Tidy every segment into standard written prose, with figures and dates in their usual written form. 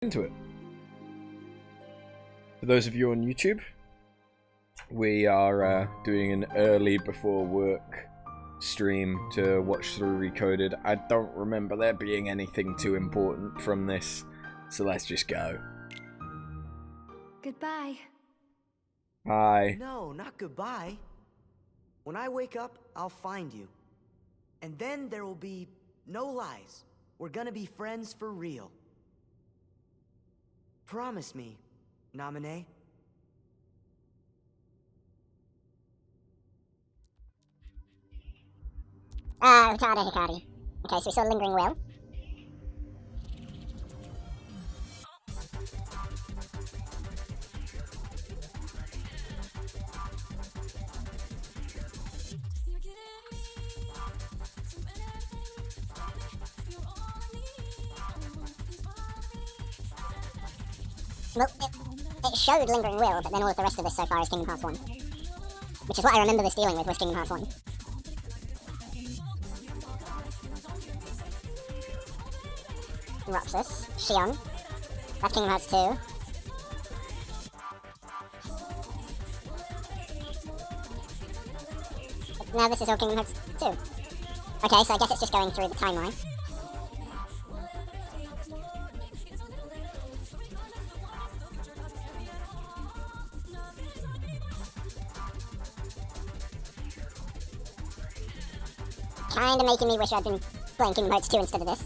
into it. For those of you on YouTube, we are doing an early before work stream to watch through Recoded. I don't remember there being anything too important from this, so let's just go. Goodbye. Bye. No, not goodbye. When I wake up, I'll find you. And then there will be no lies. We're gonna be friends for real. Promise me, Namine. Ricardo. Okay, so we saw Lingering Will. Well, it showed Lingering Will, but then all of the rest of this so far is Kingdom Hearts 1. Which is what I remember this dealing with was Kingdom Hearts 1. Roxas, Xion. That's Kingdom Hearts 2. Now this is all Kingdom Hearts 2. Okay, so I guess it's just going through the timeline. Kinda making me wish I'd been playing Kingdom Hearts 2 instead of this.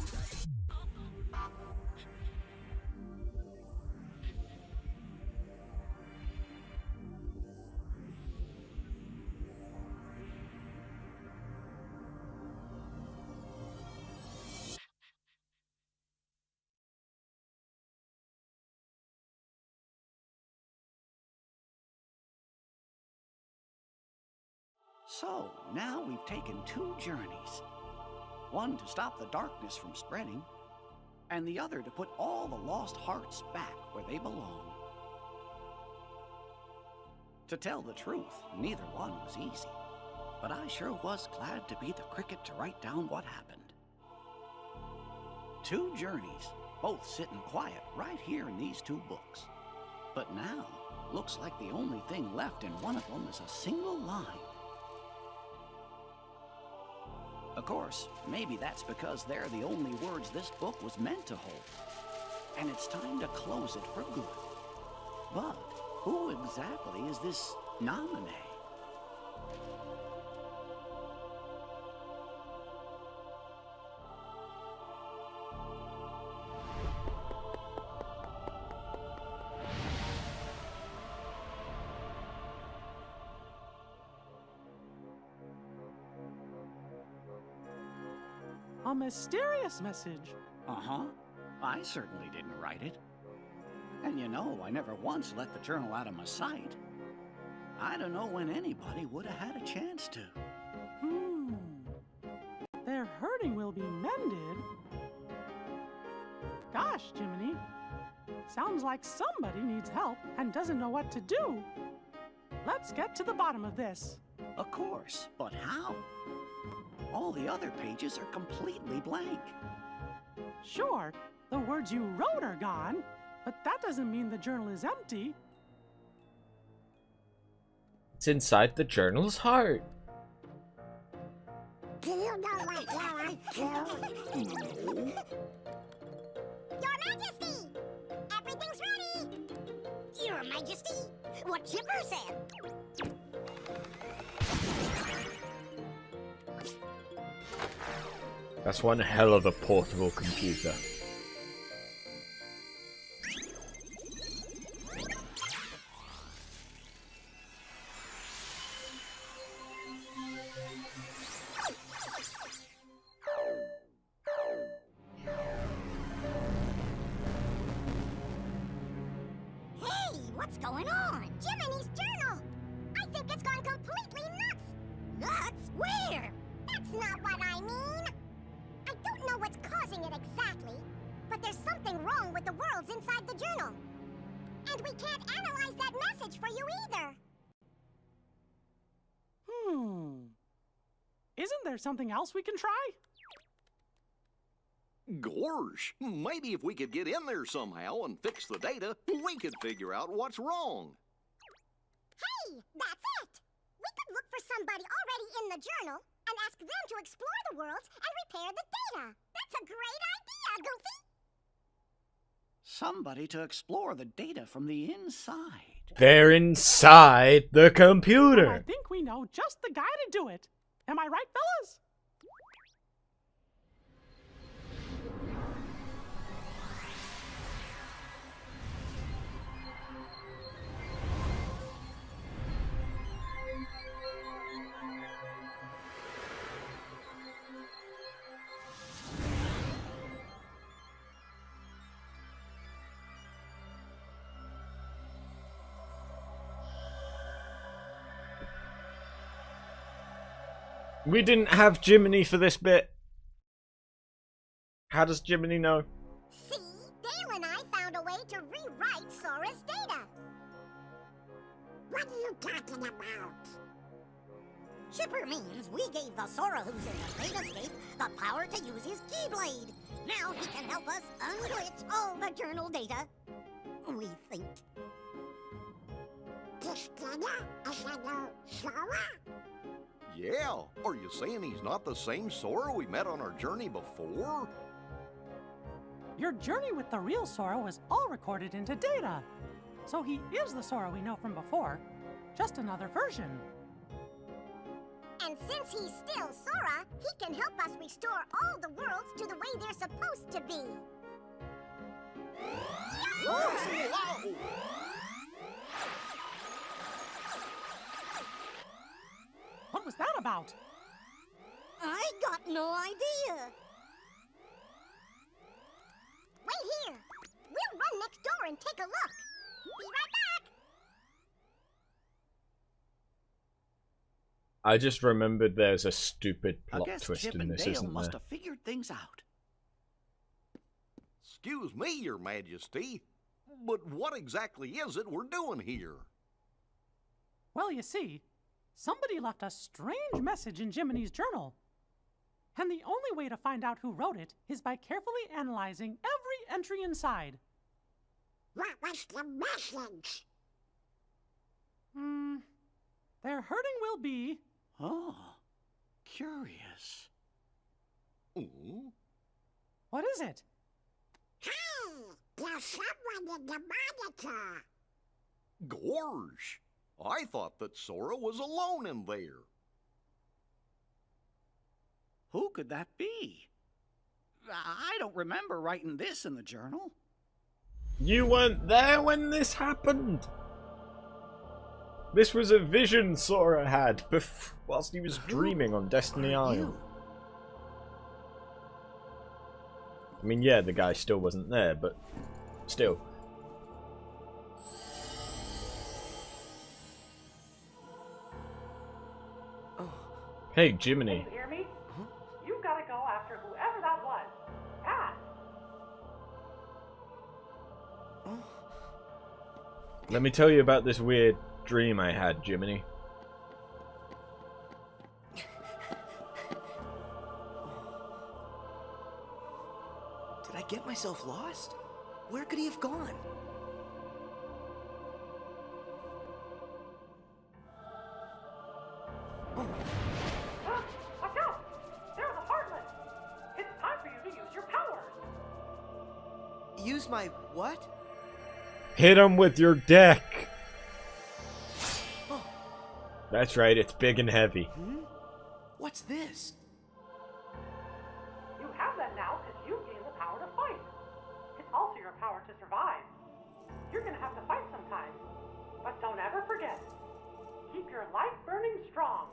So, now we've taken 2 journeys. One to stop the darkness from spreading, and the other to put all the lost hearts back where they belong. To tell the truth, neither one was easy, but I sure was glad to be the cricket to write down what happened. 2 journeys, both sitting quiet right here in these 2 books. But now, looks like the only thing left in one of them is a single line. Of course, maybe that's because they're the only words this book was meant to hold. And it's time to close it for good. But who exactly is this Namine? A mysterious message. Uh-huh. I certainly didn't write it. And you know, I never once let the journal out of my sight. I don't know when anybody would have had a chance to. Their hurting will be mended. Gosh, Jiminy. Sounds like somebody needs help and doesn't know what to do. Let's get to the bottom of this. Of course, but how? All the other pages are completely blank. Sure, the words you wrote are gone, but that doesn't mean the journal is empty. It's inside the journal's heart. Do you know what you want to? Your Majesty! Everything's ready! Your Majesty! What Chipper said! That's one hell of a portable computer. Hey, what's going on? Jiminy's journal! I think it's gone completely nuts! Nuts? Where? That's not what I mean! I don't know what's causing it exactly, but there's something wrong with the worlds inside the journal. And we can't analyze that message for you either. Isn't there something else we can try? Gorge, maybe if we could get in there somehow and fix the data, we could figure out what's wrong. Hey, that's it! We could look for somebody already in the journal and ask them to explore the worlds and repair the data. That's a great idea, Goofy! Somebody to explore the data from the inside. They're inside the And I computer. think we know just the guy to do it. Am I right, fellas? We didn't have Jiminy for this bit. How does Jiminy know? See, Dale and I found a way to rewrite Sora's data. What are you talking about? Chipper means we gave the Sora who's in the data state the power to use his Keyblade. Now he can help us unglitch all the journal data. We think. This data is a new Sora? Yeah, are you saying he's not the same Sora we met on our journey before? Your journey with the real Sora was all recorded into data. So he is the Sora we know from before, just another version. And since he's still Sora, he can help us restore all the worlds to the way they're supposed to be. Whoa! What was that about? I got no idea. Wait here. We'll run next door and take a look. Be right back. I just remembered there's a stupid I plot guess twist Chip in and this, Dale isn't must there? have figured things out. Excuse me, Your Majesty, but what exactly is it we're doing here? Well, you see, somebody left a strange message in Jiminy's journal. And the only way to find out who wrote it is by carefully analyzing every entry inside. What was the message? Their hurting will be... Oh, curious. Hmm? What is it? Hey, there's someone in the monitor. Gorge, I thought that Sora was alone in there. Who could that be? I don't remember writing this in the journal. You weren't there when this happened. This was a vision Sora had whilst he was dreaming on Destiny Island. I mean, yeah, the guy still wasn't there, but still. Hey, Jiminy. You hear me? You've got to go after whoever that was. Fast! Let me tell you about this weird dream I had, Jiminy. Did I get myself lost? Where could he have gone? Watch out! They're the Heartless! It's time for you to use your powers! Use my what? Hit him with your deck! That's right, it's big and heavy. What's this? You have that now because you gain the power to fight. It's also your power to survive. You're gonna have to fight sometime. But don't ever forget, keep your life burning strong.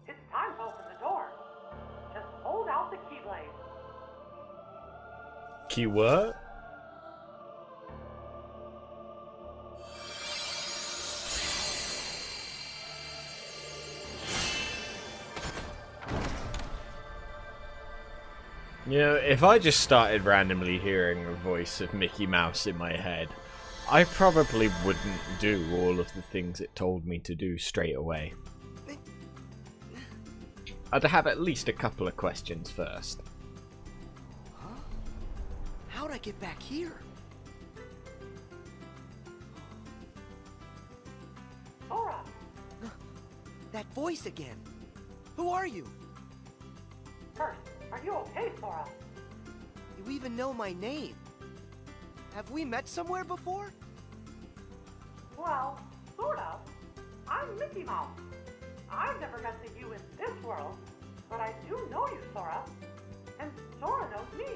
It's time to open the door. Just hold out the keyblade. Key what? You know, if I just started randomly hearing a voice of Mickey Mouse in my head, I probably wouldn't do all of the things it told me to do straight away. I'd have at least a couple of questions first. Huh? How'd I get back here? Sora! That voice again. Who are you? First, are you okay, Sora? You even know my name. Have we met somewhere before? Well, sort of. I'm Mickey Mouse. I've never met the you in this world, but I do know you, Sora. And Sora knows me.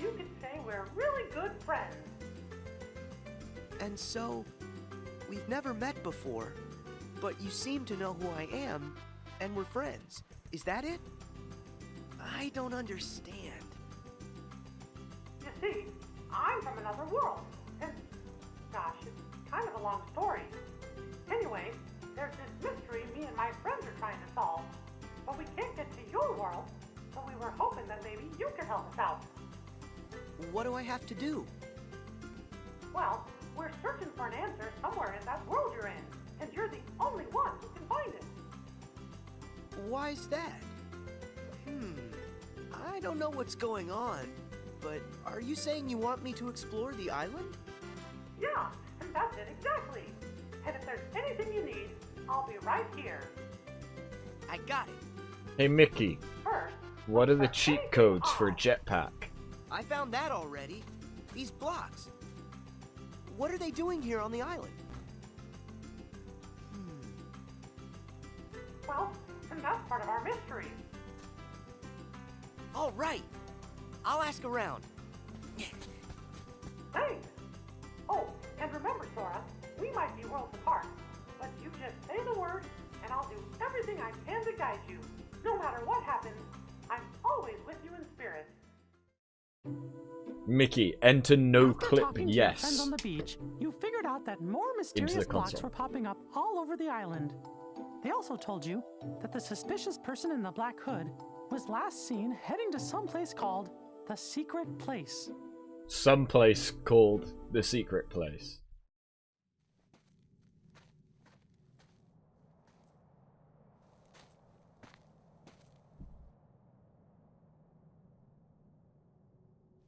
You could say we're really good friends. And so, we've never met before, but you seem to know who I am, and we're friends. Is that it? I don't understand. You see, I'm from another world, and gosh, it's kind of a long story. Anyway, there's this mystery me and my friends are trying to solve, but we can't get to your world, so we were hoping that maybe you could help us out. What do I have to do? Well, we're searching for an answer somewhere in that world you're in, and you're the only one who can find it. Why's that? I don't know what's going on, but are you saying you want me to explore the island? Yeah, and that's it exactly. And if there's anything you need, I'll be right here. I got it. Hey Mickey, First, what are the press cheat anything codes for a on. jetpack? I found that already. These blocks. What are they doing here on the island? Well, and that's part of our mystery. All right. I'll ask around. Thanks. Oh, and remember, Sora, we might be worlds apart, but you just say the word, and I'll do everything I can to guide you. No matter what happens, I'm always with you in spirit. Mickey, enter no After clip talking to your friends yes. on the beach, you figured out that more mysterious blocks console. were popping up all over the island. They also told you that the suspicious person in the black hood was last seen heading to some place called the Secret Place. Some place called the Secret Place.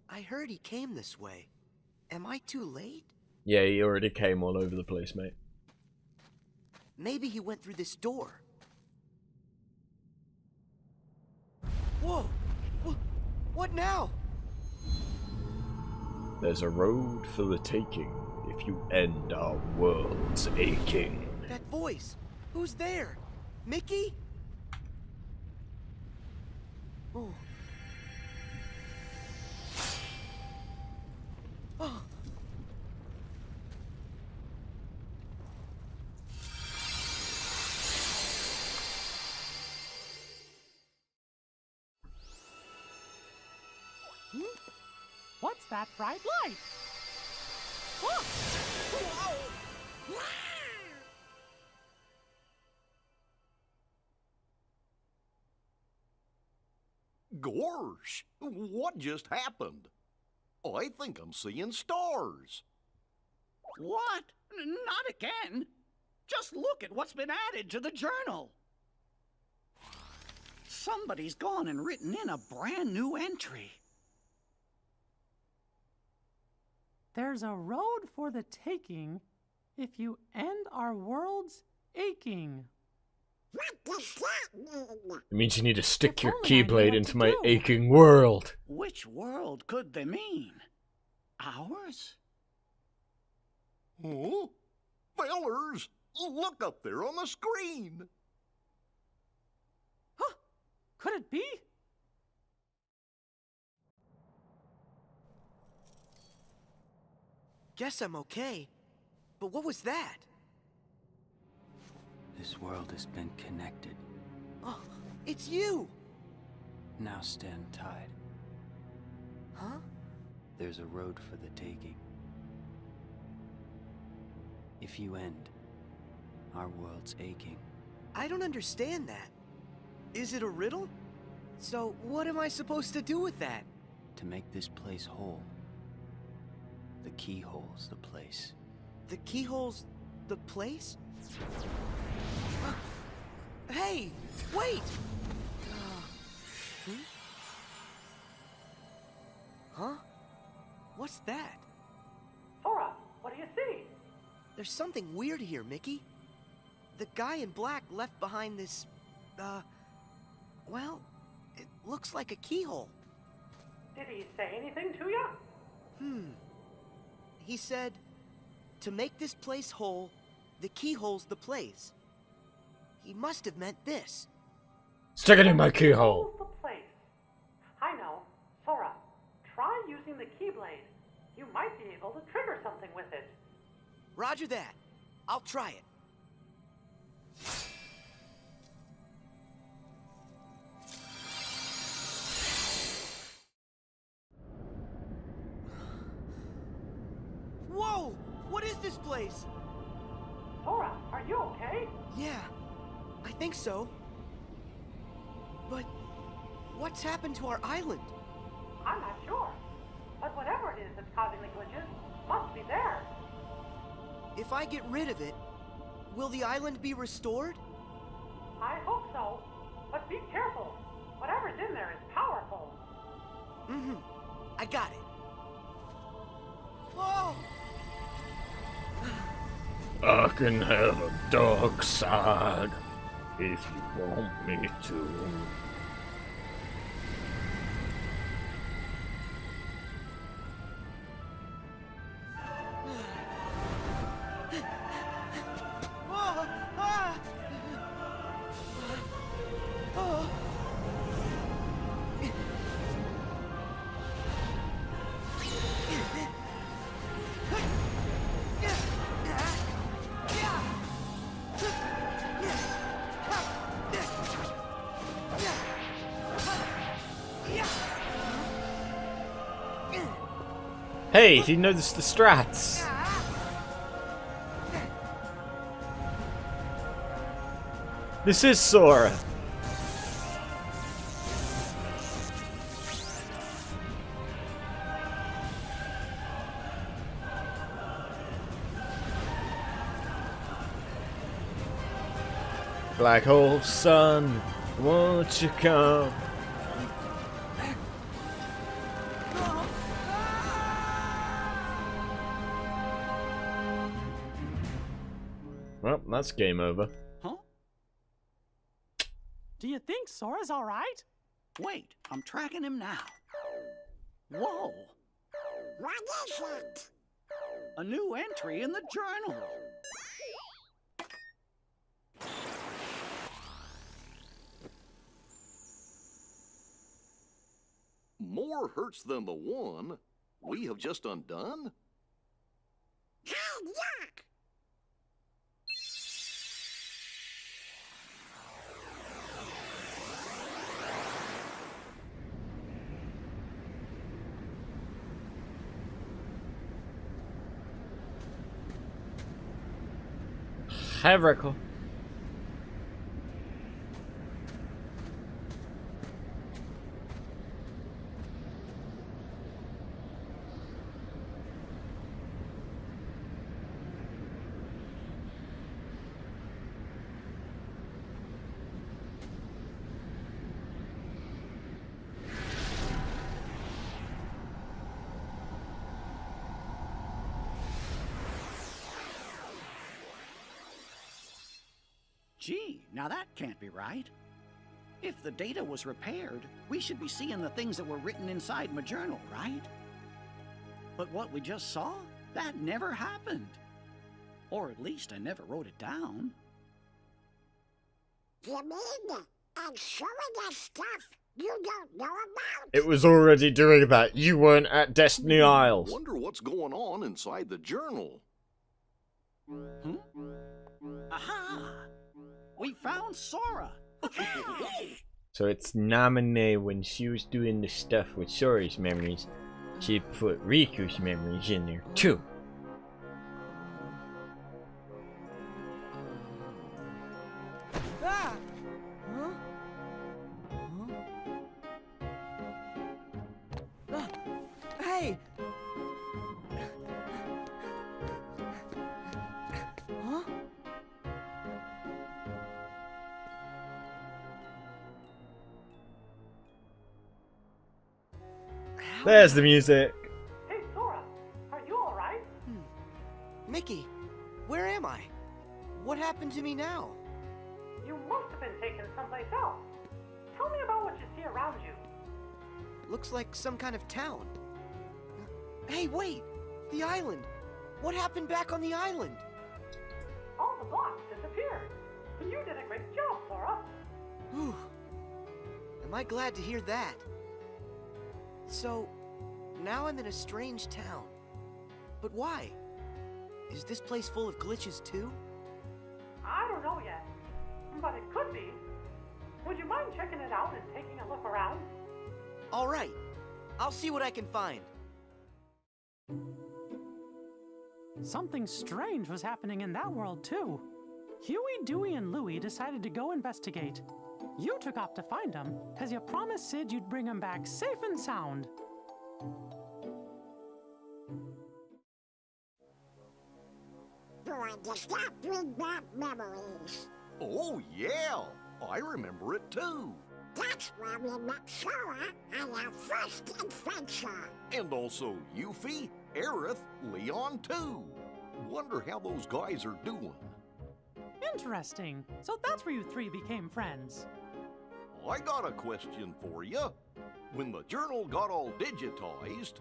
I heard he came this way. Am I too late? Yeah, he already came all over the place, mate. Maybe he went through this door. Whoa! What now? There's a road for the taking if you end our world's aching. That voice! Who's there? Mickey? Oh. Oh. What's that bright light? Look! Gorsh, what just happened? I think I'm seeing stars. What? Not again. Just look at what's been added to the journal. Somebody's gone and written in a brand new entry. There's a road for the taking if you end our world's aching. It means you need to stick If your only I knew keyblade what into to my do. aching world. Which world could they mean? Ours? Huh? Fellers, look up there on the screen. Huh? Could it be? Guess I'm okay. But what was that? This world has been connected. Oh, it's you! Now stand tied. Huh? There's a road for the taking. If you end, our world's aching. I don't understand that. Is it a riddle? So, what am I supposed to do with that? To make this place whole. The keyhole's the place. The keyhole's the place? Hey, wait! Huh? What's that? Sora, what do you see? There's something weird here, Mickey. The guy in black left behind this, well, it looks like a keyhole. Did he say anything to you? He said, to make this place whole, the keyhole's the place. He must have meant this. Stick it in my keyhole. Hold the place. I know. Sora, try using the Keyblade. You might be able to trigger something with it. Roger that. I'll try it. Whoa! What is this place? Sora, are you okay? Yeah, I think so. But what's happened to our island? I'm not sure. But whatever it is that's causing the glitches must be there. If I get rid of it, will the island be restored? I hope so. But be careful. Whatever's in there is powerful. I got it. Whoa! I can have a dark side if you want me to. Whoa! Ah! Oh! Hey, he knows the strats. This is Sora. Black hole sun, won't you come? Well, that's game over. Huh? Do you think Sora's all right? Wait, I'm tracking him now. Whoa! What is it? A new entry in the journal. More hurts than the one we have just undone? Hey, yuck! Hierarchical. Gee, now that can't be right. If the data was repaired, we should be seeing the things that were written inside my journal, right? But what we just saw, that never happened. Or at least I never wrote it down. You mean I'm showing us stuff you don't know about? It was already doing that. You weren't at Destiny Isles. Wonder what's going on inside the journal. Hmm? Aha! We found Sora! So it's Namine when she was doing the stuff with Sora's memories. She put Riku's memories in there too. Ah! Huh? Hey! Huh? There's the music. Hey, Sora, are you alright? Mickey, where am I? What happened to me now? You must have been taken someplace else. Tell me about what you see around you. Looks like some kind of town. Hey, wait! The island! What happened back on the island? All the blocks disappeared. You did a great job, Sora. Whew. Am I glad to hear that? So, now I'm in a strange town. But why? Is this place full of glitches too? I don't know yet, but it could be. Would you mind checking it out and taking a look around? Alright, I'll see what I can find. Something strange was happening in that world, too. Huey, Dewey, and Louie decided to go investigate. You took off to find them, as you promised Sid you'd bring them back safe and sound. Boy, does that bring back memories. Oh, yeah. I remember it too. That's where we met Sora on our first adventure. And also Yuffie, Aerith, Leon too. Wonder how those guys are doing. Interesting. So that's where you three became friends. I got a question for you. When the journal got all digitized,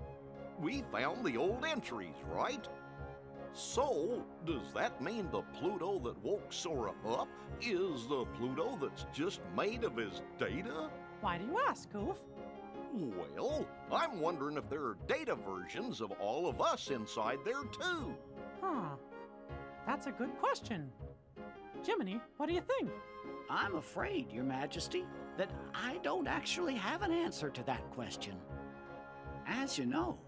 we found the old entries, right? So, does that mean the Pluto that woke Sora up is the Pluto that's just made of his data? Why do you ask, Goof? Well, I'm wondering if there are data versions of all of us inside there too. Huh. That's a good question. Jiminy, what do you think? I'm afraid, Your Majesty, that I don't actually have an answer to that question. As you know,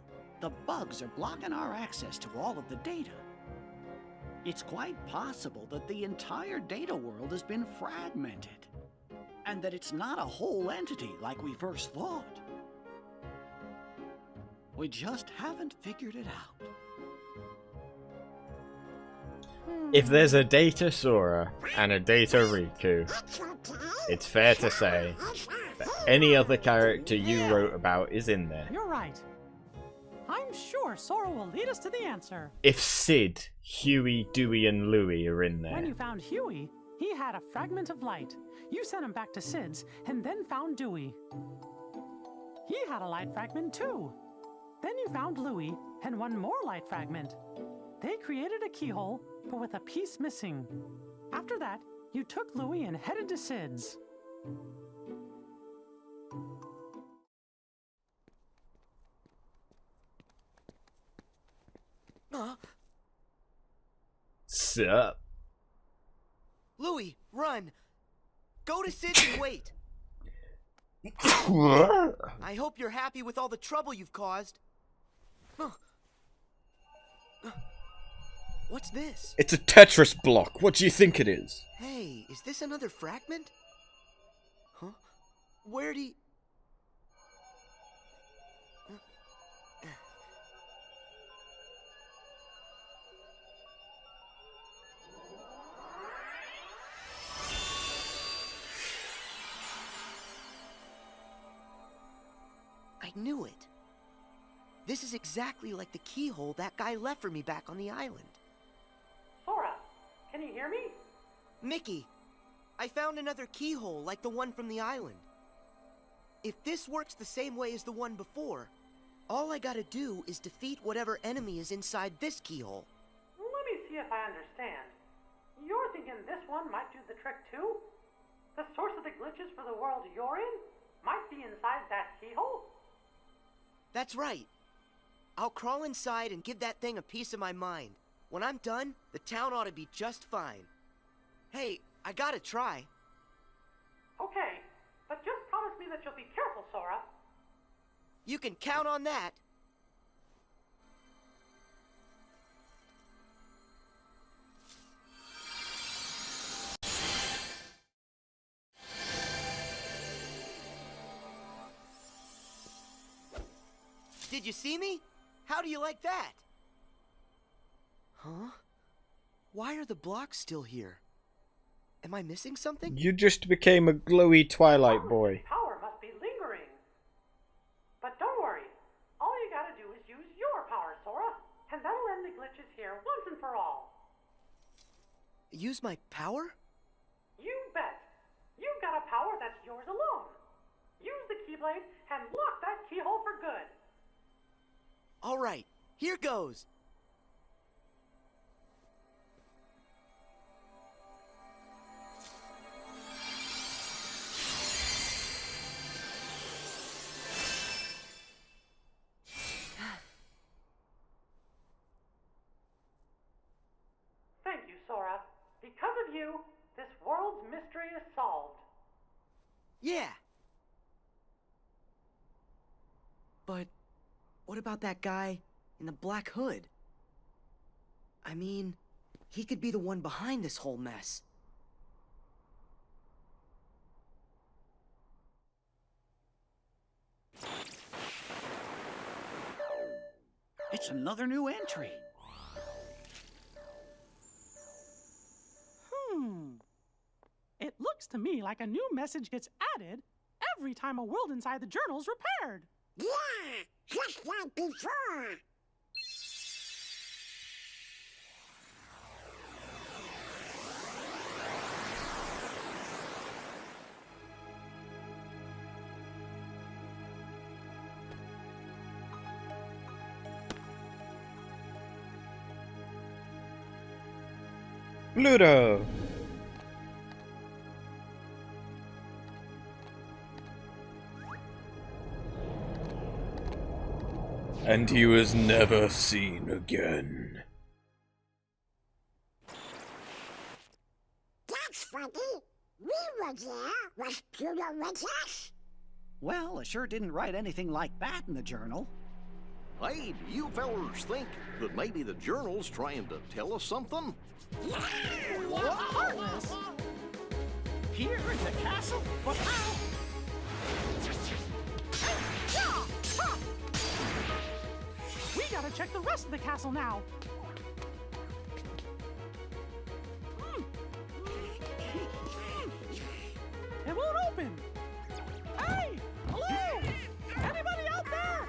the bugs are blocking our access to all of the data. It's quite possible that the entire data world has been fragmented, and that it's not a whole entity like we first thought. We just haven't figured it out. If there's a Data Sora and a Data Riku, It's okay. it's fair to say that any other character you wrote about is in there. You're right. I'm sure Sora will lead us to the answer. If Sid, Huey, Dewey, and Louie are in When there, you found Huey, he had a fragment of light. You sent him back to Sid's and then found Dewey. He had a light fragment too. Then you found Louie and one more light fragment. They created a keyhole, but with a piece missing. After that, you took Louie and headed to Sid's. sup? Louie, run! Go to Sid's and wait! I hope you're happy with all the trouble you've caused. What's this? It's a Tetris block. What do you think it is? Hey, is this another fragment? Huh? Where do you... I knew it. This is exactly like the keyhole that guy left for me back on the island. Sora, can you hear me? Mickey, I found another keyhole like the one from the island. If this works the same way as the one before, all I gotta do is defeat whatever enemy is inside this keyhole. Let me see if I understand. You're thinking this one might do the trick too? The source of the glitches for the world you're in might be inside that keyhole? That's right. I'll crawl inside and give that thing a piece of my mind. When I'm done, the town ought to be just fine. Hey, I gotta try. Okay, but just promise me that you'll be careful, Sora. You can count on that. Did you see me? How do you like that? Huh? Why are the blocks still here? Am I missing something? You just became a glowy Twilight boy. Power must be lingering. But don't worry. All you gotta do is use your power, Sora, and that'll end the glitches here once and for all. Use my power? You bet. You've got a power that's yours alone. Use the Keyblade and lock that keyhole for good. All right, here goes. Thank you, Sora. Because of you, this world's mystery is solved. Yeah. But what about that guy in the black hood? I mean, he could be the one behind this whole mess. It's another new entry. It looks to me like a new message gets added every time a world inside the journal's repaired. Yeah, just like before. Pluto! And he was never seen again. That's funny. We were there. Was Pluto with us? Well, I sure didn't write anything like that in the journal. Hey, do you fellers think that maybe the journal's trying to tell us something? Heartless! Here in the castle? But how? We gotta check the rest of the castle now. It won't open. Hey! Hello! Anybody out there?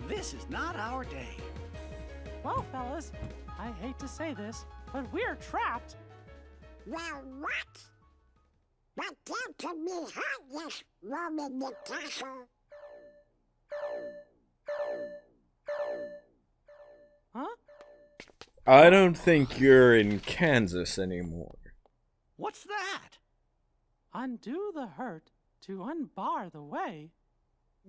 This is not our day. Well, fellas, I hate to say this, but we're trapped. Well, what? But there can be heartless roaming the castle. Huh? I don't think you're in Kansas anymore. What's that? Undo the hurt to unbar the way.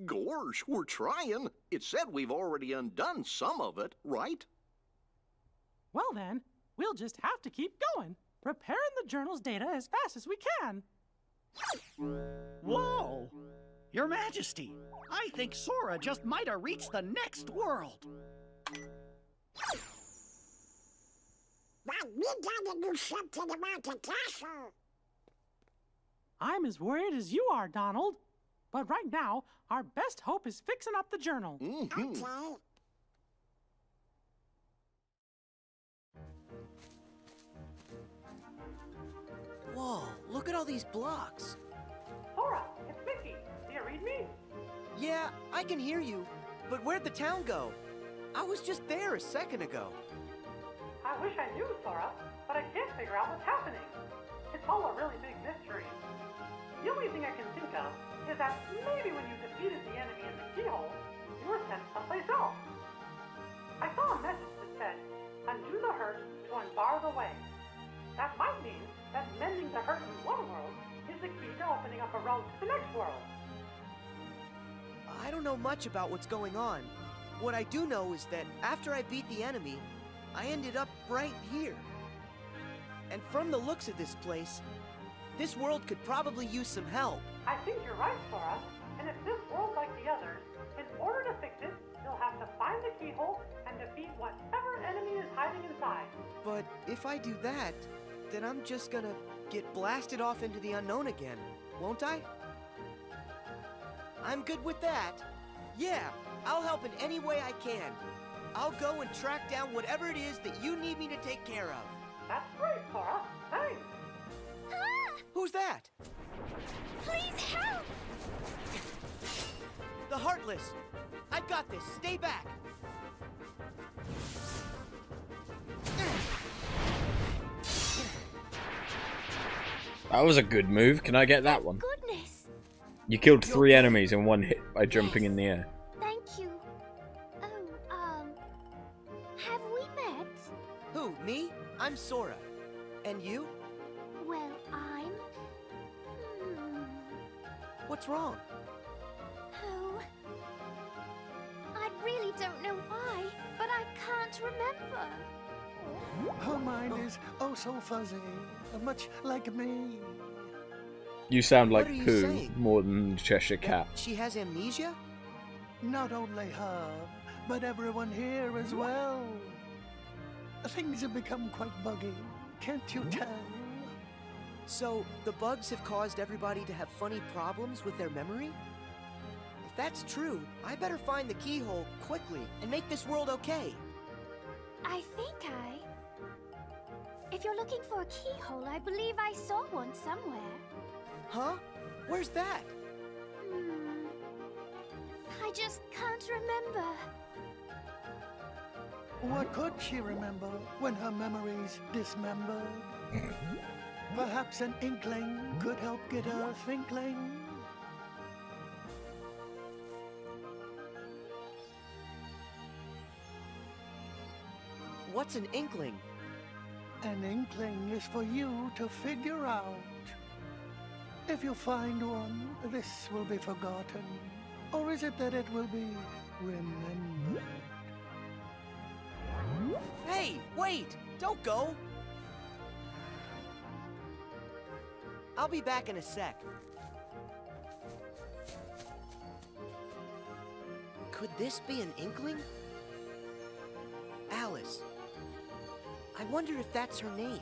Gorsh, we're trying. It said we've already undone some of it, right? Well then, we'll just have to keep going, repairing the journal's data as fast as we can. Whoa! Your Majesty, I think Sora just might have reached the next world. But we gotta do something about the castle. I'm as worried as you are, Donald. But right now, our best hope is fixing up the journal. Okay. Whoa, look at all these blocks. Sora, it's Mickey. Do you read me? Yeah, I can hear you. But where'd the town go? I was just there a second ago. I wish I knew, Sora, but I can't figure out what's happening. It's all a really big mystery. The only thing I can think of is that maybe when you defeated the enemy in the keyhole, you were sent someplace else. I saw a message that said, undo the hurt to unbar the way. That might mean that mending the hurt in one world is the key to opening up a road to the next world. I don't know much about what's going on. What I do know is that after I beat the enemy, I ended up right here. And from the looks of this place, this world could probably use some help. I think you're right, Sora. And if this world's like the others, in order to fix it, you'll have to find the keyhole and defeat whatever enemy is hiding inside. But if I do that, then I'm just gonna get blasted off into the unknown again. won't I? I'm good with that. Yeah, I'll help in any way I can. I'll go and track down whatever it is that you need me to take care of. That's great, Sora. Thanks. Ah! Who's that? Please help! The Heartless! I've got this. Stay back! That was a good move. Can I get that one? Goodness! You killed 3 enemies in one hit by jumping in the air. Thank you. Oh, have we met? Who, me? I'm Sora. And you? Well, I'm... What's wrong? Oh... I really don't know why, but I can't remember. Her mind is oh so fuzzy, much like me. You sound like What are you Pooh saying? more than the Cheshire Cat. She has amnesia? Not only her, but everyone here as well. Things have become quite buggy, can't you tell? So, the bugs have caused everybody to have funny problems with their memory? If that's true, I better find the keyhole quickly and make this world okay. I think If you're looking for a keyhole, I believe I saw one somewhere. Huh? Where's that? I just can't remember. What could she remember when her memories dismembered? Perhaps an inkling could help get her thinkling. What's an inkling? An inkling is for you to figure out. If you find one, this will be forgotten. Or is it that it will be remembered? Hey, wait! Don't go! I'll be back in a sec. Could this be an inkling? Alice. I wonder if that's her name.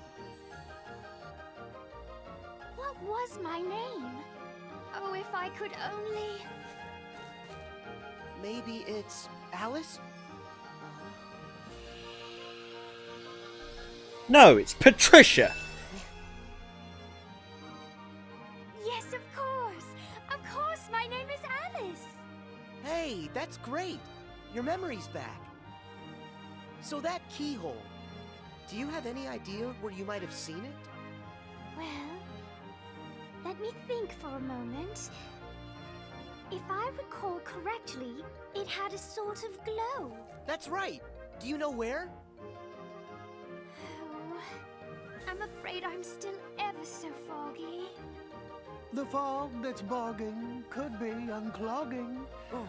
What was my name? Oh, if I could only... Maybe it's Alice? No, it's Patricia! Yes, of course! Of course, my name is Alice! Hey, that's great! Your memory's back. So that keyhole, do you have any idea where you might have seen it? Well, let me think for a moment. If I recall correctly, it had a sort of glow. That's right! Do you know where? Oh, I'm afraid I'm still ever so foggy. The fog that's bogging could be unclogging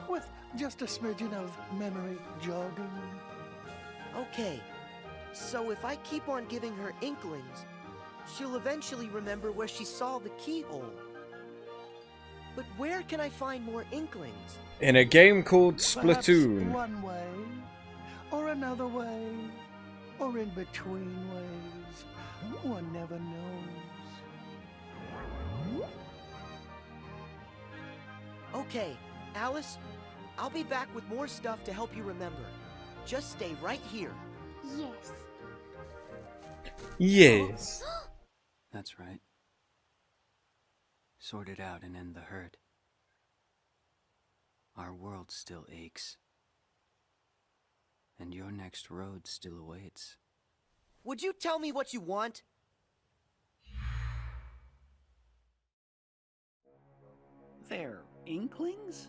with just a smidgen of memory jogging. Okay, so if I keep on giving her inklings, she'll eventually remember where she saw the keyhole. But where can I find more inklings? In a game called Perhaps Splatoon. one way, or another way, or in between ways. One never knows. Okay, Alice, I'll be back with more stuff to help you remember. Just stay right here. Yes. Yes. That's right. Sort it out and end the hurt. Our world still aches. And your next road still awaits. Would you tell me what you want? They're inklings?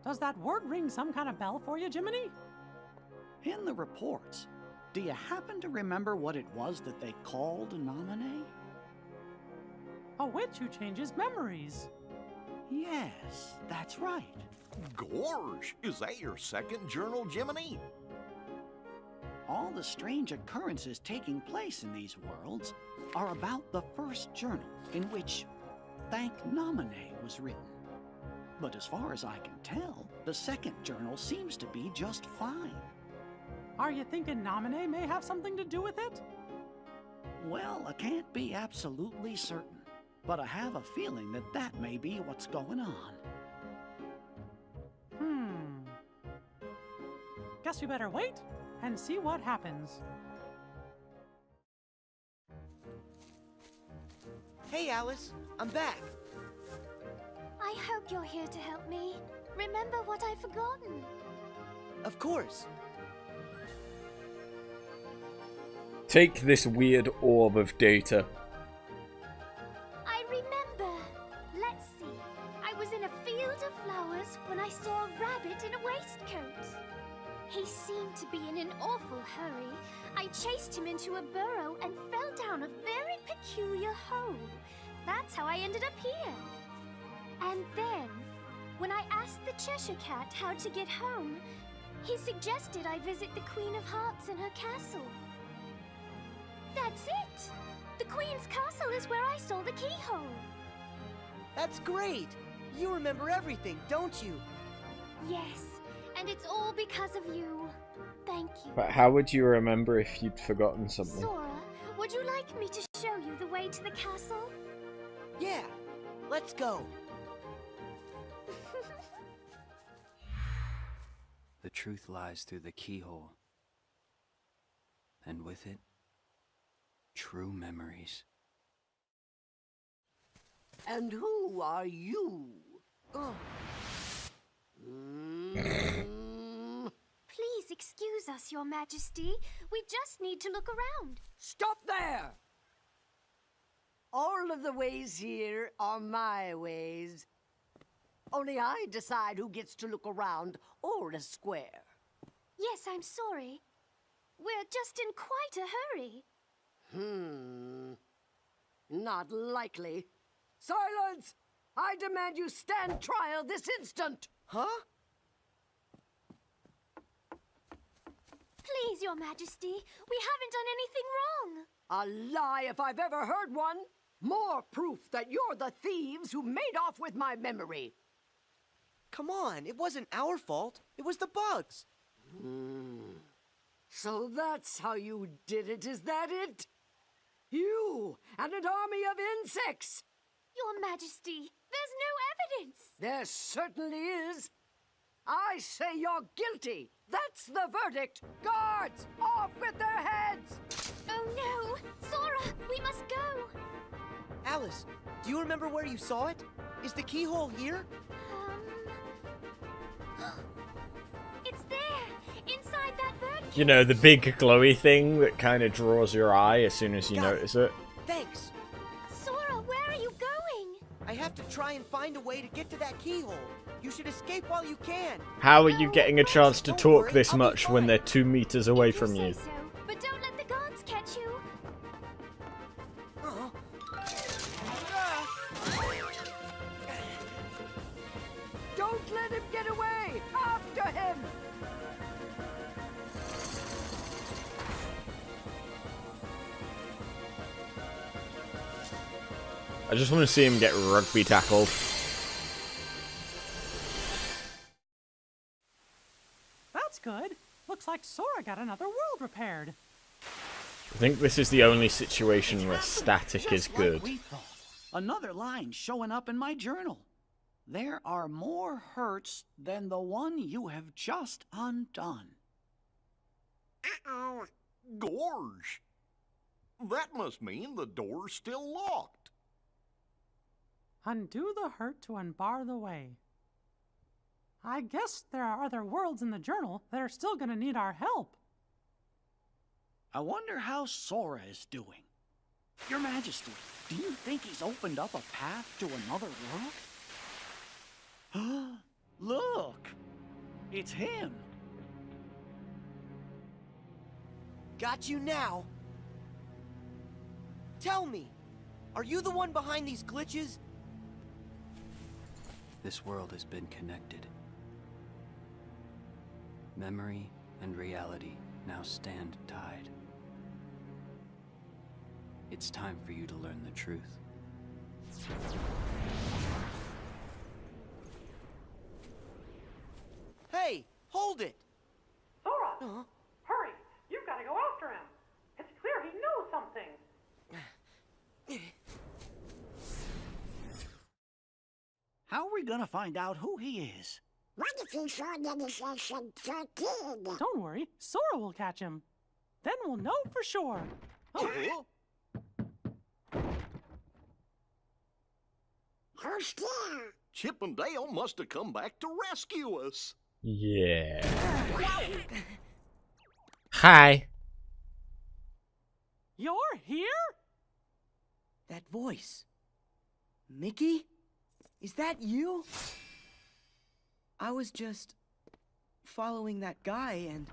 Does that word ring some kind of bell for you, Jiminy? In the reports, do you happen to remember what it was that they called Nominee? A witch who changes memories. Yes, that's right. Gorge, is that your second journal, Jiminy? All the strange occurrences taking place in these worlds are about the first journal in which Thank Nominee was written. But as far as I can tell, the second journal seems to be just fine. Are you thinking Nominee may have something to do with it? Well, I can't be absolutely certain. but I have a feeling that that may be what's going on. Guess we better wait and see what happens. Hey, Alice, I'm back. I hope you're here to help me. Remember what I've forgotten. Of course. Take this weird orb of data. I remember. Let's see. I was in a field of flowers when I saw a rabbit in a waistcoat. He seemed to be in an awful hurry. I chased him into a burrow and fell down a very peculiar hole. That's how I ended up here. And then, when I asked the Cheshire Cat how to get home, he suggested I visit the Queen of Hearts in her castle. That's it! The Queen's castle is where I saw the keyhole. That's great. You remember everything, don't you? Yes, and it's all because of you. Thank you. But how would you remember if you'd forgotten something? Sora, would you like me to show you the way to the castle? Yeah, let's go. The truth lies through the keyhole. And with it, true memories. And who are you? Please excuse us, Your Majesty. We just need to look around. Stop there! All of the ways here are my ways. Only I decide who gets to look around or a square. Yes, I'm sorry. We're just in quite a hurry. Not likely. Silence! I demand you stand trial this instant! Huh? Please, Your Majesty, we haven't done anything wrong. A lie if I've ever heard one! More proof that you're the thieves who made off with my memory. Come on, it wasn't our fault. It was the bugs. So that's how you did it, is that it? You and an army of insects! Your Majesty, there's no evidence. There certainly is. I say you're guilty. That's the verdict. Guards, off with their heads! Oh no! Sora, we must go! Alice, do you remember where you saw it? Is the keyhole here? It's there! Inside that bird cage. You know, the big glowy thing that kind of draws your eye as soon as you Got it. notice it. Thanks. Sora, where are you going? I have to try and find a way to get to that keyhole. You should escape while you can. How are you getting a chance to Don't talk worry, this I'll be much when fine. they're 2 meters away If from say you? so, but don't let the guards catch you. Don't let him get away! After him! I just want to see him get rugby tackled. That's good. Looks like Sora got another world repaired. I think this is the only situation where static is Just good. like we thought. Another line showing up in my journal. There are more hurts than the one you have just undone. Uh-oh. Gorge. That must mean the door's still locked. Undo the hurt to unbar the way. I guess there are other worlds in the journal that are still gonna need our help. I wonder how Sora is doing. Your Majesty, do you think he's opened up a path to another world? Look! It's him! Got you now. Tell me, are you the one behind these glitches? This world has been connected. Memory and reality now stand tied. It's time for you to learn the truth. Hey, hold it! Sora! Hurry! You've gotta go after him! It's clear he knows something! How are we gonna find out who he is? What if he forget his kid? Don't worry, Sora will catch him. Then we'll know for sure. Oh, Who's there? Chip and Dale must have come back to rescue us. Yeah. Hi. you're here? That voice. Mickey? Is that you? I was just following that guy and...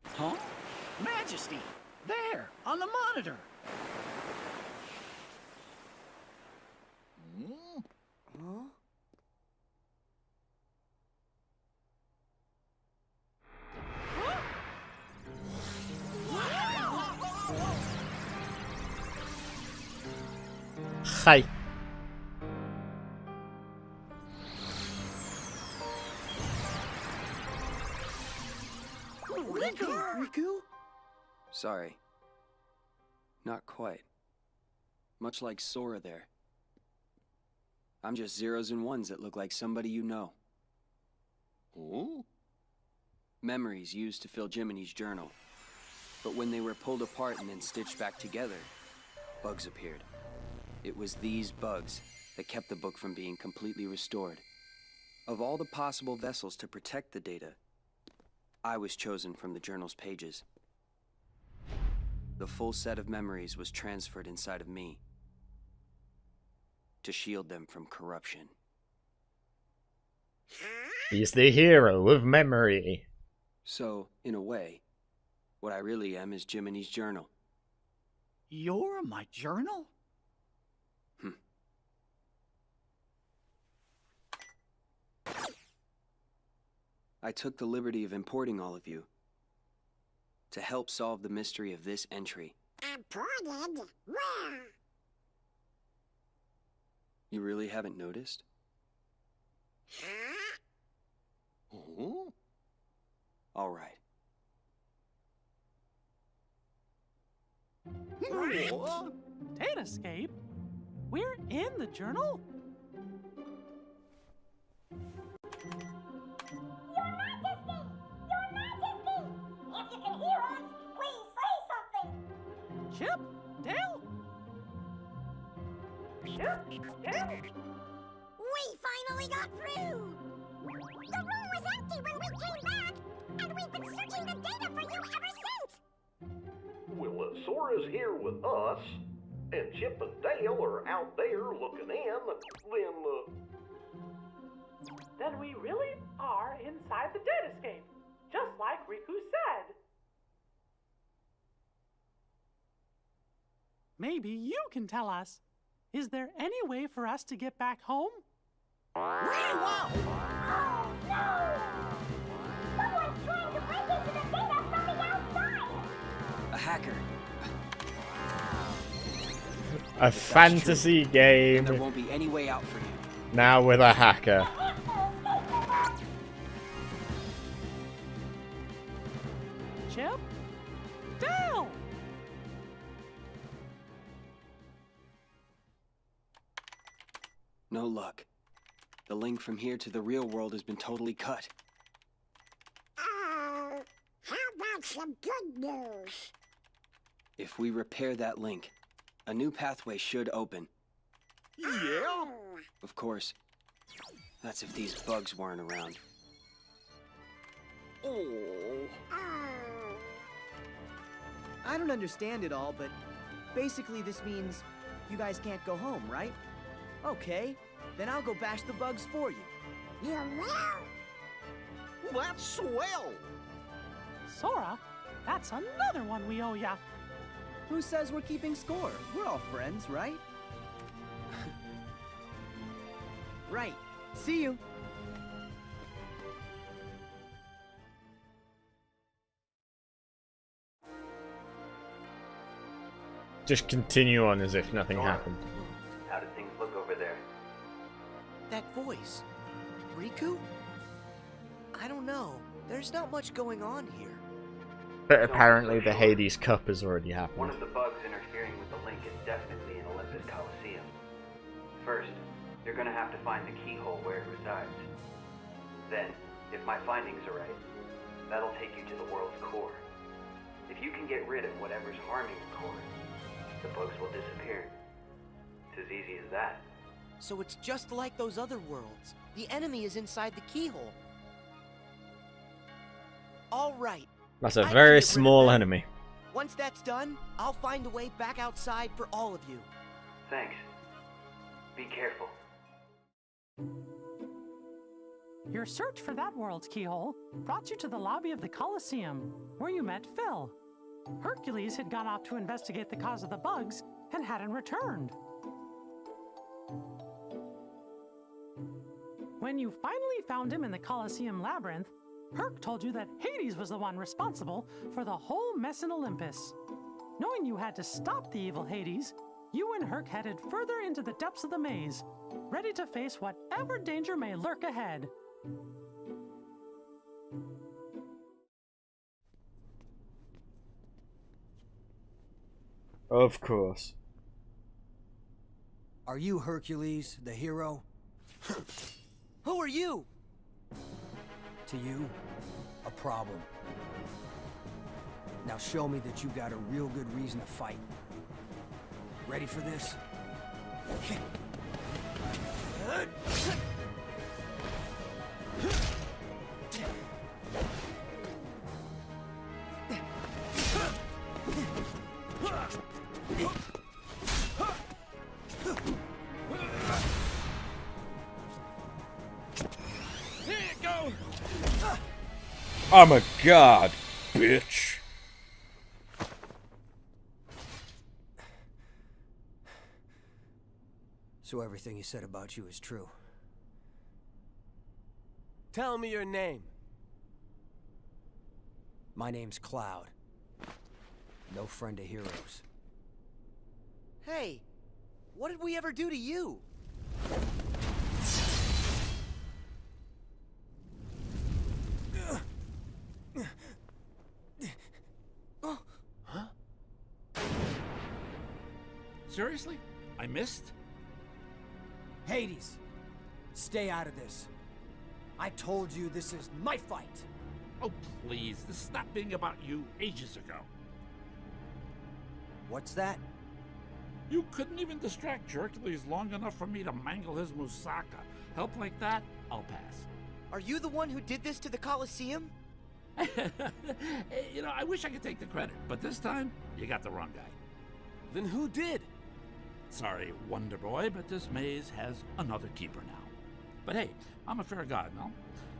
Huh? Majesty! There, on the monitor! Huh? Hi. Riku? Sorry. Not quite. Much like Sora there. I'm just zeros and ones that look like somebody you know. Huh? Memories used to fill Jiminy's journal. But when they were pulled apart and then stitched back together, bugs appeared. It was these bugs that kept the book from being completely restored. Of all the possible vessels to protect the data, I was chosen from the journal's pages. The full set of memories was transferred inside of me to shield them from corruption. He's the hero of memory. So, in a way, what I really am is Jiminy's journal. You're my journal? I took the liberty of importing all of you to help solve the mystery of this entry. Imported? Where? You really haven't noticed? Huh? Huh? All right. What? Datascape? We're in the journal? Your Majesty! Your Majesty! If you can hear us, please say something! Chip? Dale? Chip? Dale? We finally got through! The room was empty when we came back, and we've been searching the data for you ever since! Well, Sora's here with us, and Chip and Dale are out there looking in, Then we really are inside the datascape, just like Riku said. Maybe you can tell us. Is there any way for us to get back home? Oh, no! Someone's trying to break into the data from the outside! A hacker. A fantasy There game won't be any way out for you. now with a hacker. Chip? Dale! No luck. The link from here to the real world has been totally cut. Oh, how about some good news? If we repair that link, a new pathway should open. Yeah? Of course, that's if these bugs weren't around. Oh. Oh. I don't understand it all, but basically this means you guys can't go home, right? Okay, then I'll go bash the bugs for you. You will? That's swell! Sora, that's another one we owe ya. Who says we're keeping score? We're all friends, right? Right. See you. Just continue on as if nothing happened. How did things look over there? That voice. Riku? I don't know. There's not much going on here. But apparently the Hades Cup has already happened. One of the bugs interfering with the link is definitely in Olympus Coliseum. First, you're gonna have to find the keyhole where it resides. Then, if my findings are right, that'll take you to the world's core. If you can get rid of whatever's harming the core, the bugs will disappear. It's as easy as that. So it's just like those other worlds. The enemy is inside the keyhole. All right. That's a I can very get rid of small them. enemy. Once that's done, I'll find a way back outside for all of you. Thanks. Be careful. Your search for that world's keyhole brought you to the lobby of the Colosseum, where you met Phil. Hercules had gone off to investigate the cause of the bugs and hadn't returned. When you finally found him in the Colosseum labyrinth, Herc told you that Hades was the one responsible for the whole mess in Olympus. Knowing you had to stop the evil Hades, you and Herc headed further into the depths of the maze, ready to face whatever danger may lurk ahead. Of course. Are you Hercules, the hero? Who are you? To you, a problem. Now show me that you got a real good reason to fight. Ready for this? I'm a god, bitch. So everything he said about you is true. Tell me your name. My name's Cloud. No friend of heroes. Hey, what did we ever do to you? Huh? Seriously? I missed? Hades! Stay out of this. I told you this is my fight! Oh, please. This stopped being about you ages ago. What's that? You couldn't even distract Hercules long enough for me to mangle his moussaka. Help like that? I'll pass. Are you the one who did this to the Colosseum? You know, I wish I could take the credit, but this time, you got the wrong guy. Then who did? Sorry, Wonder Boy, but this maze has another keeper now. But hey, I'm a fair god, no?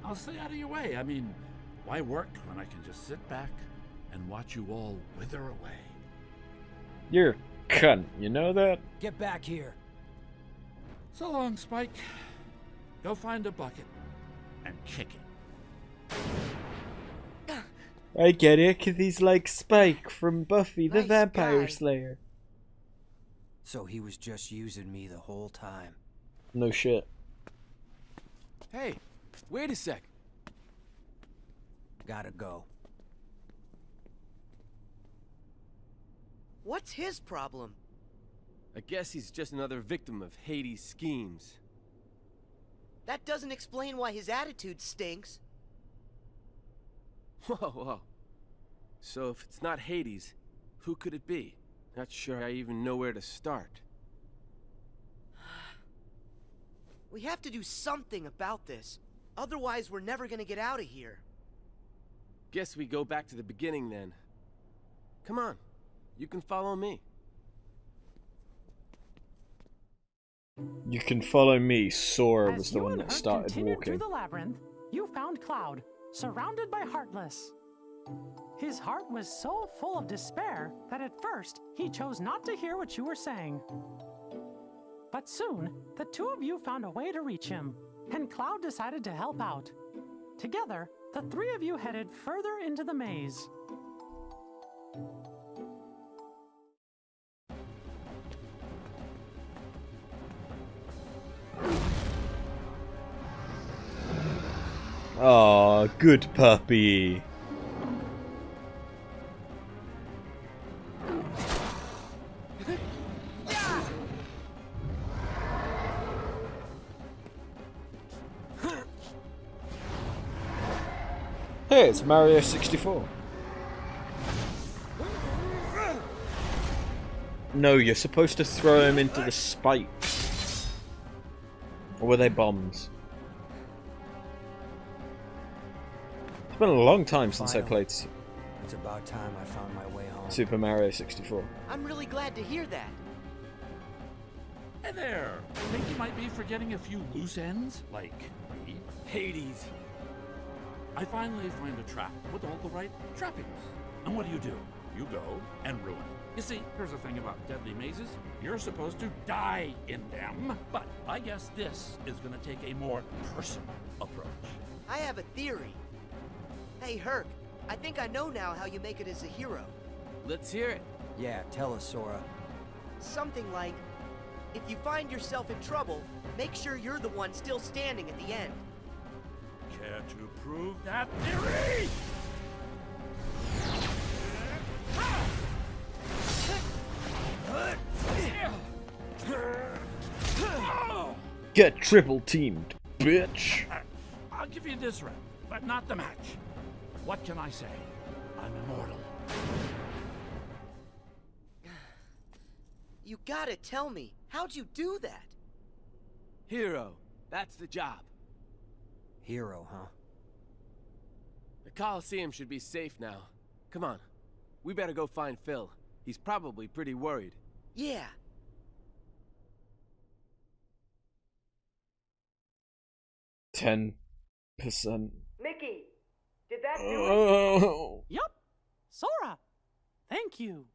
I'll stay out of your way. I mean, why work when I can just sit back and watch you all wither away? You're a cunt, you know that? Get back here. So long, Spike. Go find a bucket and kick it. I get it, 'cause he's like Spike from Buffy the Nice Vampire guy. Slayer. So he was just using me the whole time. No shit. Hey, wait a sec. Gotta go. What's his problem? I guess he's just another victim of Hades' schemes. That doesn't explain why his attitude stinks. Whoa. So if it's not Hades, who could it be? Not sure I even know where to start. We have to do something about this. Otherwise, we're never gonna get out of here. Guess we go back to the beginning then. Come on, you can follow me. You can follow me. Sora was As the you one and that Herc started continued walking. through the labyrinth, you found Cloud, surrounded by Heartless. His heart was so full of despair that at first he chose not to hear what you were saying. But soon, the two of you found a way to reach him, and Cloud decided to help out. Together, the three of you headed further into the maze. Aw, good puppy. Hey, it's Mario 64. No, you're supposed to throw him into the spikes. Or were they bombs? It's been a long time since I played It's about time I found my way home. Super Mario 64. I'm really glad to hear that. Hey there! Think you might be forgetting a few loose ends? Like me? Hades. I finally find a trap with all the right trappings. And what do? You go and ruin it. You see, here's the thing about deadly mazes. You're supposed to die in them. But I guess this is gonna take a more personal approach. I have a theory. Hey, Herc, I think I know now how you make it as a hero. Let's hear it. Yeah, tell us, Sora. Something like, if you find yourself in trouble, make sure you're the one still standing at the end. Care to prove that theory? Get triple teamed, bitch. I'll give you this round, but not the match. What can I say? I'm immortal. You gotta tell me, how'd you do that? Hero. That's the job. Hero, huh? The Coliseum should be safe now. Come on. We better go find Phil. He's probably pretty worried. Yeah. %. Mickey, did that do it? Oh. Yup. Sora, thank you.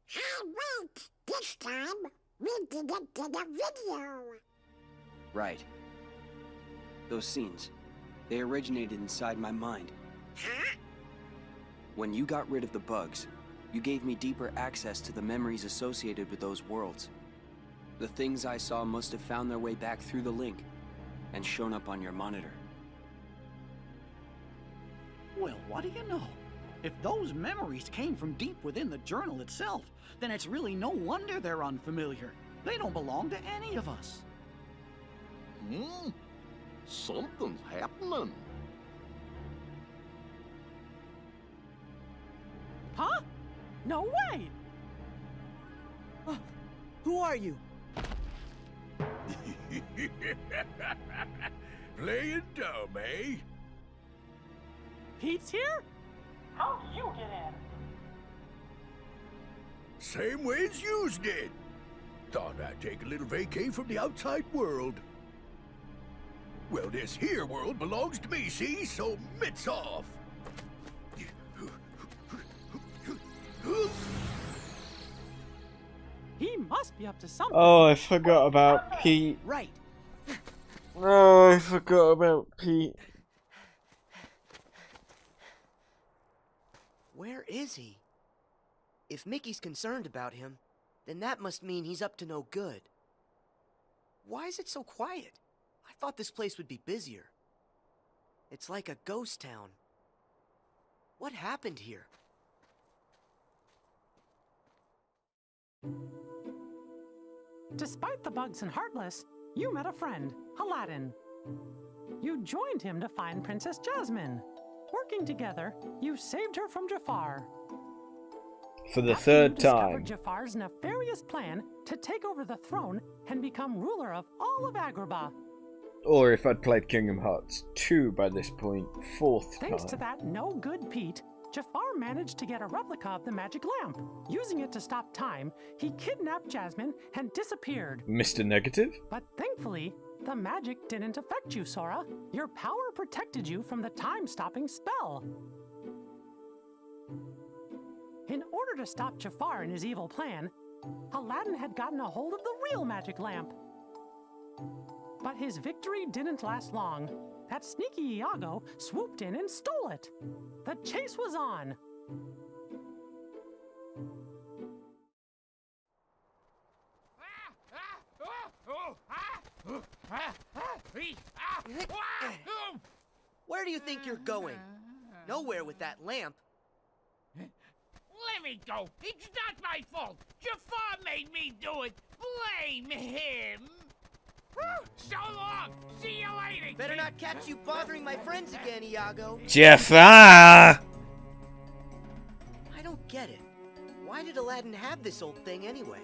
Hey, wait! This time, we didn't get a video. Right. Those scenes, they originated inside my mind. Huh? When you got rid of the bugs, you gave me deeper access to the memories associated with those worlds. The things I saw must have found their way back through the link and shown up on your monitor. Well, what do you know? If those memories came from deep within the journal itself, then it's really no wonder they're unfamiliar. They don't belong to any of us. Something's happening. Huh? No way! Who are you? Playing dumb, eh? Pete's here? How'd you get in? Same way as yous did. Thought I'd take a little vacay from the outside world. Well, this here world belongs to me, see? So mitts off. He must be up to something. Oh, I forgot about Pete. Right. Oh, I forgot about Pete. Where is he? If Mickey's concerned about him, then that must mean he's up to no good. Why is it so quiet? I thought this place would be busier. It's like a ghost town. What happened here? Despite the bugs and Heartless, you met a friend, Aladdin. You joined him to find Princess Jasmine. Working together, you saved her from Jafar. For the After third you discovered time. Jafar's nefarious plan to take over the throne and become ruler of all of Agrabah. Or if I'd played Kingdom Hearts 2 by this point, fourth Thanks to time. that no-good Pete, Jafar managed to get a replica of the magic lamp. Using it to stop time, he kidnapped Jasmine and disappeared. Mr. Negative? But thankfully, the magic didn't affect you, Sora. Your power protected you from the time-stopping spell. In order to stop Jafar in his evil plan, Aladdin had gotten a hold of the real magic lamp. But his victory didn't last long. That sneaky Iago swooped in and stole it. The chase was on. Where do you think you're going? Nowhere with that lamp. Let me go. It's not my fault. Jafar made me do it. Blame him. So long! See you later! Better not catch you bothering my friends again, Iago. Jafar! I don't get it. Why did Aladdin have this old thing anyway?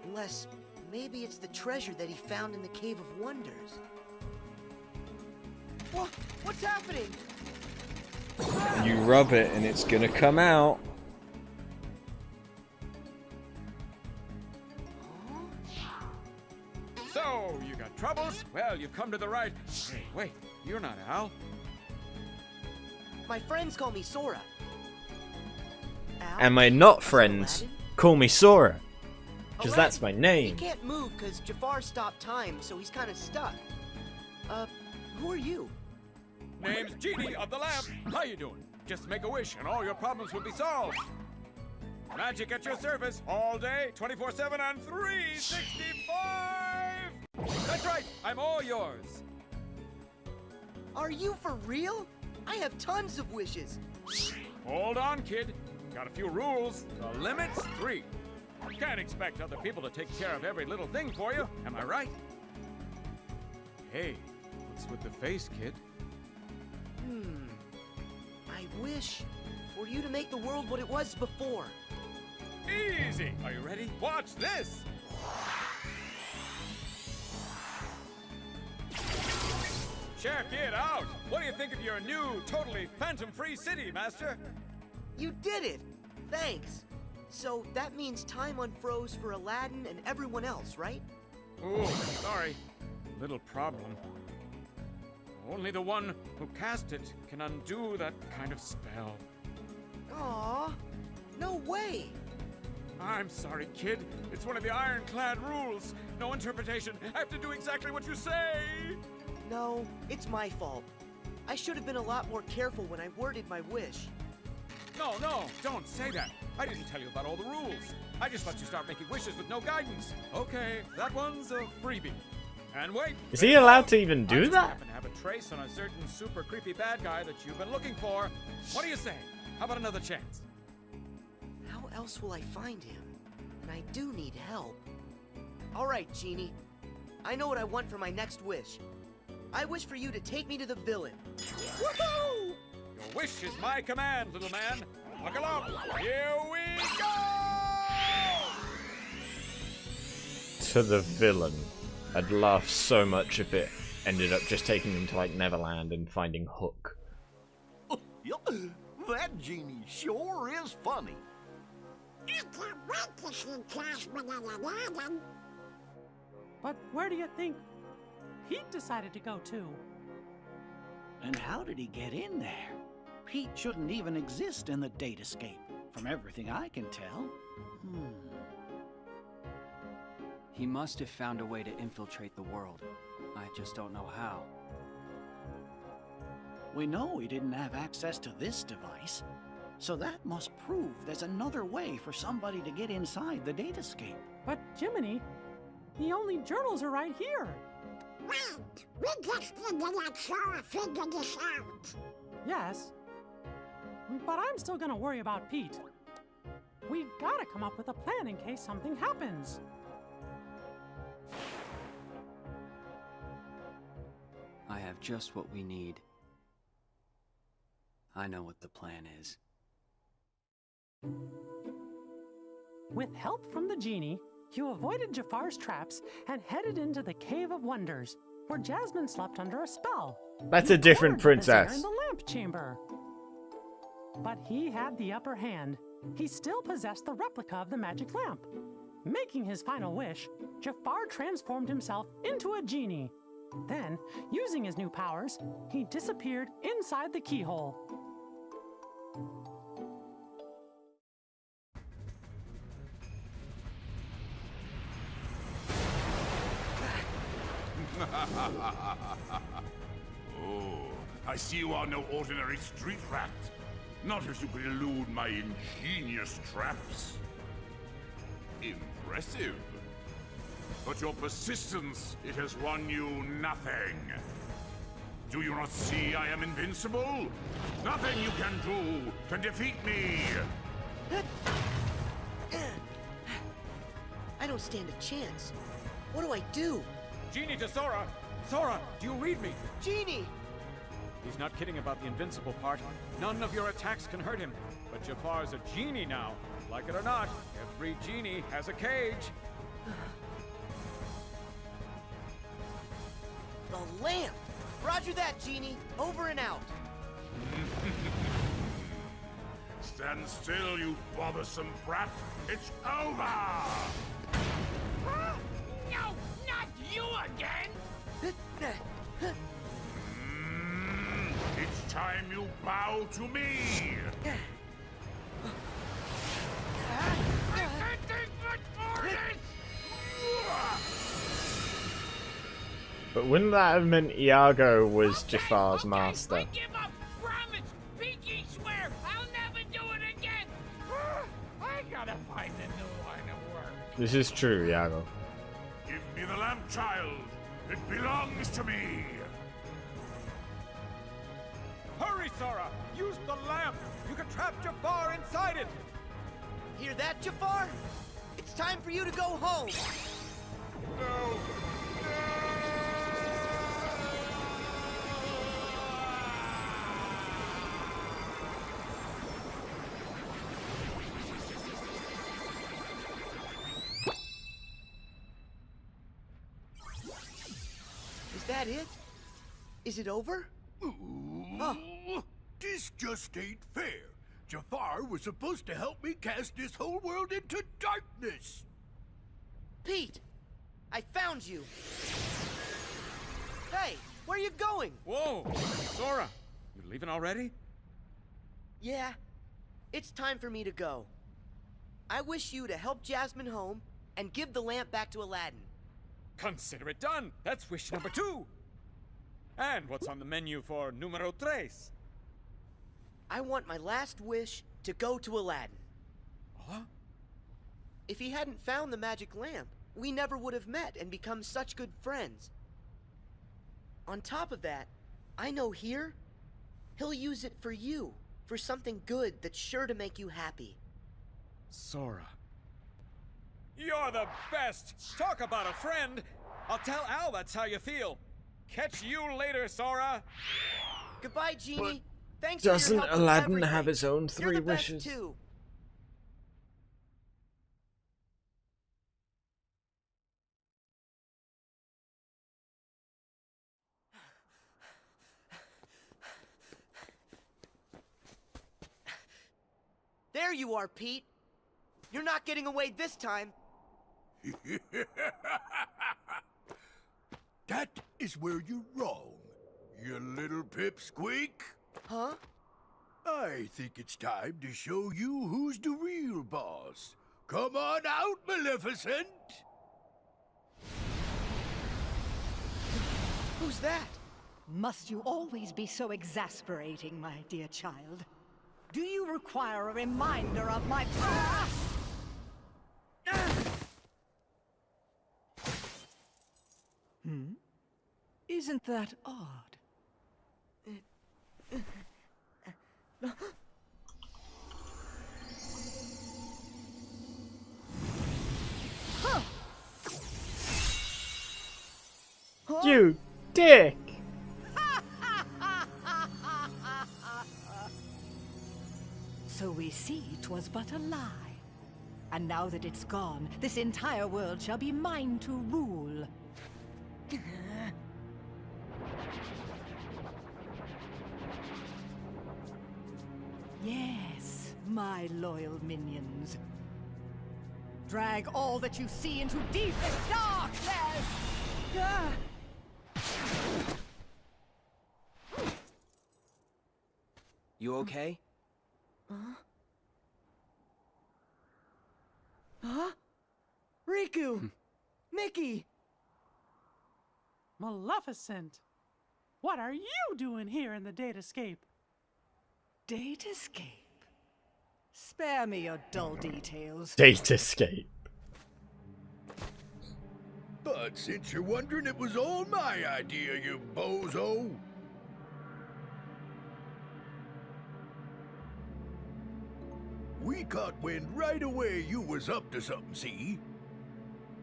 Unless maybe it's the treasure that he found in the Cave of Wonders. What's happening? You rub it and it's gonna come out. So, you got troubles? Well, you've come to the right. Hey, wait, you're not Al. My friends call me Sora. Al? Am I not friends? Aladdin? Call me Sora. Because Aladdin. that's my He name. can't move because Jafar stopped time, so he's kind of stuck. Who are you? Name's Genie of the Lamp. How you doing? Just make a wish and all your problems will be solved. Magic at your service all day, 24/7 and 365! That's right, I'm all yours. Are you for real? I have tons of wishes. Hold on, kid. Got a few rules. The limit's 3. Can't expect other people to take care of every little thing for you, am I right? Hey, what's with the face, kid? I wish for you to make the world what it was before. Easy! Are you ready? Watch this! Check it out! What do you think of your new, totally phantom-free city, Master? You did it! Thanks. So that means time unfroze for Aladdin and everyone else, right? Oh, sorry. Little problem. Only the one who cast it can undo that kind of spell. Aw, no way! I'm sorry, kid. It's one of the ironclad rules. No interpretation. I have to do exactly what you say. No, it's my fault. I should have been a lot more careful when I worded my wish. No, don't say that. I didn't tell you about all the rules. I just let you start making wishes with no guidance. Okay, that one's a freebie. And wait. Is he allowed to even do I just that? happen to have a trace on a certain super creepy bad guy that you've been looking for. What do you say? How about another chance? How else will I find him? And I do need help. All right, Genie. I know what I want for my next wish. I wish for you to take me to the villain. Woohoo! Your wish is my command, little man. Buckle up. Here we go! To the villain. I'd laugh so much if it ended up just taking him to, like, Neverland and finding Hook. That genie sure is funny. I can't wait to see Jasmine and Aladdin. But where do you think Pete decided to go to? And how did he get in there? Pete shouldn't even exist in the datascape, from everything I can tell. He must have found a way to infiltrate the world. I just don't know how. We know he didn't have access to this device, so that must prove there's another way for somebody to get inside the datascape. But Jiminy, the only journals are right here. Wait, we just need to let Sora figure this out. Yes, but I'm still gonna worry about Pete. We gotta come up with a plan in case something happens. I have just what we need. I know what the plan is. With help from the genie, you avoided Jafar's traps and headed into the Cave of Wonders, where Jasmine slept under a spell. That's a different Cornered the vizier princess. in the lamp chamber. But he had the upper hand. He still possessed the replica of the magic lamp. Making his final wish, Jafar transformed himself into a genie. Then, using his new powers, he disappeared inside the keyhole. Oh, I see you are no ordinary street rat. Not if you could elude my ingenious traps. Impressive. But your persistence, it has won you nothing. Do you not see I am invincible? Nothing you can do can defeat me. I don't stand a chance. What do I do? Genie to Sora! Sora, do you read me? Genie! He's not kidding about the invincible part. None of your attacks can hurt him. But Jafar's a genie now. Like it or not, every genie has a cage. The lamp! Roger that, Genie. Over and out. Stand still, you bothersome brat. It's over! No, not you again! It's time you bow to me! I can't take much more of this! But wouldn't that have meant Iago was Jafar's master? I give up! Promise! Pinky swear! I'll never do it again! I gotta find a new line of work. This is true, Iago. Give me the lamp, child. It belongs to me. Hurry, Sora! Use the lamp! You can trap Jafar inside it! Hear that, Jafar? It's time for you to go home. No! Is that it? Is it over? Oh. This just ain't fair. Jafar was supposed to help me cast this whole world into darkness. Pete! I found you! Hey, where are you going? Whoa! Sora! You leaving already? Yeah, it's time for me to go. I wish you to help Jasmine home and give the lamp back to Aladdin. Consider it done! That's wish number 2! And what's on the menu for numero 3? I want my last wish to go to Aladdin. Huh? If he hadn't found the magic lamp, we never would have met and become such good friends. On top of that, I know here, he'll use it for you, for something good that's sure to make you happy. Sora. You're the best! Talk about a friend! I'll tell Al that's how you feel. Catch you later, Sora! Goodbye, Genie. Thanks Doesn't for your help with Aladdin everything. have his own You're 3 the best wishes? too. There you are, Pete. You're not getting away this time. That is where you're wrong, you little pipsqueak. Huh? I think it's time to show you who's the real boss. Come on out, Maleficent! Who's that? Must you always be so exasperating, my dear child? Do you require a reminder of my past? Isn't that odd? You dick! So we see 'twas but a lie. And now that it's gone, this entire world shall be mine to rule. Yes, my loyal minions. Drag all that you see into deepest darkness! You okay? Huh? Riku! Mickey! Maleficent! What are you doing here in the Datascape? Datascape? Spare me your dull details. Datascape. But since you're wondering, it was all my idea, you bozo. We caught wind right away you was up to something, see?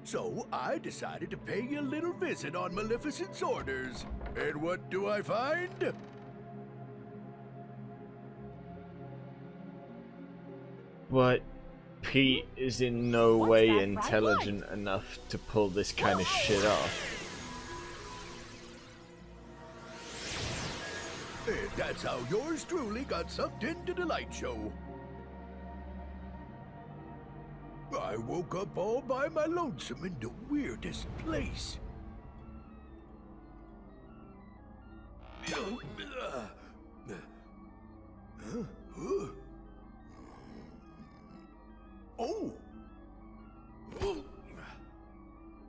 So I decided to pay you a little visit on Maleficent's orders. And what do I find? But Pete is in no way intelligent enough to pull this kind of shit off. And that's how yours truly got sucked into the light show. I woke up all by my lonesome in the weirdest place. Oh!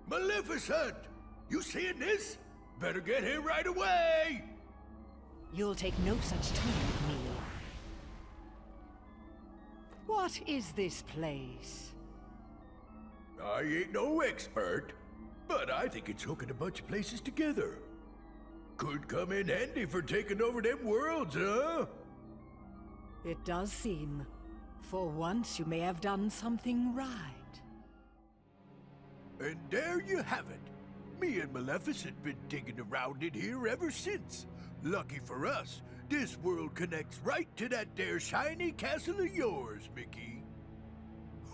Maleficent! You seeing this? Better get here right away! You'll take no such time with me. What is this place? I ain't no expert, but I think it's hooking a bunch of places together. Could come in handy for taking over them worlds, huh? It does seem. For once, you may have done something right. And there you have it. Me and Maleficent been digging around in here ever since. Lucky for us, this world connects right to that there shiny castle of yours, Mickey.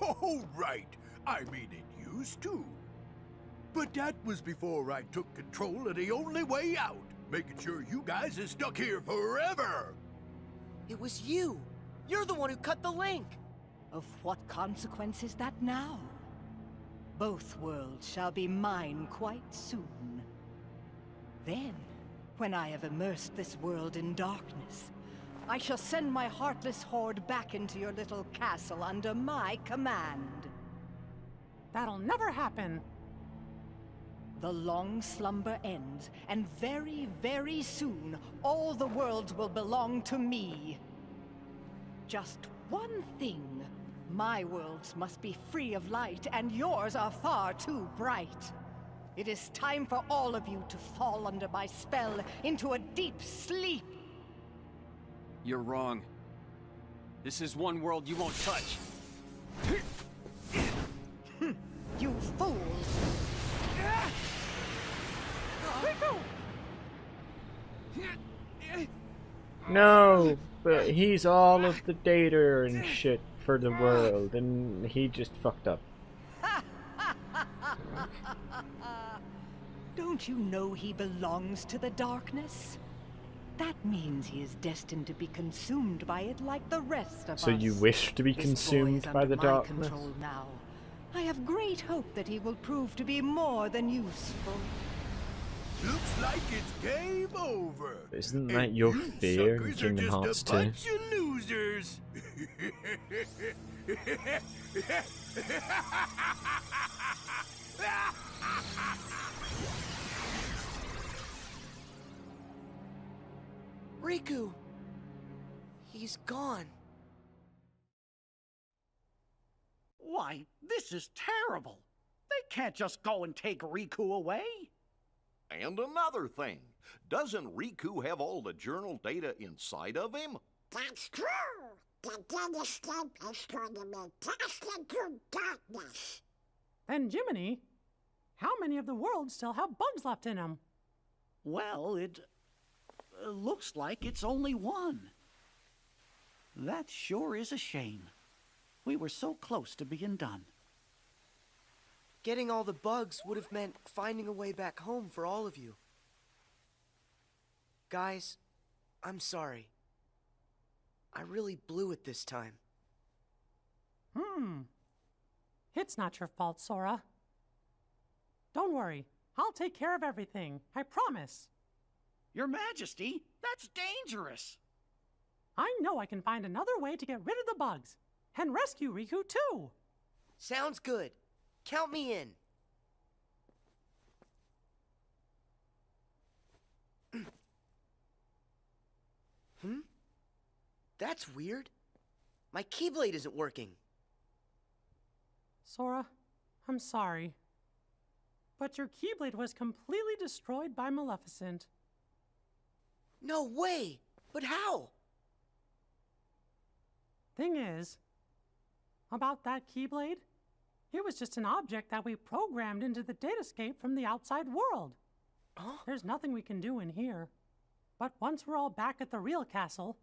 Oh, right. I mean, it used to. But that was before I took control of the only way out, making sure you guys is stuck here forever. It was you. You're the one who cut the link. Of what consequence is that now? Both worlds shall be mine quite soon. Then, when I have immersed this world in darkness, I shall send my heartless horde back into your little castle under my command. That'll never happen. The long slumber ends, and very, very soon, all the worlds will belong to me. Just one thing. My worlds must be free of light, and yours are far too bright. It is time for all of you to fall under my spell into a deep sleep. You're wrong. This is one world you won't touch. You fools! No, but he's all of the data and shit for the world, and he just fucked up. Don't you know he belongs to the darkness? That means he is destined to be consumed by it like the rest of us. So you wish to be This consumed boy is by under the my darkness? control now. I have great hope that he will prove to be more than useful. Looks like it's game over. Isn't that your fear in Suckers are Kingdom just Hearts a 2? bunch of losers. Riku! He's gone. Why, this is terrible. They can't just go and take Riku away. And another thing, doesn't Riku have all the journal data inside of him? That's true. The data stamp is going to be cast into darkness. Then, Jiminy, how many of the worlds still have bugs left in them? Well, it looks like it's only one. That sure is a shame. We were so close to being done. Getting all the bugs would have meant finding a way back home for all of you. Guys, I'm sorry. I really blew it this time. It's not your fault, Sora. Don't worry. I'll take care of everything. I promise. Your Majesty, that's dangerous. I know I can find another way to get rid of the bugs. And rescue Riku, too. Sounds good. Count me in. That's weird. My Keyblade isn't working. Sora, I'm sorry. But your Keyblade was completely destroyed by Maleficent. No way! But how? Thing is, about that Keyblade, It was just an object that we programmed into the datascape from the outside world. There's nothing we can do in here. But once we're all back at the real castle,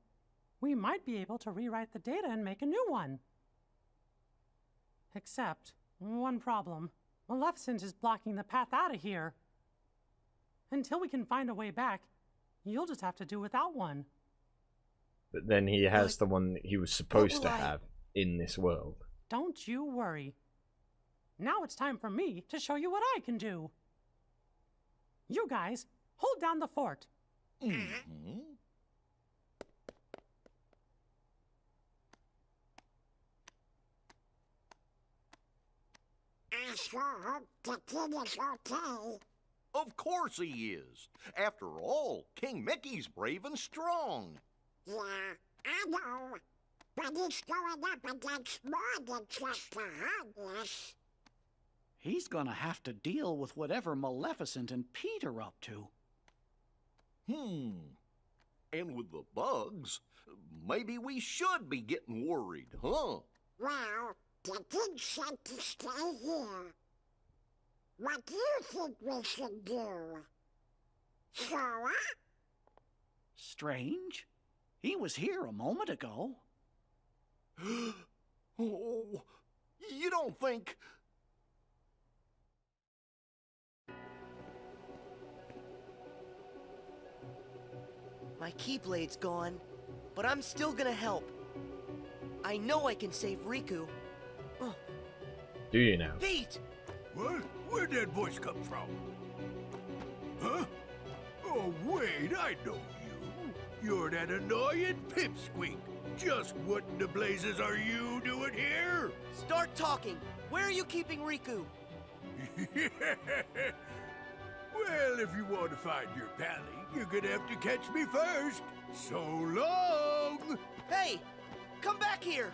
we might be able to rewrite the data and make a new one. Except, one problem. Maleficent is blocking the path out of here. Until we can find a way back, you'll just have to do without one. But then he has the one that he was supposed to have in this world. Don't you worry. Now it's time for me to show you what I can do. You guys, hold down the fort. I sure hope the kid is okay. Of course he is. After all, King Mickey's brave and strong. Yeah, I know. But he's going up against more than just the homeless. He's gonna have to deal with whatever Maleficent and Pete are up to. And with the bugs, maybe we should be getting worried, huh? Well, the kid said to stay here. What do you think we should do? Sora? Strange. He was here a moment ago. Oh, you don't think... My Keyblade's gone, but I'm still gonna help. I know I can save Riku. Do you now? Pete! What? Where'd that voice come from? Huh? Oh, wait, I know you. You're that annoying pipsqueak. Just what in the blazes are you doing here? Start talking. Where are you keeping Riku? Well, if you want to find your pally, you're gonna have to catch me first. So long! Hey! Come back here!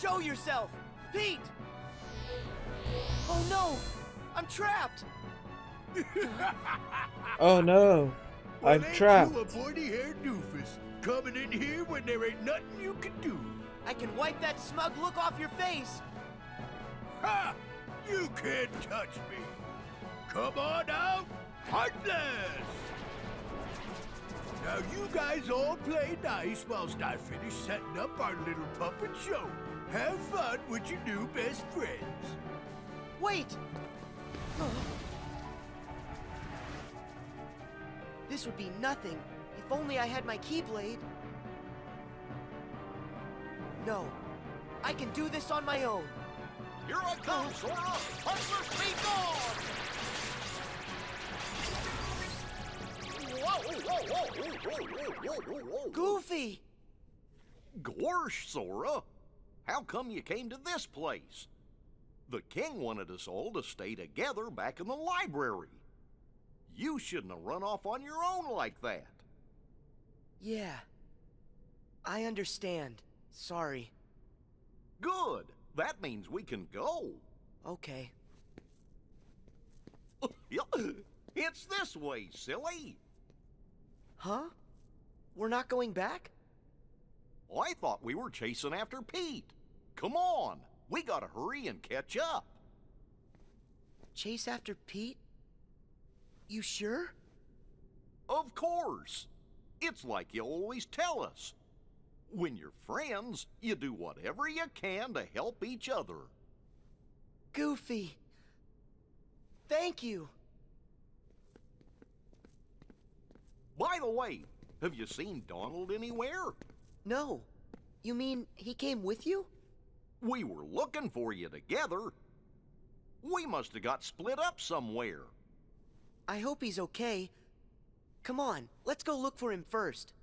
Show yourself! Pete! Oh no! I'm trapped! Oh no! I'm trapped! You a pointy-haired doofus coming in here when there ain't nothing you can do. I can wipe that smug look off your face! Ha! You can't touch me! Come on out, Heartless! Now you guys all play nice whilst I finish setting up our little puppet show. Have fun with your new best friends. Wait! This would be nothing if only I had my Keyblade. No, I can do this on my own. Here I come, Sora! Hustlers be gone! Goofy! Gorsh, Sora! How come you came to this place? The king wanted us all to stay together back in the library. You shouldn't have run off on your own like that. Yeah. I understand. Sorry. Good. That means we can go. Okay. It's this way, silly. Huh? We're not going back? I thought we were chasing after Pete. Come on. We gotta hurry and catch up. Chase after Pete? You sure? Of course. It's like you always tell us. When you're friends, you do whatever you can to help each other. Goofy. Thank you. By the way, have you seen Donald anywhere? No. You mean he came with you? We were looking for you together. We must have got split up somewhere. I hope he's okay. Come on, let's go look for him first.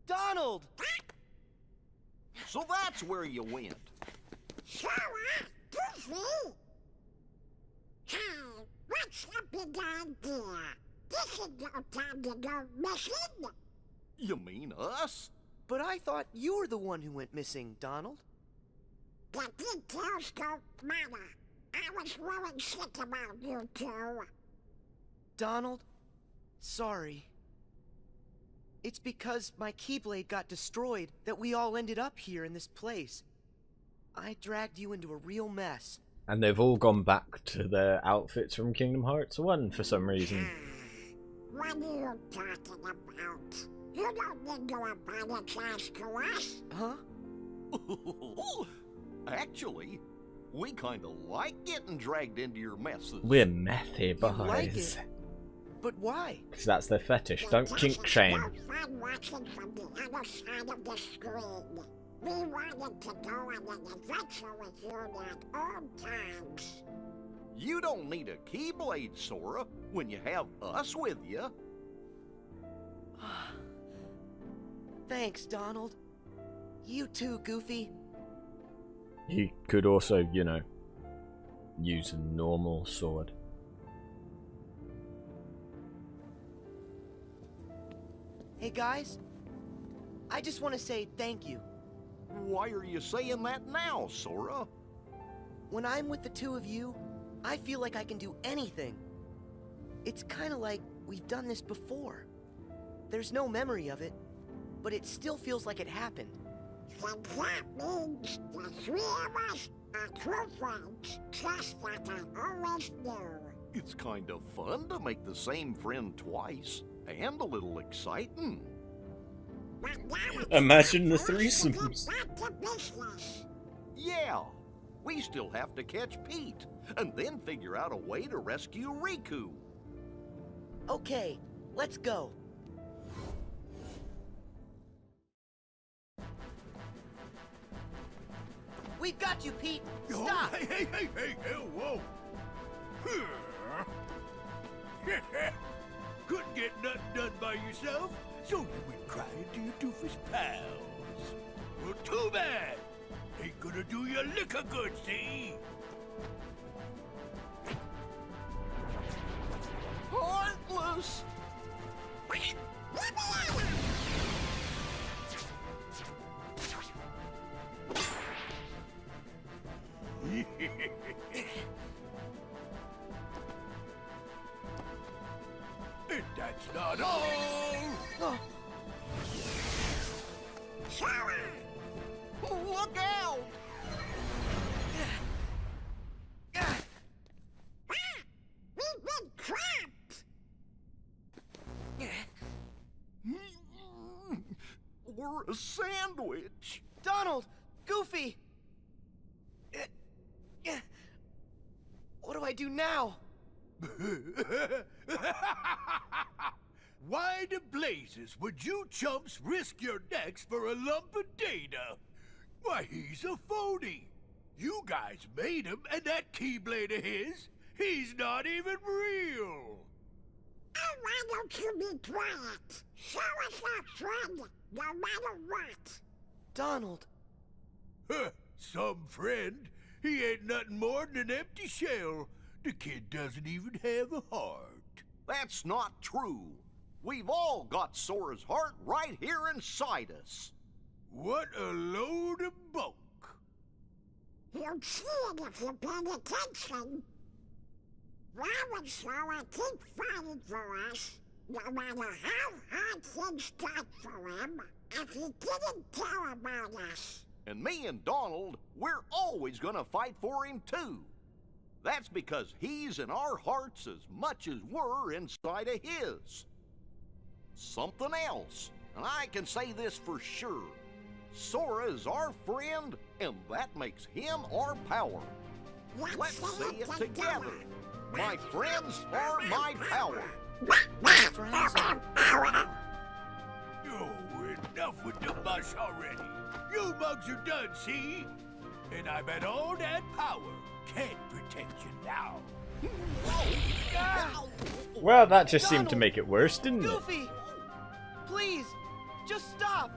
Donald! So that's where you went. Sora, Goofy! Hey, what's the big idea? This is no time to go missing. You mean us? But I thought you were the one who went missing, Donald. The details don't matter. I was really sick about you two. Donald, sorry. It's because my Keyblade got destroyed that we all ended up here in this place. I dragged you into a real mess. And they've all gone back to their outfits from Kingdom Hearts 1 for some reason. What are you talking about? You don't need to apologize to us. Huh? Actually, we kinda like getting dragged into your messes. We're methy boys. Like it? But why? Because that's their fetish. Don't kink shame. Fun watching from the other side of the screen. We wanted to go on an adventure with you like old times. You don't need a Keyblade, Sora, when you have us with you. Thanks, Donald. You too, Goofy. You could also, you know, use a normal sword. Hey guys, I just want to say thank you. Why are you saying that now, Sora? When I'm with the two of you, I feel like I can do anything. It's kind of like we've done this before. There's no memory of it, but it still feels like it happened. So that means the three of us are true friends, just like I always knew. It's kind of fun to make the same friend twice, and a little exciting. Imagine the threesomes. Back to business. Yeah, we still have to catch Pete, and then figure out a way to rescue Riku. Okay, let's go. We've got you, Pete. Stop. Hey, whoa. Couldn't get nothing done by yourself, so you went crying to your doofus pals. Well, too bad. Ain't gonna do you lick a good, see? Heartless! And that's not all! Oh. Sora! Look out! We've been trapped! We're a sandwich! Donald! Goofy! What do I do now? Why the blazes would you chumps risk your necks for a lump of data? Why, he's a phony. You guys made him, and that Keyblade of his, he's not even real. Oh, why don't you be quiet? Show us our friend, no matter what. Donald. Some friend. He ain't nothing more than an empty shell. The kid doesn't even have a heart. That's not true. We've all got Sora's heart right here inside us. What a load of bunk. You'll see it if you're paying attention. Why would Sora keep fighting for us, no matter how hard things got for him, if he didn't care about us? And me and Donald, we're always gonna fight for him too. That's because he's in our hearts as much as we're inside of his. Something else, and I can say this for sure. Sora is our friend, and that makes him our power. Let's say it together. My friends are my power. My friends are Oh, enough with the mush already. You mugs are done, see? And I bet all that power can't protect you now. Well, that just seemed to make it worse, didn't it? Goofy! Please, just stop!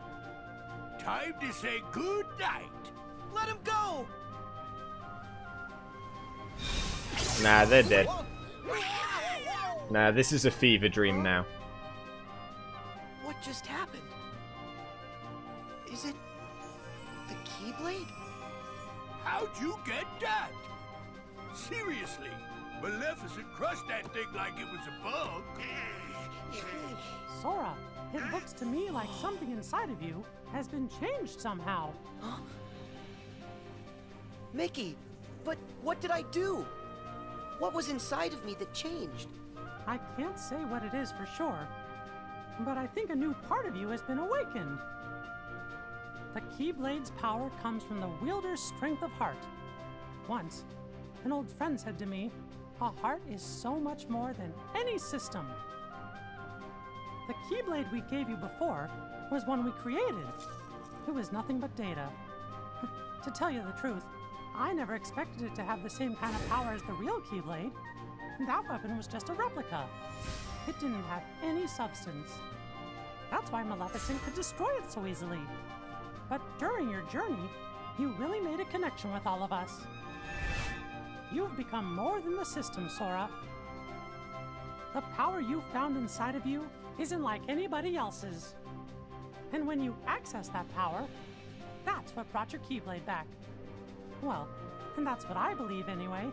Time to say good night. Let him go! Nah, they're dead. Nah, this is a fever dream now. What just happened? Is it the Keyblade? How'd you get that? seriously. Maleficent crushed that thing like it was a bug. Sora, it looks to me like something inside of you has been changed somehow. Huh? Mickey, but what did I do? What was inside of me that changed? I can't say what it is for sure, but I think a new part of you has been awakened. The Keyblade's power comes from the wielder's strength of heart. Once, an old friend said to me, a heart is so much more than any system. The Keyblade we gave you before was one we created. It was nothing but data. To tell you the truth, I never expected it to have the same kind of power as the real Keyblade. That weapon was just a replica. It didn't have any substance. That's why Maleficent could destroy it so easily. But during your journey, you really made a connection with all of us. You've become more than the system, Sora. The power you found inside of you isn't like anybody else's. And when you access that power, that's what brought your Keyblade back. Well, and that's what I believe anyway.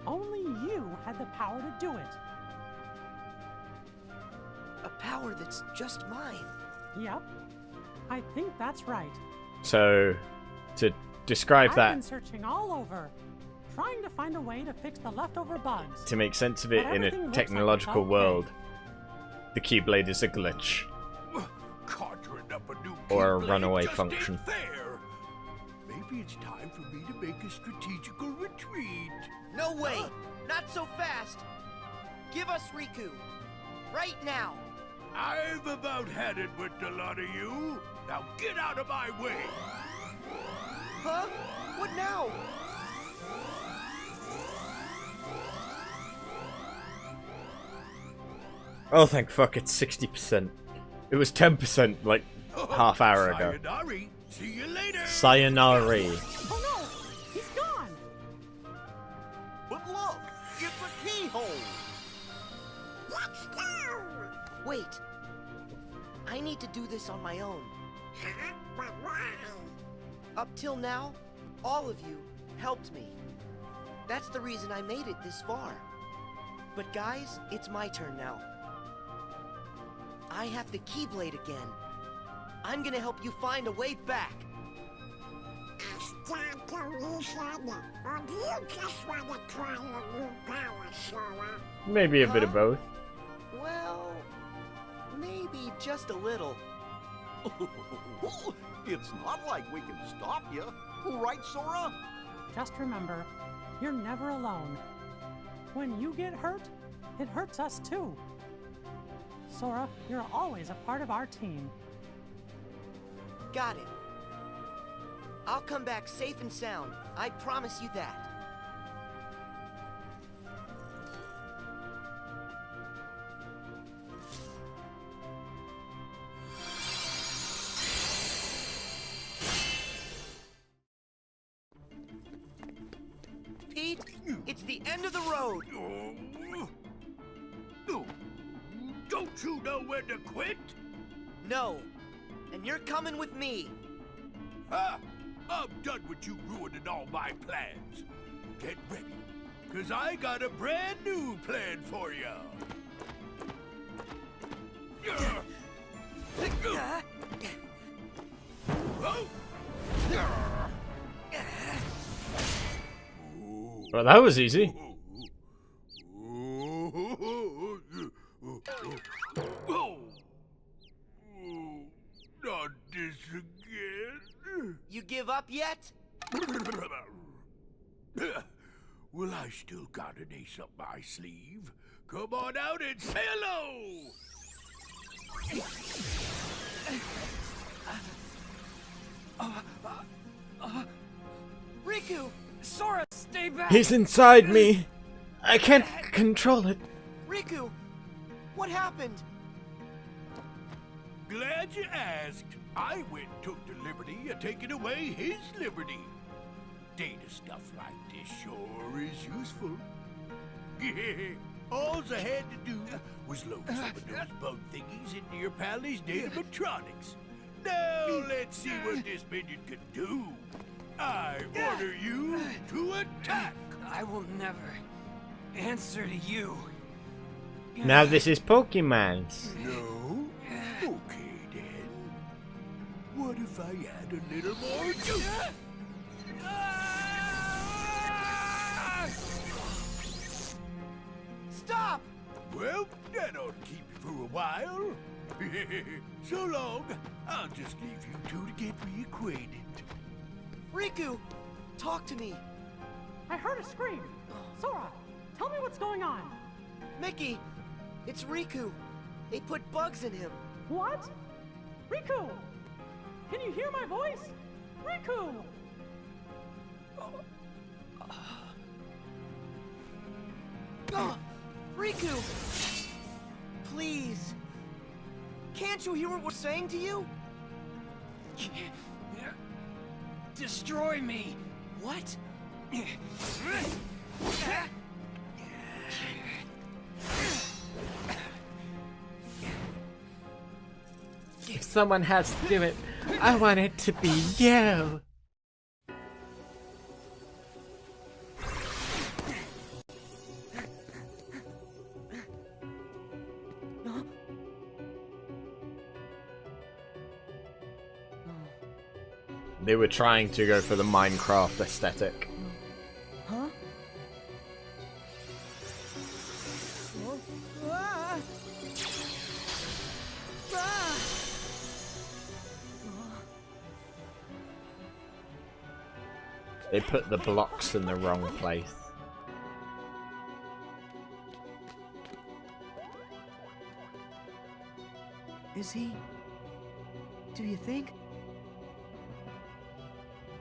Only you had the power to do it. A power that's just mine. Yep. I think that's right. So, to describe I've that, been searching all over, trying to find a way to fix the leftover bugs. to make sense of it But in everything a looks technological like it's okay. world, the Keyblade is a glitch. Conjuring up a new Or a Keyblade runaway just function. ain't fair. Maybe it's time for me to make a strategical retreat. No way! Not so fast! Give us Riku! Right now! I've about had it with the lot of you. Now get out of my way! Huh? What now? Oh, thank fuck, it's 60%. It was 10% like half hour ago. Sayonari. See you later. Sayonari. Oh no! He's gone! But look, it's a keyhole. Let's go! Wait. I need to do this on my own. Huh? But why? Up till now, all of you helped me. That's the reason I made it this far. But guys, it's my turn now. I have the Keyblade again. I'm gonna help you find a way back. Is that the reason? Or do you just want to try your new power, Sora? Maybe a bit of both. Well, maybe just a little. It's not like we can stop you. Right, Sora? Just remember, you're never alone. When you get hurt, it hurts us too. Sora, you're always a part of our team. Got it. I'll come back safe and sound. I promise you that. Pete, it's the end of the road. Don't you know when to quit? No. And you're coming with me. Huh? I'm done with you ruining all my plans. Get ready, because I got a brand new plan for you. Well, that was easy. Not this again. You give up yet? Well, I still got an ace up my sleeve. Come on out and say hello! Riku! Sora, stay back! He's inside me. I can't control it. Riku! What happened? Glad you asked. I went and took the liberty of taking away his liberty. Data stuff like this sure is useful. All I had to do was load some of those bug thingies into your pally's datatronics. Now let's see what this minion can do. I order you to attack. I will never answer to you. Now this is Pokemon's. No? Okay then. What if I add a little more juice? Stop! Well, that ought to keep you for a while. So long. I'll just leave you two to get reacquainted. Riku! Talk to me! I heard a scream. Sora, tell me what's going on. Mickey! It's Riku! They put bugs in him! What? Riku! Can you hear my voice? Riku! Riku! Please! Can't you hear what we're saying to you? Destroy me! What? If someone has to do it, I want it to be you. They were trying to go for the Minecraft aesthetic. Huh? They put the blocks in the wrong place. Is he? Do you think?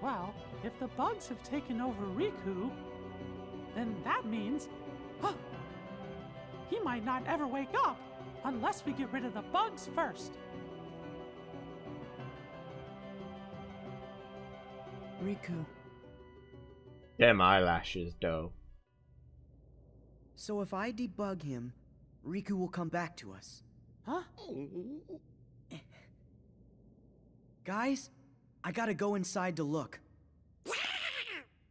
Well, if the bugs have taken over Riku, then that means... he might not ever wake up unless we get rid of the bugs first. Riku. Them eyelashes, though. So if I debug him, Riku will come back to us. Huh? Guys, I gotta go inside to look.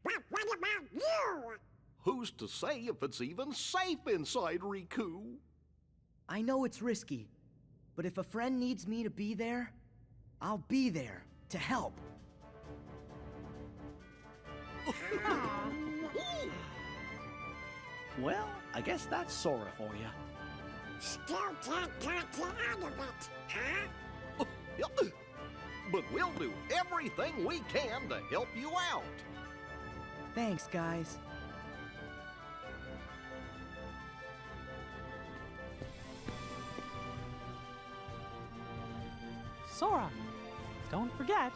What about you? Who's to say if it's even safe inside Riku? I know it's risky, but if a friend needs me to be there, I'll be there to help. Well, I guess that's Sora for you. Still can't talk you out of it, huh? But we'll do everything we can to help you out. Thanks, guys. Sora, don't forget,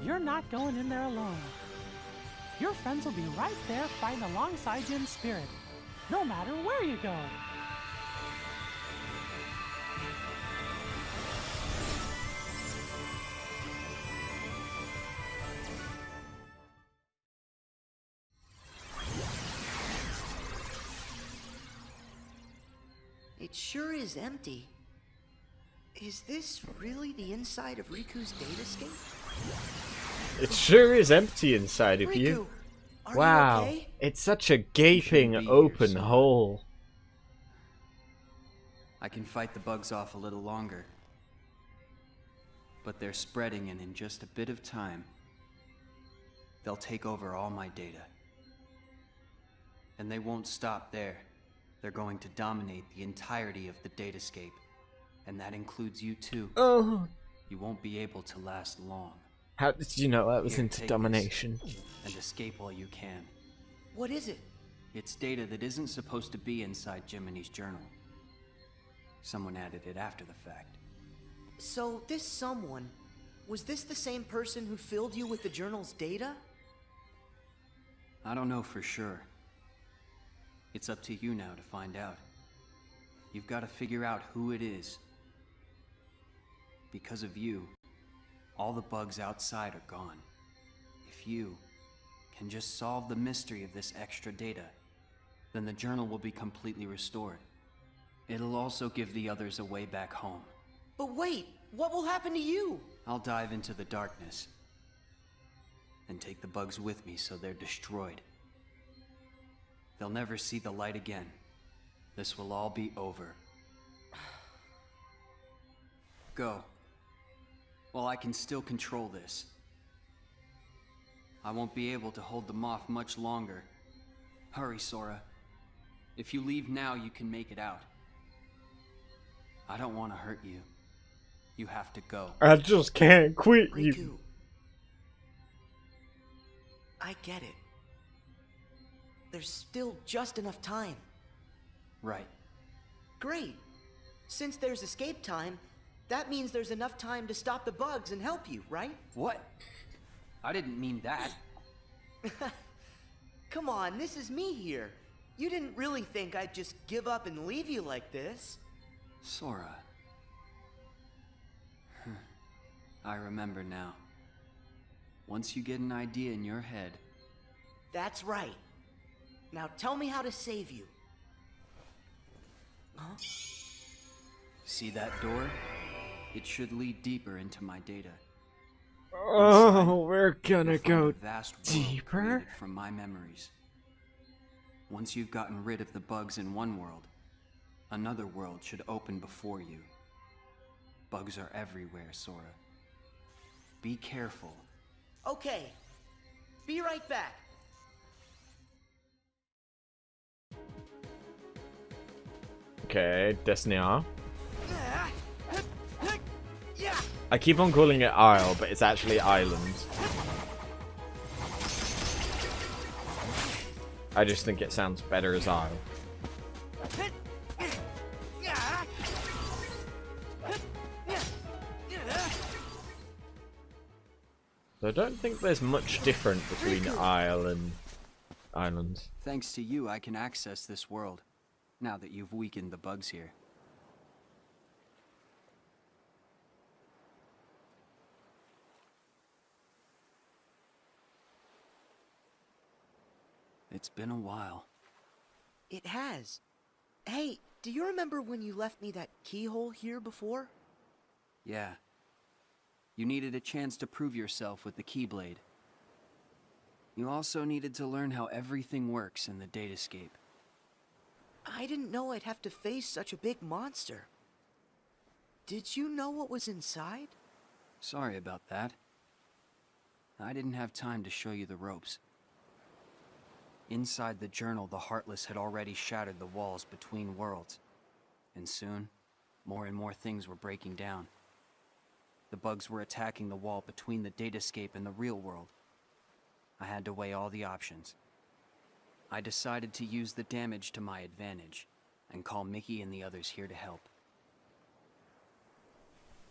you're not going in there alone. Your friends will be right there fighting alongside you in spirit, no matter where you go. It sure is empty. Is this really the inside of Riku's datascape? It sure is empty inside of Riku, you. are Wow, you okay? it's such a gaping open hole. I can fight the bugs off a little longer. But they're spreading, and in just a bit of time, they'll take over all my data. And they won't stop there. They're going to dominate the entirety of the datascape. And that includes you too. Oh. You won't be able to last long. How did you know I was Here, into take domination? this and escape while you can. What is it? It's data that isn't supposed to be inside Jiminy's journal. Someone added it after the fact. So this someone, was this the same person who filled you with the journal's data? I don't know for sure. It's up to you now to find out. You've got to figure out who it is. Because of you, all the bugs outside are gone. If you can just solve the mystery of this extra data, then the journal will be completely restored. It'll also give the others a way back home. But wait, what will happen to you? I'll dive into the darkness and take the bugs with me so they're destroyed. They'll never see the light again. This will all be over. Go. While I can still control this. I won't be able to hold them off much longer. Hurry, Sora. If you leave now, you can make it out. I don't want to hurt you. You have to go. I just can't quit Riku, you. I get it. There's still just enough time. Right. Great. Since there's escape time, that means there's enough time to stop the bugs and help you, right? What? I didn't mean that. Come on, this is me here. You didn't really think I'd just give up and leave you like this. Sora. I remember now. Once you get an idea in your head... That's right. Now tell me how to save you. Huh? See that door? It should lead deeper into my data. Oh, we're gonna You'll find go a vast world deeper? created from my memories. Once you've gotten rid of the bugs in one world, another world should open before you. Bugs are everywhere, Sora. Be careful. Okay. Be right back. Okay, Destiny R. I keep on calling it Isle, but it's actually Island. I just think it sounds better as Isle. So I don't think there's much different between Isle and Island. Thanks to you, I can access this world, now that you've weakened the bugs here. It's been a while. It has. Hey, do you remember when you left me that keyhole here before? Yeah. You needed a chance to prove yourself with the Keyblade. You also needed to learn how everything works in the datascape. I didn't know I'd have to face such a big monster. Did you know what was inside? Sorry about that. I didn't have time to show you the ropes. Inside the journal, the Heartless had already shattered the walls between worlds. And soon, more and more things were breaking down. The bugs were attacking the wall between the datascape and the real world. I had to weigh all the options. I decided to use the damage to my advantage, and call Mickey and the others here to help.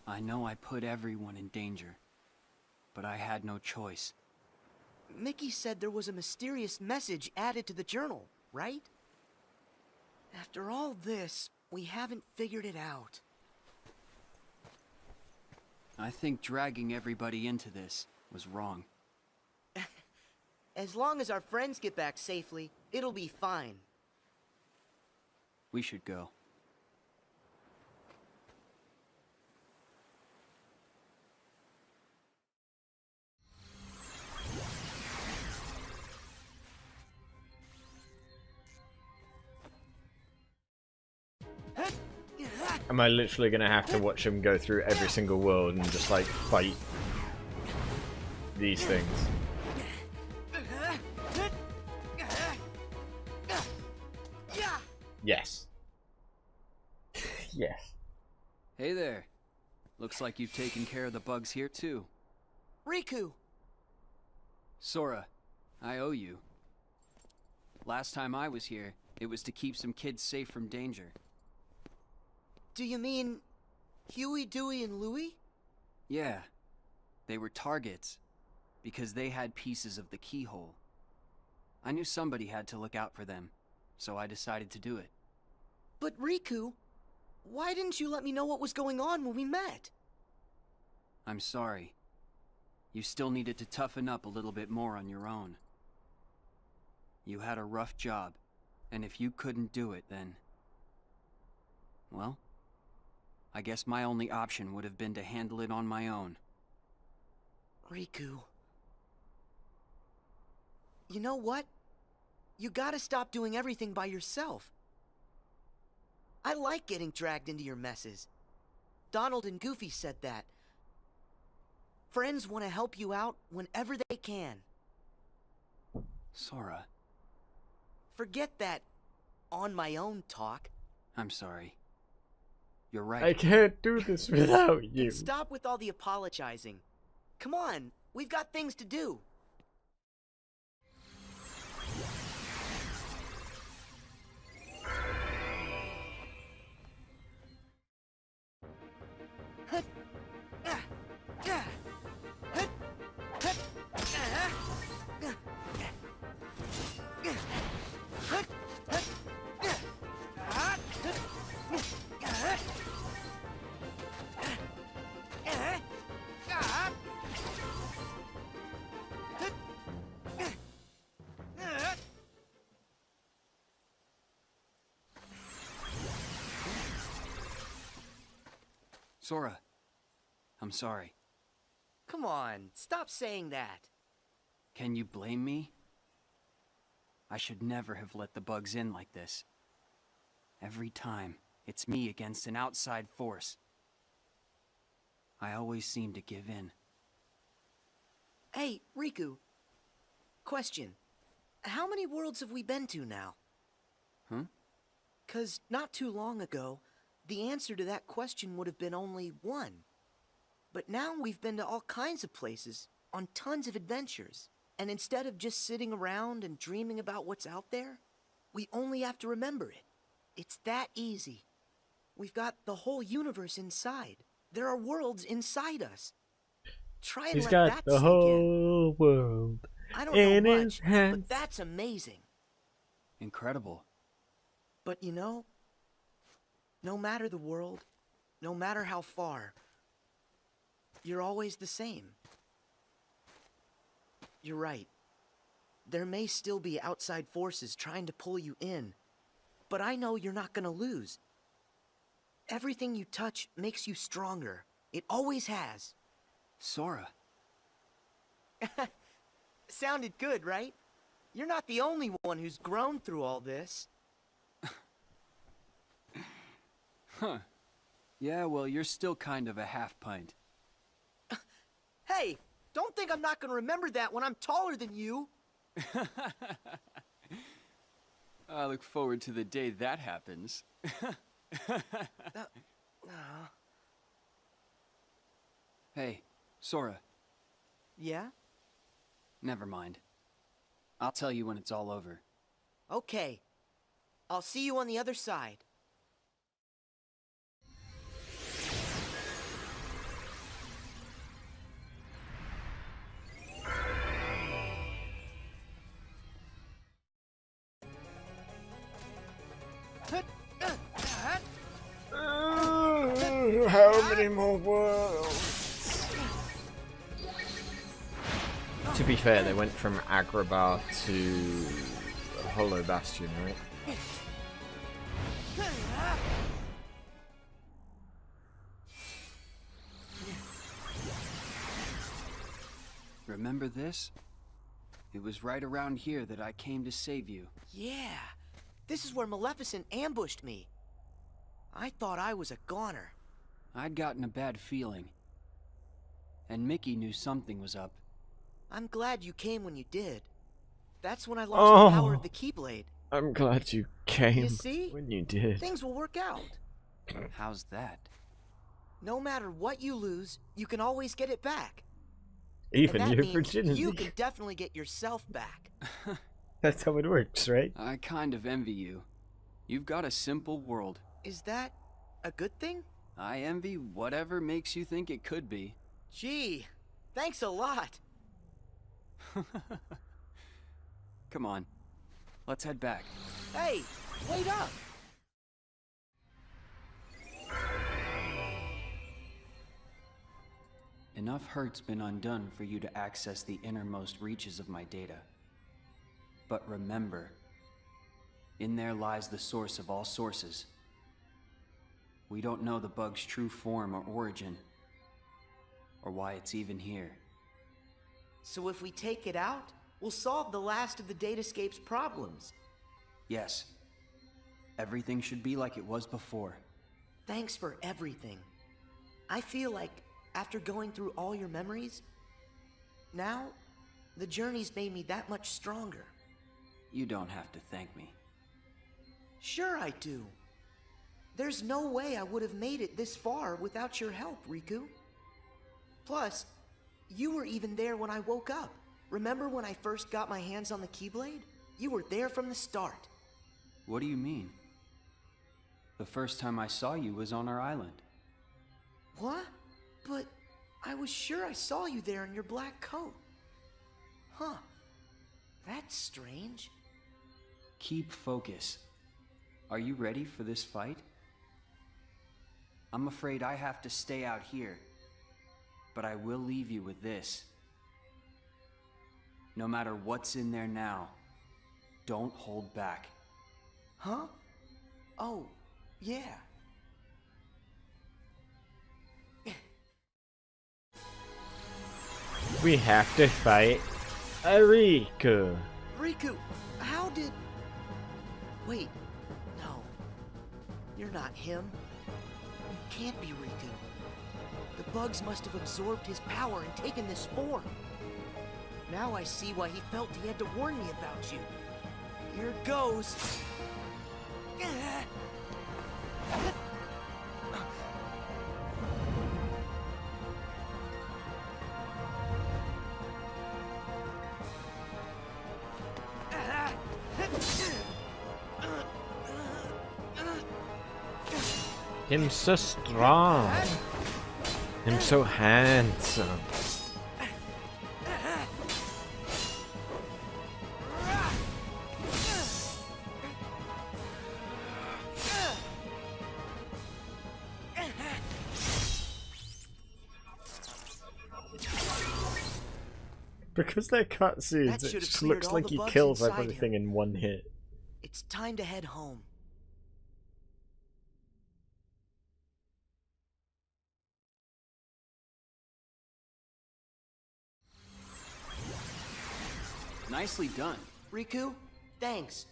I know I put everyone in danger, but I had no choice. Mickey said there was a mysterious message added to the journal, right? After all this, we haven't figured it out. I think dragging everybody into this was wrong. As long as our friends get back safely, it'll be fine. We should go. Am I literally gonna have to watch him go through every single world and just like fight these things? Yes. Yes. Hey there. Looks like you've taken care of the bugs here too. Riku! Sora, I owe you. Last time I was here, it was to keep some kids safe from danger. Do you mean Huey, Dewey, and Louie? Yeah. They were targets, because they had pieces of the keyhole. I knew somebody had to look out for them, so I decided to do it. But Riku, why didn't you let me know what was going on when we met? I'm sorry. You still needed to toughen up a little bit more on your own. You had a rough job, and if you couldn't do it, then... well, I guess my only option would have been to handle it on my own. Riku... you know what? You gotta stop doing everything by yourself. I like getting dragged into your messes. Donald and Goofy said that. Friends want to help you out whenever they can. Sora, Forget that on my own talk. I'm sorry. You're right. I can't do this without you. And stop with all the apologizing. Come on, we've got things to do. Sora, I'm sorry. Come on, stop saying that. Can you blame me? I should never have let the bugs in like this. Every time, it's me against an outside force. I always seem to give in. Hey, Riku. Question. How many worlds have we been to now? Huh? 'Cause not too long ago, the answer to that question would have been only one. But now we've been to all kinds of places, on tons of adventures. And instead of just sitting around and dreaming about what's out there, we only have to remember it. It's that easy. We've got the whole universe inside. There are worlds inside us. Try and He's let got that the sink whole world in. I don't in know his much, hands. but that's amazing. Incredible. But you know, no matter the world, no matter how far, you're always the same. You're right. There may still be outside forces trying to pull you in, but I know you're not gonna lose. Everything you touch makes you stronger. It always has. Sora. Sounded good, right? You're not the only one who's grown through all this. Huh. Yeah, well, you're still kind of a half pint. Hey, don't think I'm not gonna remember that when I'm taller than you. I look forward to the day that happens. Hey, Sora. Yeah? Never mind. I'll tell you when it's all over. Okay. I'll see you on the other side. How many more worlds? To be fair, they went from Agrabah to Hollow Bastion, right? Remember this? It was right around here that I came to save you. Yeah. This is where Maleficent ambushed me. I thought I was a goner. I'd gotten a bad feeling. And Mickey knew something was up. I'm glad you came when you did. That's when I lost the power of the Keyblade. I'm glad you came You see? when you did. Things will work out. How's that? No matter what you lose, you can always get it back. Even and that your means virginity. you can definitely get yourself back. That's how it works, right? I kind of envy you. You've got a simple world. Is that a good thing? I envy whatever makes you think it could be. Gee, thanks a lot. Come on, let's head back. Hey, wait up! Enough hurt's been undone for you to access the innermost reaches of my data. But remember, in there lies the source of all sources. We don't know the bug's true form or origin, or why it's even here. So if we take it out, will solve the last of the Datascape's problems. Yes. Everything should be like it was before. Thanks for everything. I feel like, after going through all your memories, now, the journey's made me that much stronger. You don't have to thank me. Sure I do. There's no way I would have made it this far without your help, Riku. Plus, you were even there when I woke up. Remember when I first got my hands on the Keyblade? You were there from the start. What do you mean? The first time I saw you was on our island. What? But I was sure I saw you there in your black coat. Huh. That's strange. Keep focus. Are you ready for this fight? I'm afraid I have to stay out here, but I will leave you with this. No matter what's in there now, don't hold back. Huh? Oh, yeah. We have to fight Riku. Riku, how did... Wait, no. You're not him. You can't be Riku. The bugs must have absorbed his power and taken this form. Now I see why he felt he had to warn me about you. Here goes. Him so strong. Him so handsome. Because they're cutscenes, it just looks like he kills everything in one hit. It's time to head home. Nicely done. Riku, thanks.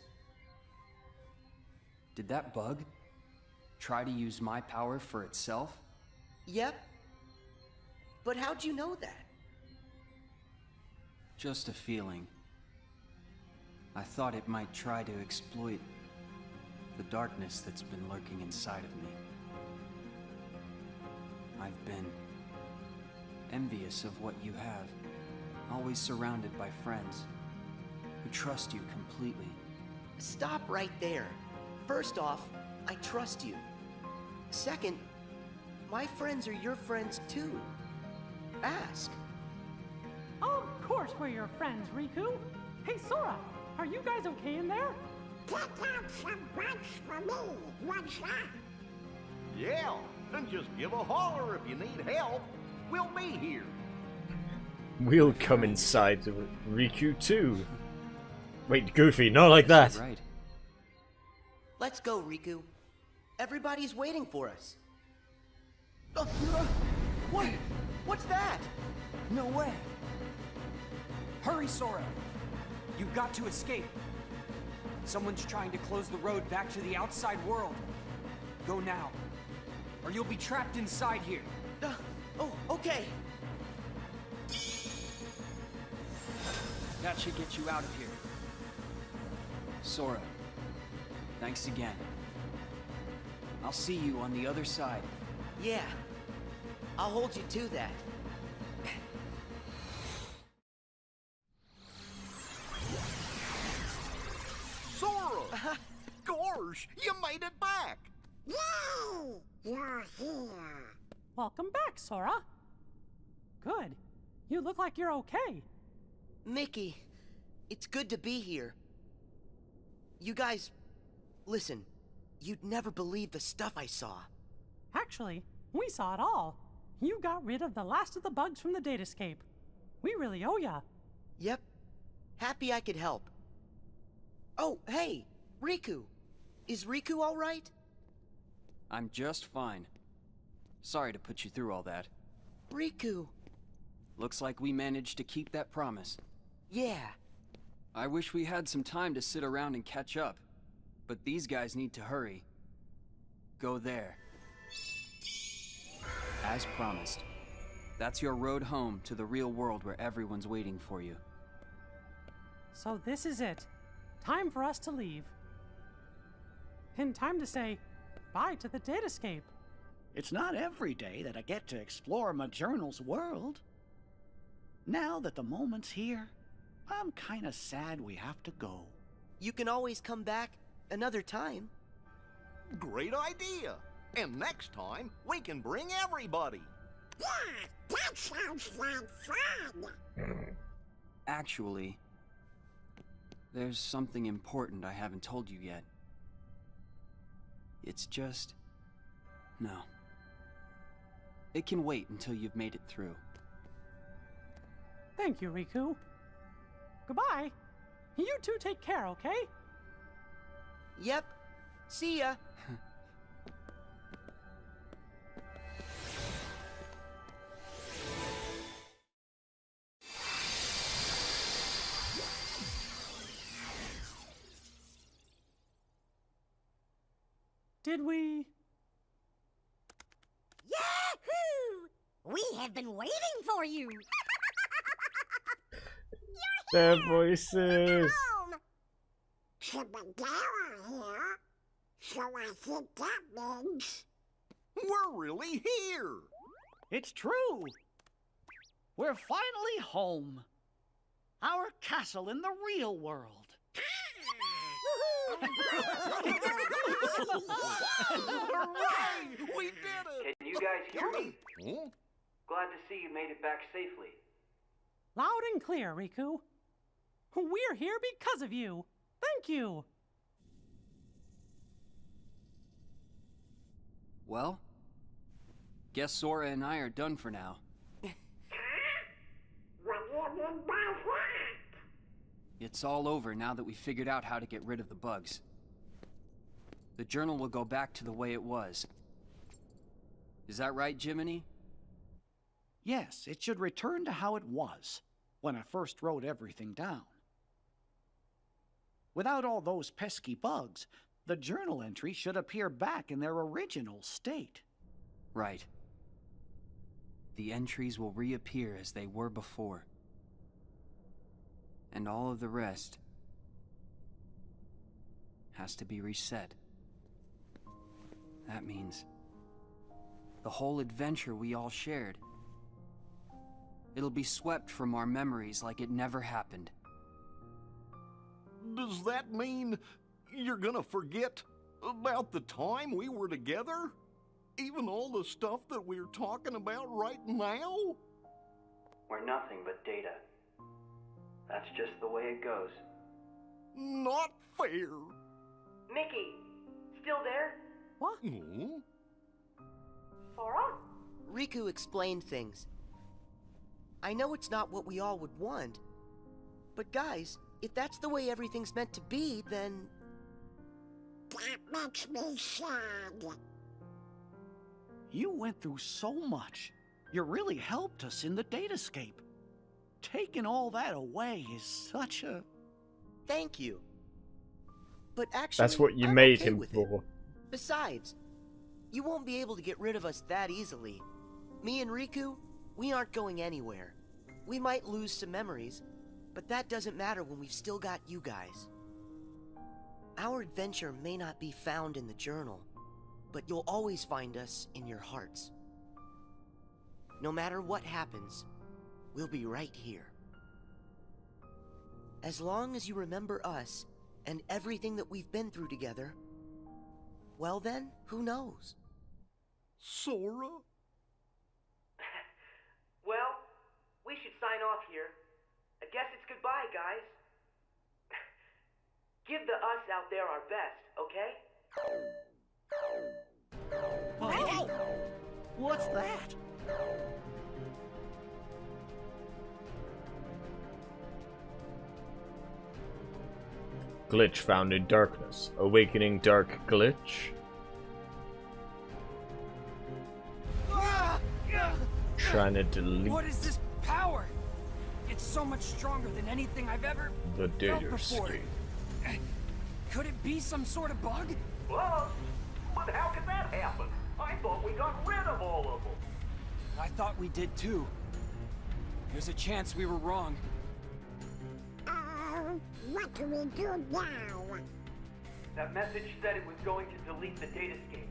Did that bug try to use my power for itself? Yep. But how'd you know that? Just a feeling. I thought it might try to exploit the darkness that's been lurking inside of me. I've been envious of what you have, always surrounded by friends who trust you completely. Stop right there. First off, I trust you. Second, my friends are your friends too. Ask. Of course we're your friends, Riku. Hey, Sora, are you guys okay in there? Pick out some bugs for me, what's that? Yeah, and just give a holler if you need help. We'll be here. We'll come inside to Riku too. Wait, Goofy, not like that. Right. Let's go, Riku. Everybody's waiting for us. What? What's that? No way. Hurry, Sora. You've got to escape. Someone's trying to close the road back to the outside world. Go now, or you'll be trapped inside here. Oh, okay. That should get you out of here. Sora, thanks again. I'll see you on the other side. Yeah. I'll hold you to that. Sora! Gorge, you made it back! Yay! You're here. Welcome back, Sora. Good. You look like you're okay. Mickey, it's good to be here. You guys, listen, you'd never believe the stuff I saw. Actually, we saw it all. You got rid of the last of the bugs from the Datascape. We really owe ya. Yep. Happy I could help. Oh, hey, Riku. Is Riku all right? I'm just fine. Sorry to put you through all that. Riku. Looks like we managed to keep that promise. Yeah, I wish we had some time to sit around and catch up, but these guys need to hurry. Go there. As promised. That's your road home to the real world where everyone's waiting for you. So this is it. Time for us to leave. And time to say bye to the datascape. It's not every day that I get to explore my journal's world. Now that the moment's here, I'm kinda sad we have to go. You can always come back another time. Great idea. And next time, we can bring everybody. Yeah, that sounds like fun. Actually, there's something important I haven't told you yet. It's just... no. It can wait until you've made it through. Thank you, Riku. Goodbye. You two take care, okay? Yep. See ya. Did we? Yahoo! We have been waiting for you. Their voices. Chibadara here. So I think that means... We're really here. It's true. We're finally home. Our castle in the real world. Hooray! We did it! Can you guys hear me? Huh? Glad to see you made it back safely. Loud and clear, Riku. We're here because of you. Thank you. Well, guess Sora and I are done for now. What do you mean by that? It's all over now that we figured out how to get rid of the bugs. The journal will go back to the way it was. Is that right, Jiminy? Yes, it should return to how it was, when I first wrote everything down. Without all those pesky bugs, the journal entry should appear back in their original state. Right. The entries will reappear as they were before. And all of the rest has to be reset. That means the whole adventure we all shared. It'll be swept from our memories like it never happened. Does that mean you're gonna forget about the time we were together? Even all the stuff that we're talking about right now? We're nothing but data. That's just the way it goes. Not fair. Mickey, still there? What? Hmm? Sora? Riku explained things. I know it's not what we all would want. But guys, if that's the way everything's meant to be, then... That makes me sad. You went through so much. You really helped us in the datascape. Taking all that away is such a... Thank you. But actually, That's what you I'm made okay him with for. it. Besides, you won't be able to get rid of us that easily. Me and Riku, we aren't going anywhere. We might lose some memories, but that doesn't matter when we've still got you guys. Our adventure may not be found in the journal, but you'll always find us in your hearts. No matter what happens, we'll be right here. As long as you remember us and everything that we've been through together, well then, who knows? Sora? Well, we should sign off here. I guess it's goodbye, guys. Give the us out there our best, okay? Hey! What's that? Glitch found in darkness. Awakening dark glitch. Trying to delete. What is this power? It's so much stronger than anything I've ever The felt data before. escape. Could it be some sort of bug? Bug? But how could that happen? I thought we got rid of all of them. I thought we did too. There's a chance we were wrong. What do we do now? That message said it was going to delete the datascape.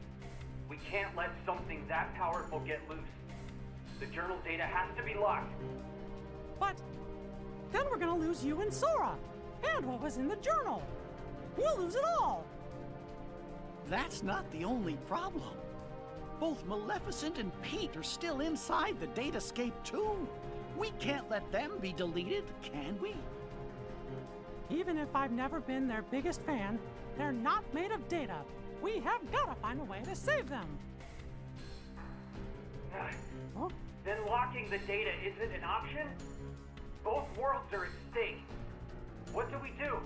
We can't let something that powerful get loose. The journal data has to be locked. But then we're gonna lose you and Sora, and what was in the journal. We'll lose it all. That's not the only problem. Both Maleficent and Pete are still inside the datascape too. We can't let them be deleted, can we? Even if I've never been their biggest fan, they're not made of data. We have gotta find a way to save them. Huh? Then locking the data isn't an option? Both worlds are at stake. What do we do?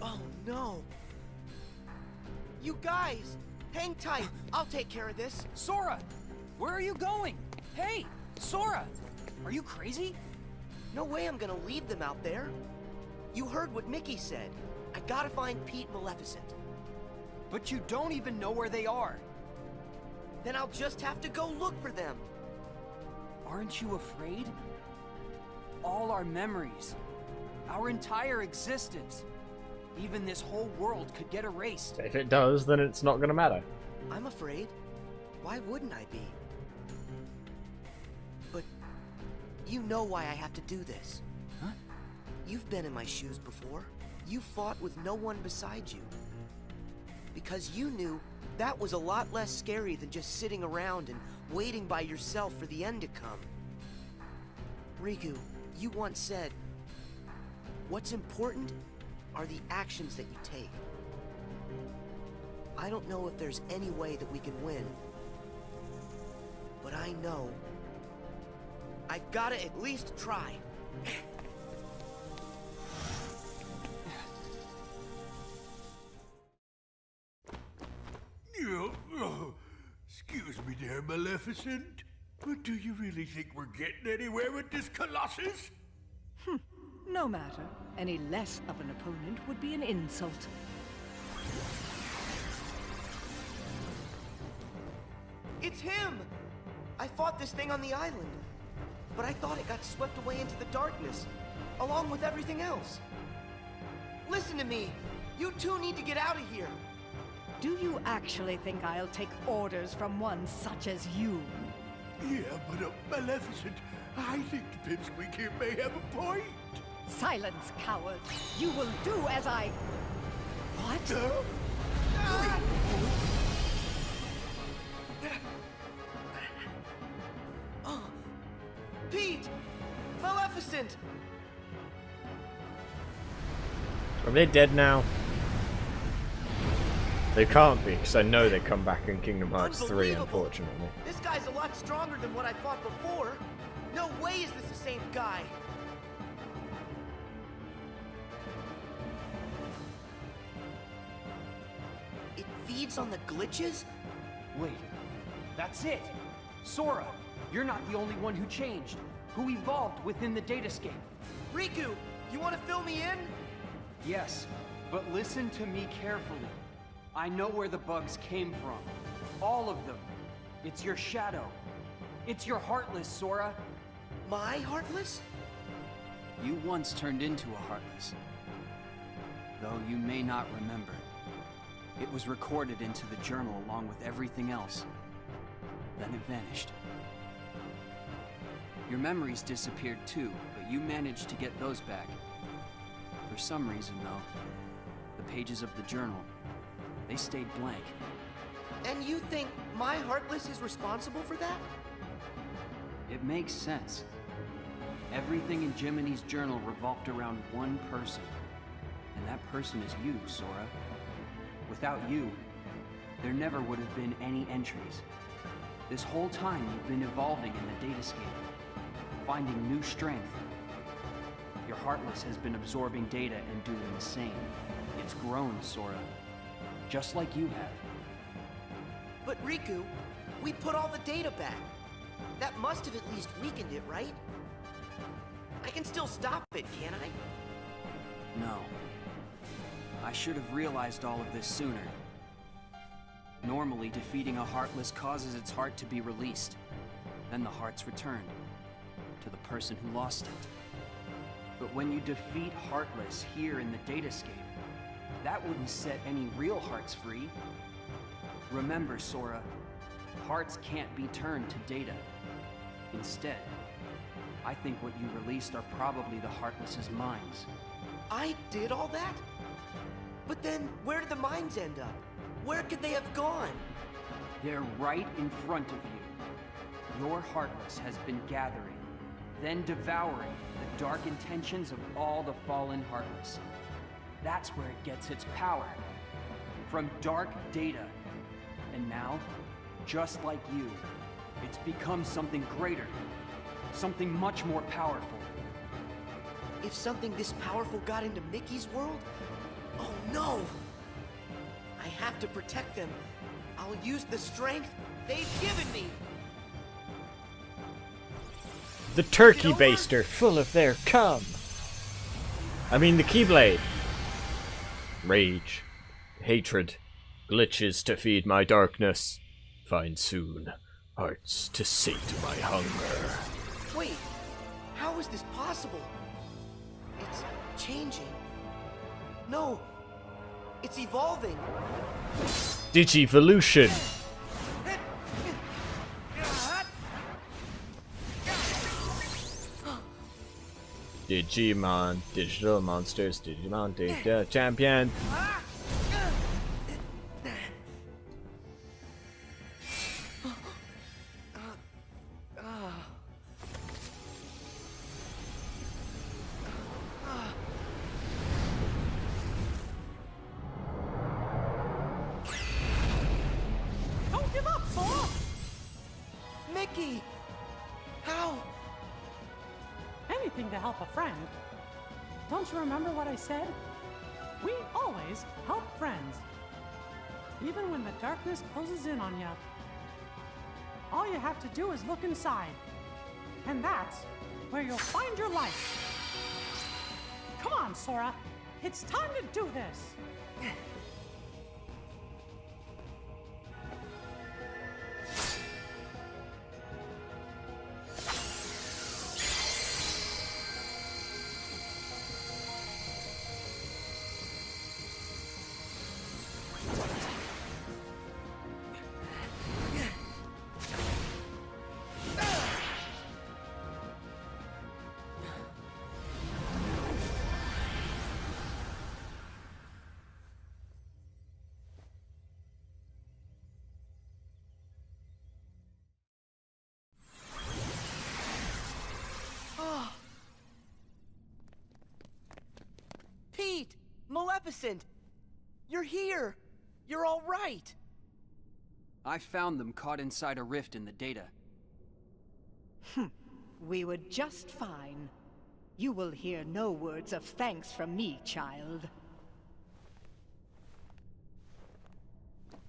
Oh no. You guys, hang tight. I'll take care of this. Sora, where are you going? Hey, Sora, are you crazy? No way I'm gonna leave them out there. You heard what Mickey said. I gotta find Pete and Maleficent. But you don't even know where they are. Then I'll just have to go look for them. Aren't you afraid? All our memories, our entire existence, even this whole world could get erased. If it does, then it's not gonna matter. I'm afraid. Why wouldn't I be? But you know why I have to do this. Huh? You've been in my shoes before. You fought with no one beside you. Because you knew that was a lot less scary than just sitting around and waiting by yourself for the end to come. Riku, you once said, what's important are the actions that you take. I don't know if there's any way that we can win, but I know I've gotta at least try. Excuse me there, Maleficent, but do you really think we're getting anywhere with this Colossus? No matter. Any less of an opponent would be an insult. It's him! I fought this thing on the island, but I thought it got swept away into the darkness, along with everything else. Listen to me! You two need to get out of here! Do you actually think I'll take orders from one such as you? Yeah, but Maleficent, I think the pipsqueak here may have a point. Silence, coward! You will do as I... What? Pete! Maleficent! Are they dead now? They can't be, because I know they come back in Kingdom Hearts 3, unfortunately. This guy's a lot stronger than what I fought before. No way is this the same guy. It feeds on the glitches? Wait, that's it! Sora, you're not the only one who changed, who evolved within the datascape. Riku, you want to fill me in? Yes, but listen to me carefully. I know where the bugs came from. All of them. It's your shadow. It's your Heartless, Sora. My Heartless? You once turned into a Heartless. Though you may not remember. It was recorded into the journal along with everything else. Then it vanished. Your memories disappeared too, but you managed to get those back. For some reason, though, the pages of the journal, they stayed blank. And you think my Heartless is responsible for that? It makes sense. Everything in Jiminy's journal revolved around one person. And that person is you, Sora. Without you, there never would have been any entries. This whole time you've been evolving in the datascape, finding new strength. Your Heartless has been absorbing data and doing the same. It's grown, Sora. Just like you have. But Riku, we put all the data back. That must have at least weakened it, right? can still stop it, can't I? No. I should have realized all of this sooner. Normally, defeating a Heartless causes its heart to be released. Then the heart's returned to the person who lost it. But when you defeat Heartless here in the datascape, that wouldn't set any real hearts free. Remember, Sora, hearts can't be turned to data. Instead, I think what you released are probably the Heartless's minds. I did all that? But then, where did the mines end up? Where could they have gone? They're right in front of you. Your Heartless has been gathering, then devouring the dark intentions of all the fallen Heartless. That's where it gets its power. From dark data. And now, just like you, it's become something greater. Something much more powerful. If something this powerful got into Mickey's world? Oh no! I have to protect them. I'll use the strength they've given me. The turkey baster, full of their cum. I mean the Keyblade. Rage, hatred, glitches to feed my darkness. Find soon, hearts to sate my hunger. Wait, how is this possible? It's changing. No, it's evolving. Digivolution. Digimon, digital monsters, Digimon, data champion. Don't give up, Sora! Mickey! How? Anything to help a friend. Don't you remember what I said? We always help friends. Even when the darkness closes in on you. All you have to do is look inside. And that's where you'll find your life. Come on, Sora. It's time to do this. Pete! Maleficent! You're here! You're all right! I found them caught inside a rift in the data. We were just fine. You will hear no words of thanks from me, child.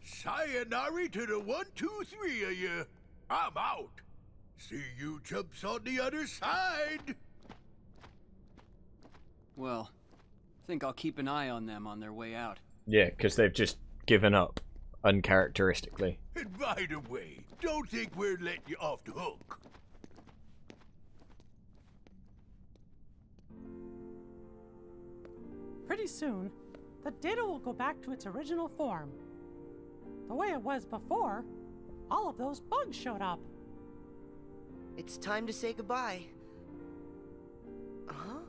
Sayonara to the 1, 2, 3 of you. I'm out. See you chumps on the other side. Well, I think I'll keep an eye on them on their way out. Yeah, because they've just given up, uncharacteristically. And by the way, don't think we're letting you off the hook. Pretty soon, the data will go back to its original form. The way it was before, all of those bugs showed up. It's time to say goodbye. Huh?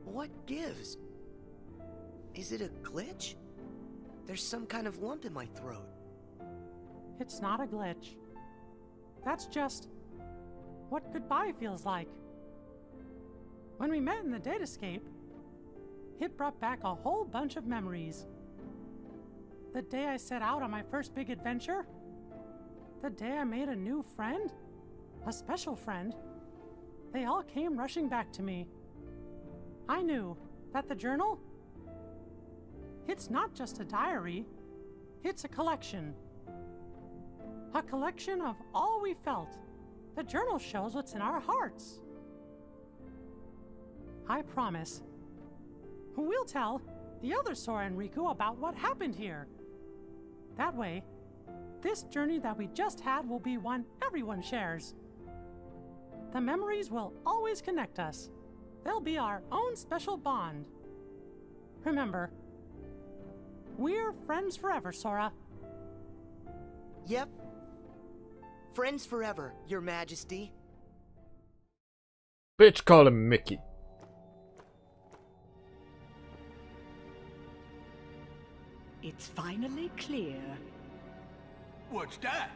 What gives? Is it a glitch? There's some kind of lump in my throat. It's not a glitch. That's just what goodbye feels like. When we met in the datascape, it brought back a whole bunch of memories. The day I set out on my first big adventure, the day I made a new friend, a special friend, they all came rushing back to me. I knew that the journal, it's not just a diary, it's a collection. A collection of all we felt. The journal shows what's in our hearts. I promise. We'll tell the other Sora and Riku about what happened here. That way, this journey that we just had will be one everyone shares. The memories will always connect us. They'll be our own special bond. Remember, we're friends forever, Sora. Yep. Friends forever, Your Majesty. Bitch, call him Mickey. It's finally clear. What's that?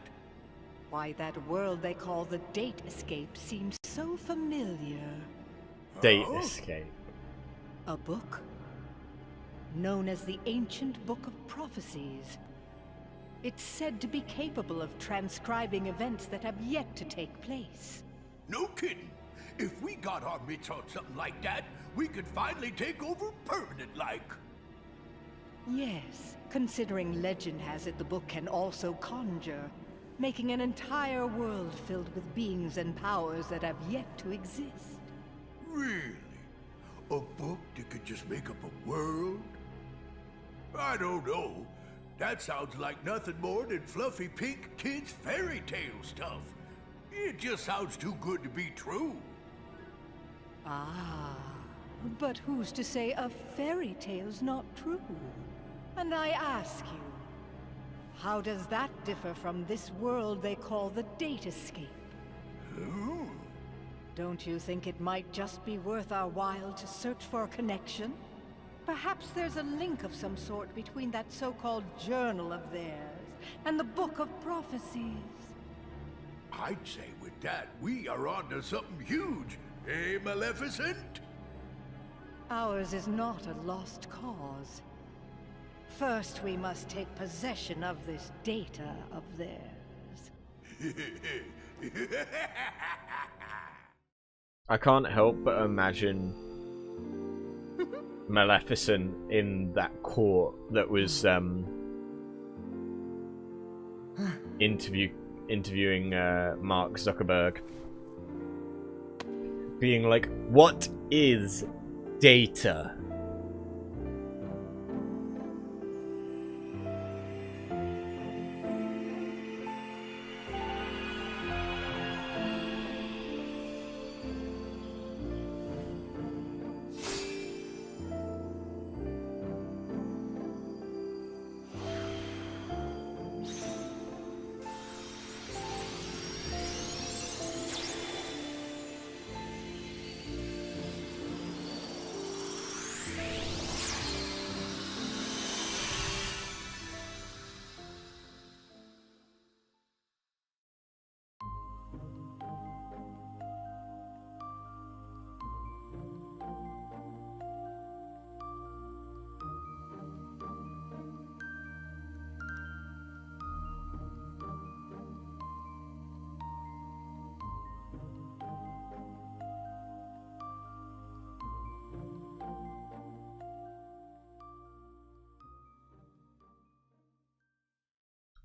Why that world they call the Date Escape seems so familiar. Date Escape. A book? Known as the Ancient Book of Prophecies. It's said to be capable of transcribing events that have yet to take place. No kidding. If we got our mitts on something like that, we could finally take over permanent-like. Yes, considering legend has it the book can also conjure, making an entire world filled with beings and powers that have yet to exist. Really? A book that could just make up a world? I don't know. That sounds like nothing more than fluffy pink kids' fairy tale stuff. It just sounds too good to be true. Ah, but who's to say a fairy tale's not true? And I ask you, how does that differ from this world they call the Date Escape? Don't you think it might just be worth our while to search for a connection? Perhaps there's a link of some sort between that so-called journal of theirs and the Book of Prophecies. I'd say with that, we are onto something huge. Eh, Maleficent? Ours is not a lost cause. First, we must take possession of this data of theirs. I can't help but imagine Maleficent in that court that was interviewing Mark Zuckerberg, being like, "What is data?"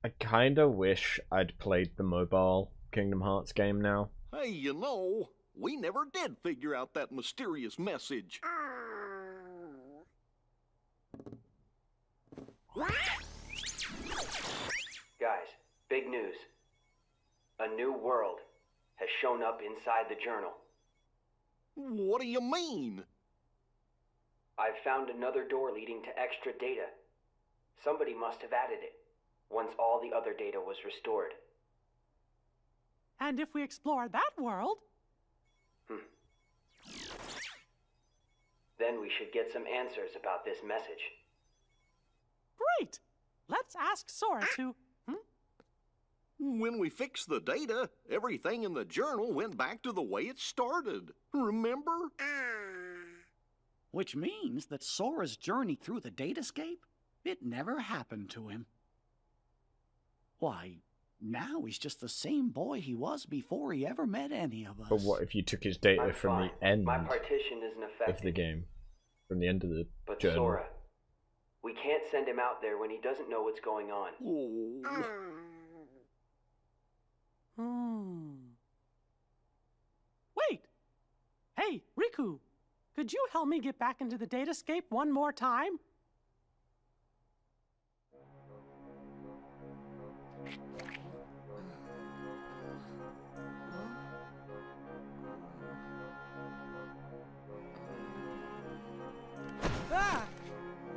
I kinda wish I'd played the mobile Kingdom Hearts game now. Hey, you know, we never did figure out that mysterious message. Guys, big news. A new world has shown up inside the journal. What do you mean? I've found another door leading to extra data. Somebody must have added it, once all the other data was restored. And if we explore that world... Then we should get some answers about this message. Great! Let's ask Sora to... When we fixed the data, everything in the journal went back to the way it started. Remember? Which means that Sora's journey through the Datascape, it never happened to him. Why, now he's just the same boy he was before he ever met any of us. But what if you took his data from the end My partition isn't affected. of the game? From the end of the But journal? Sora, we can't send him out there when he doesn't know what's going on. Wait! Hey, Riku! Could you help me get back into the datascape one more time? Ah!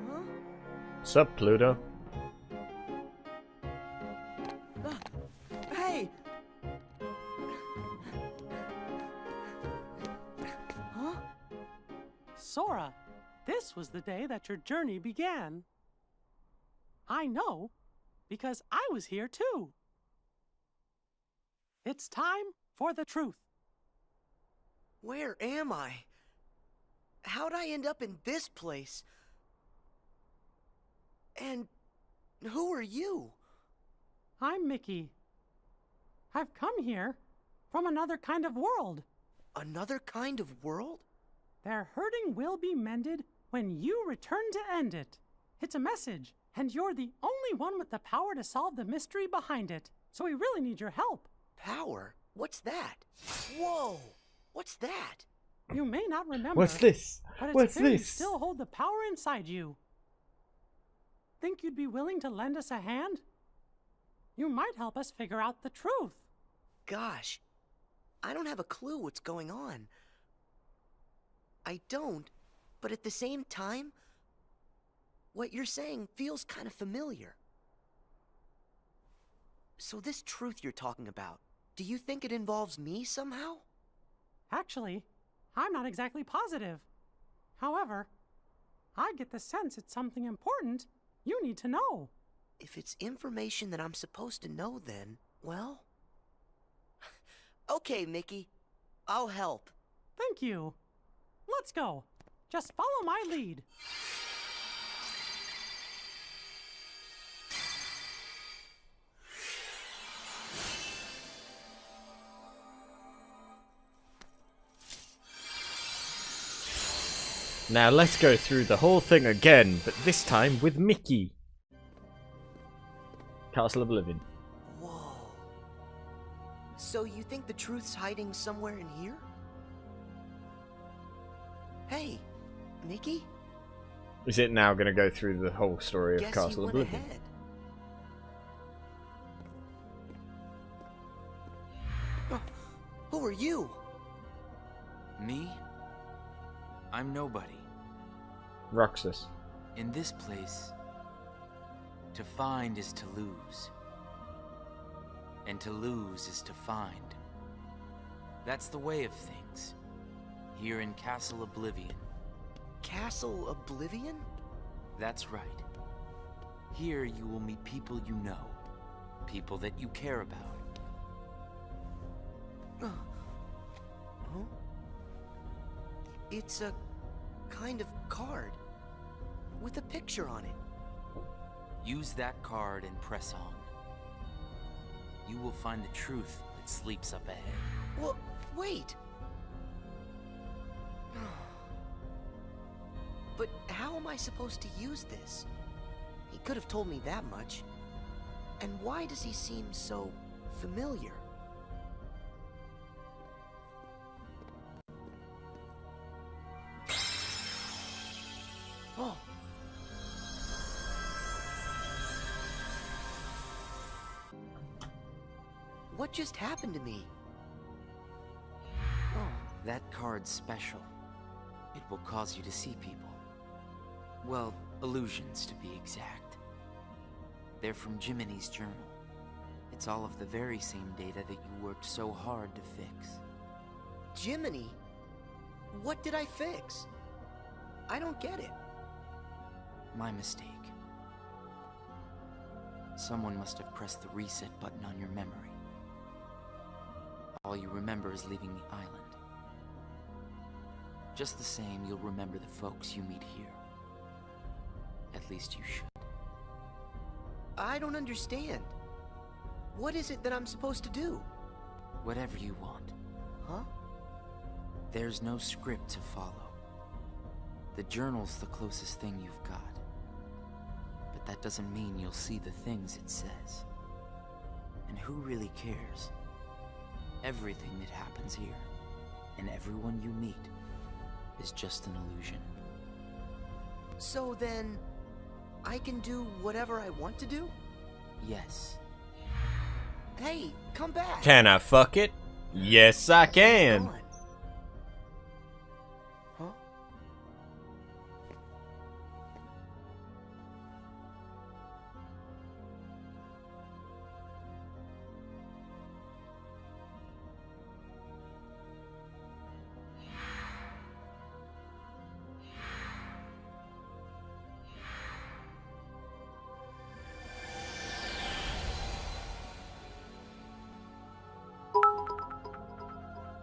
Huh? Sup, Pluto? Hey! Huh? Sora, this was the day that your journey began. I know, because I was here too. It's time for the truth. Where am I? How'd I end up in this place? And who are you? I'm Mickey. I've come here from another kind of world. Another kind of world? Their hurting will be mended when you return to end it. It's a message, and you're the only one with the power to solve the mystery behind it. So we really need your help. Power? What's that? Whoa! What's that? You may not remember. What's this? But it's What's clear you this? still hold the power inside you. Think you'd be willing to lend us a hand? You might help us figure out the truth. Gosh, I don't have a clue what's going on. I don't, but at the same time, what you're saying feels kind of familiar. So this truth you're talking about, do you think it involves me somehow? Actually, I'm not exactly positive. However, I get the sense it's something important you need to know. If it's information that I'm supposed to know, then, well... Okay, Mickey. I'll help. Thank you. Let's go. Just follow my lead. Now let's go through the whole thing again, but this time with Mickey. Castle Oblivion. Whoa. So you think the truth's hiding somewhere in here? Hey, Mickey? Is it now going to go through the whole story of Guess Castle you went Oblivion? ahead. Who are you? Me? I'm nobody. Roxas. In this place, to find is to lose. And to lose is to find. That's the way of things. Here in Castle Oblivion. Castle Oblivion? That's right. Here you will meet people you know. People that you care about. Huh? It's a kind of card with a picture on it. Use that card and press on. You will find the truth that sleeps up ahead. Well, wait. But how am I supposed to use this? He could have told me that much. And why does he seem so familiar? Oh. What just happened to me? Oh, that card's special. It will cause you to see people. Well, illusions to be exact. They're from Jiminy's journal. It's all of the very same data that you worked so hard to fix. Jiminy? What did I fix? I don't get it. My mistake. Someone must have pressed the reset button on your memory. All you remember is leaving the island. Just the same, you'll remember the folks you meet here. At least you should. I don't understand. What is it that I'm supposed to do? Whatever you want. Huh? There's no script to follow. The journal's the closest thing you've got. But that doesn't mean you'll see the things it says. And who really cares? Everything that happens here, and everyone you meet, is is just an illusion. So then, I can do whatever I want to do? Yes. Hey, come back! Can I fuck it? Yes, I can. Huh?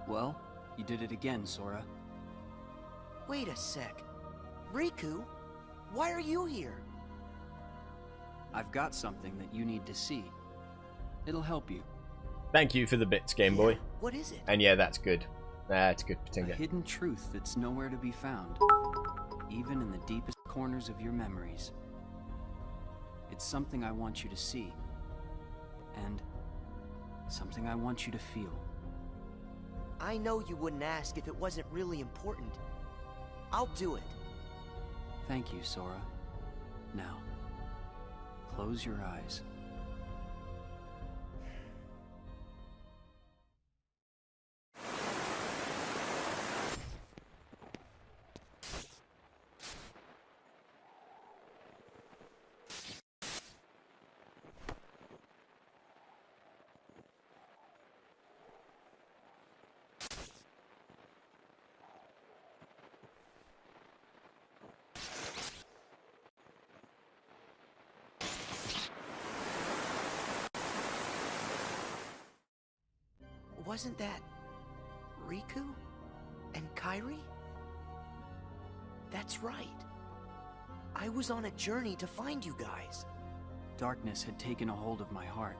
Well, you did it again, Sora. Wait a sec. Riku, why are you here? I've got something that you need to see. It'll help you. Thank you for the bits, Game Boy. What is it? And yeah, that's good. That's good, A Patinga. hidden truth that's nowhere to be found, even in the deepest corners of your memories. It's something I want you to see, and something I want you to feel. I know you wouldn't ask if it wasn't really important. I'll do it. Thank you, Sora. Now, close your eyes. Wasn't that Riku and Kairi? That's right. I was on a journey to find you guys. Darkness had taken a hold of my heart,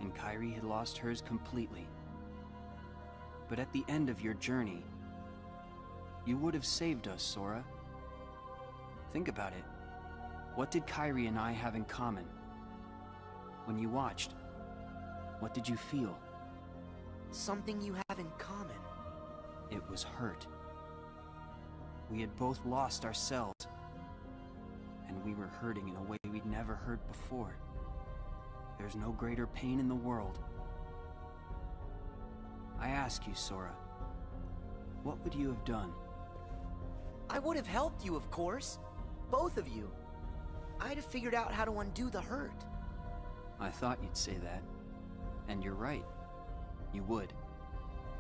and Kairi had lost hers completely. But at the end of your journey, you would have saved us, Sora. Think about it. What did Kairi and I have in common? When you watched, what did you feel? Something you have in common. It was hurt. We had both lost ourselves, and we were hurting in a way we'd never hurt before. There's no greater pain in the world. I ask you, Sora, what would you have done? I would have helped you, of course. Both of you. I'd have figured out how to undo the hurt. I thought you'd say that. And you're right. You would.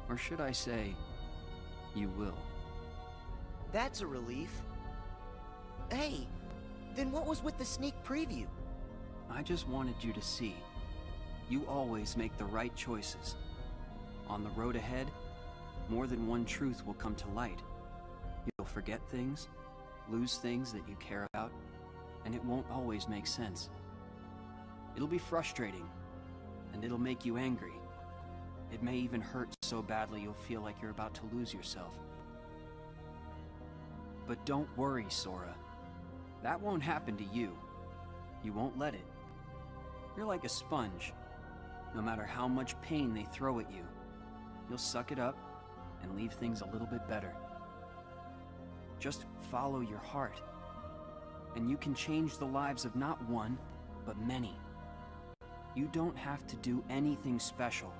Or should I say, you will. That's a relief. Hey, then what was with the sneak preview? I just wanted you to see. You always make the right choices. On the road ahead, more than one truth will come to light. You'll forget things, lose things that you care about, and it won't always make sense. It'll be frustrating, and it'll make you angry. It may even hurt so badly you'll feel like you're about to lose yourself. But don't worry, Sora. That won't happen to you. You won't let it. You're like a sponge. No matter how much pain they throw at you, you'll suck it up and leave things a little bit better. Just follow your heart, and you can change the lives of not one, but many. You don't have to do anything special.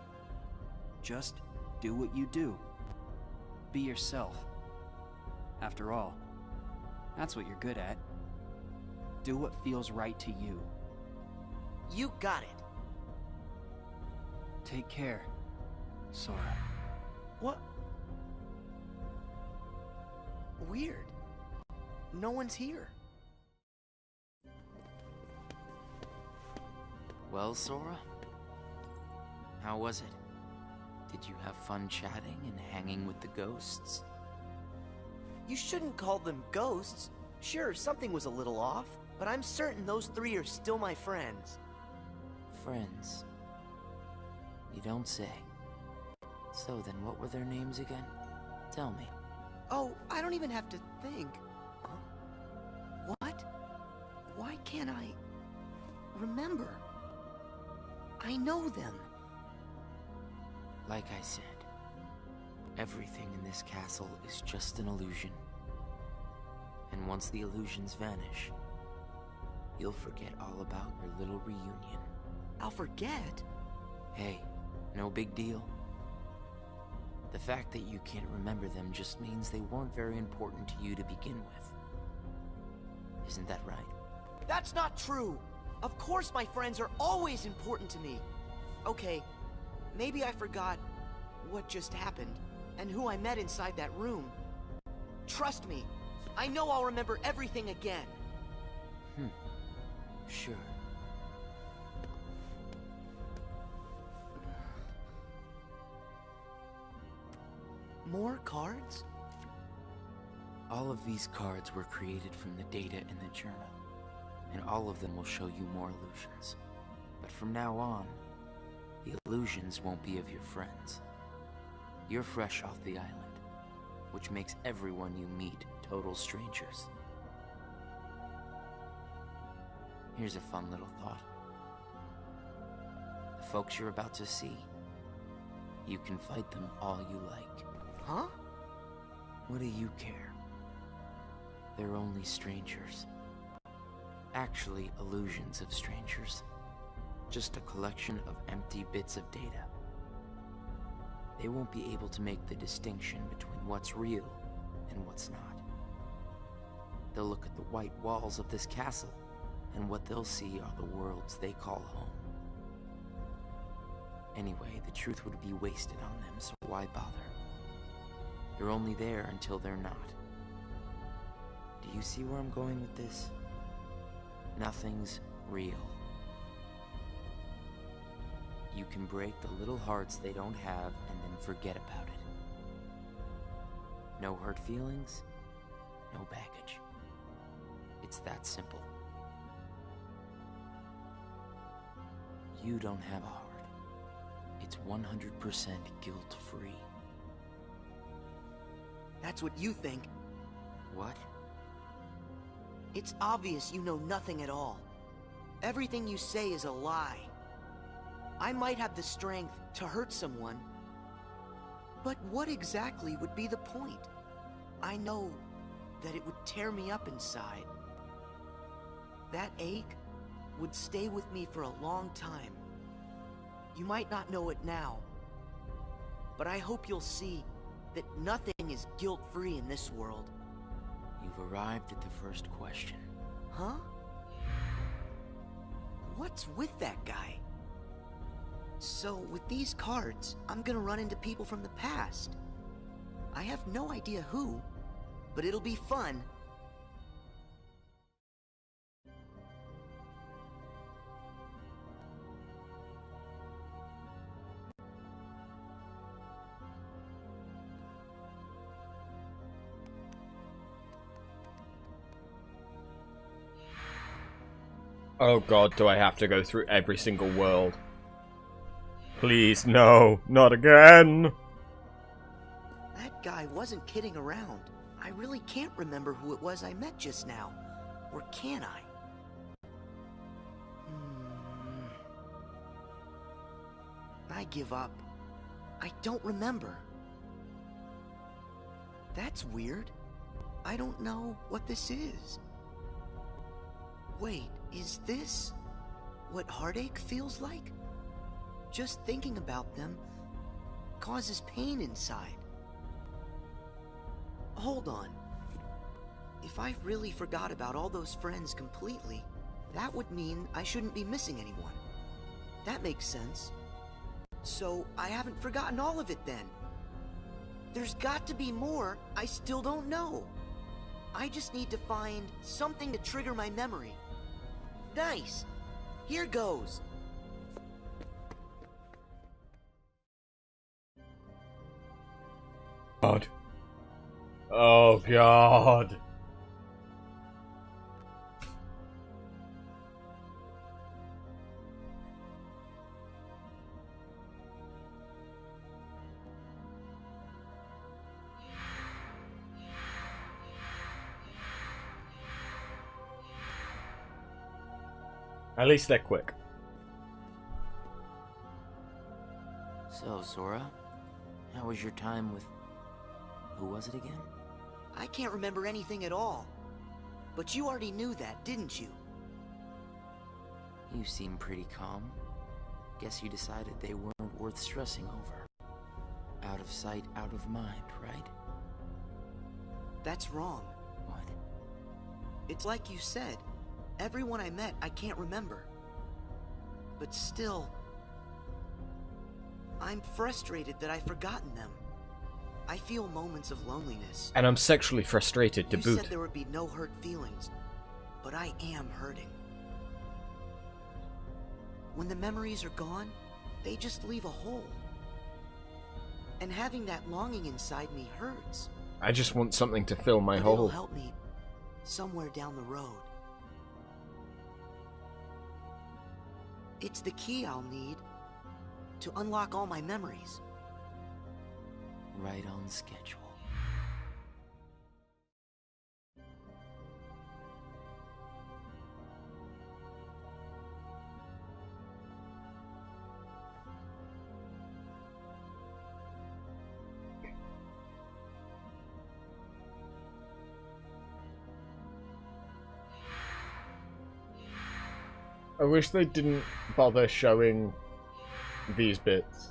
Just do what you do. Be yourself. After all, that's what you're good at. Do what feels right to you. You got it. Take care, Sora. What? Weird. No one's here. Well, Sora? How was it? Did you have fun chatting and hanging with the ghosts? You shouldn't call them ghosts. Sure, something was a little off, but I'm certain those three are still my friends. Friends? You don't say. So then what were their names again? Tell me. Oh, I don't even have to think. Huh? What? Why can't I remember? I know them. Like I said, Everything in this castle is just an illusion. And once the illusions vanish, you'll forget all about your little reunion. I'll forget? Hey, no big deal. The fact that you can't remember them just means they weren't very important to you to begin with. Isn't that right? That's not true! Of course my friends are always important to me. Okay, maybe I forgot what just happened and who I met inside that room. Trust me, I know I'll remember everything again. Sure. More cards? All of these cards were created from the data in the journal, and all of them will show you more illusions. But from now on, the illusions won't be of your friends. You're fresh off the island, which makes everyone you meet total strangers. Here's a fun little thought. The folks you're about to see, you can fight them all you like. Huh? What do you care? They're only strangers. Actually, illusions of strangers. Just a collection of empty bits of data. They won't be able to make the distinction between what's real and what's not. They'll look at the white walls of this castle, and what they'll see are the worlds they call home. Anyway, the truth would be wasted on them, so why bother? They're only there until they're not. Do you see where I'm going with this? Nothing's real. You can break the little hearts they don't have and then forget about it. No hurt feelings, no baggage. It's that simple. You don't have a heart. It's 100% guilt-free. That's what you think. What? It's obvious you know nothing at all. Everything you say is a lie. I might have the strength to hurt someone, but what exactly would be the point? I know that it would tear me up inside. That ache would stay with me for a long time. You might not know it now, but I hope you'll see that nothing is guilt-free in this world. You've arrived at the first question. Huh? What's with that guy? So, with these cards, I'm gonna run into people from the past. I have no idea who, but it'll be fun. Oh god, do I have to go through every single world? Please, no, not again! That guy wasn't kidding around. I really can't remember who it was I met just now. Or can I? I give up. I don't remember. That's weird. I don't know what this is. Wait, is this what heartache feels like? Just thinking about them causes pain inside. Hold on. If I really forgot about all those friends completely, that would mean I shouldn't be missing anyone. That makes sense. So I haven't forgotten all of it then. There's got to be more I still don't know. I just need to find something to trigger my memory. Nice. Here goes. God. Oh god. At least they're quick. So, Sora, how was your time with Who was it again? I can't remember anything at all. But you already knew that, didn't you? You seem pretty calm. Guess you decided they weren't worth stressing over. Out of sight, out of mind, right? That's wrong. What? It's like you said. Everyone I met, I can't remember. But still, I'm frustrated that I've forgotten them. I feel moments of loneliness. And I'm sexually frustrated to You boot. said there would be no hurt feelings, but I am hurting. When the memories are gone, they just leave a hole. And having that longing inside me hurts. I just want something to fill my But hole. it'll help me somewhere down the road. It's the key I'll need to unlock all my memories. Right on schedule. I wish they didn't bother showing these bits.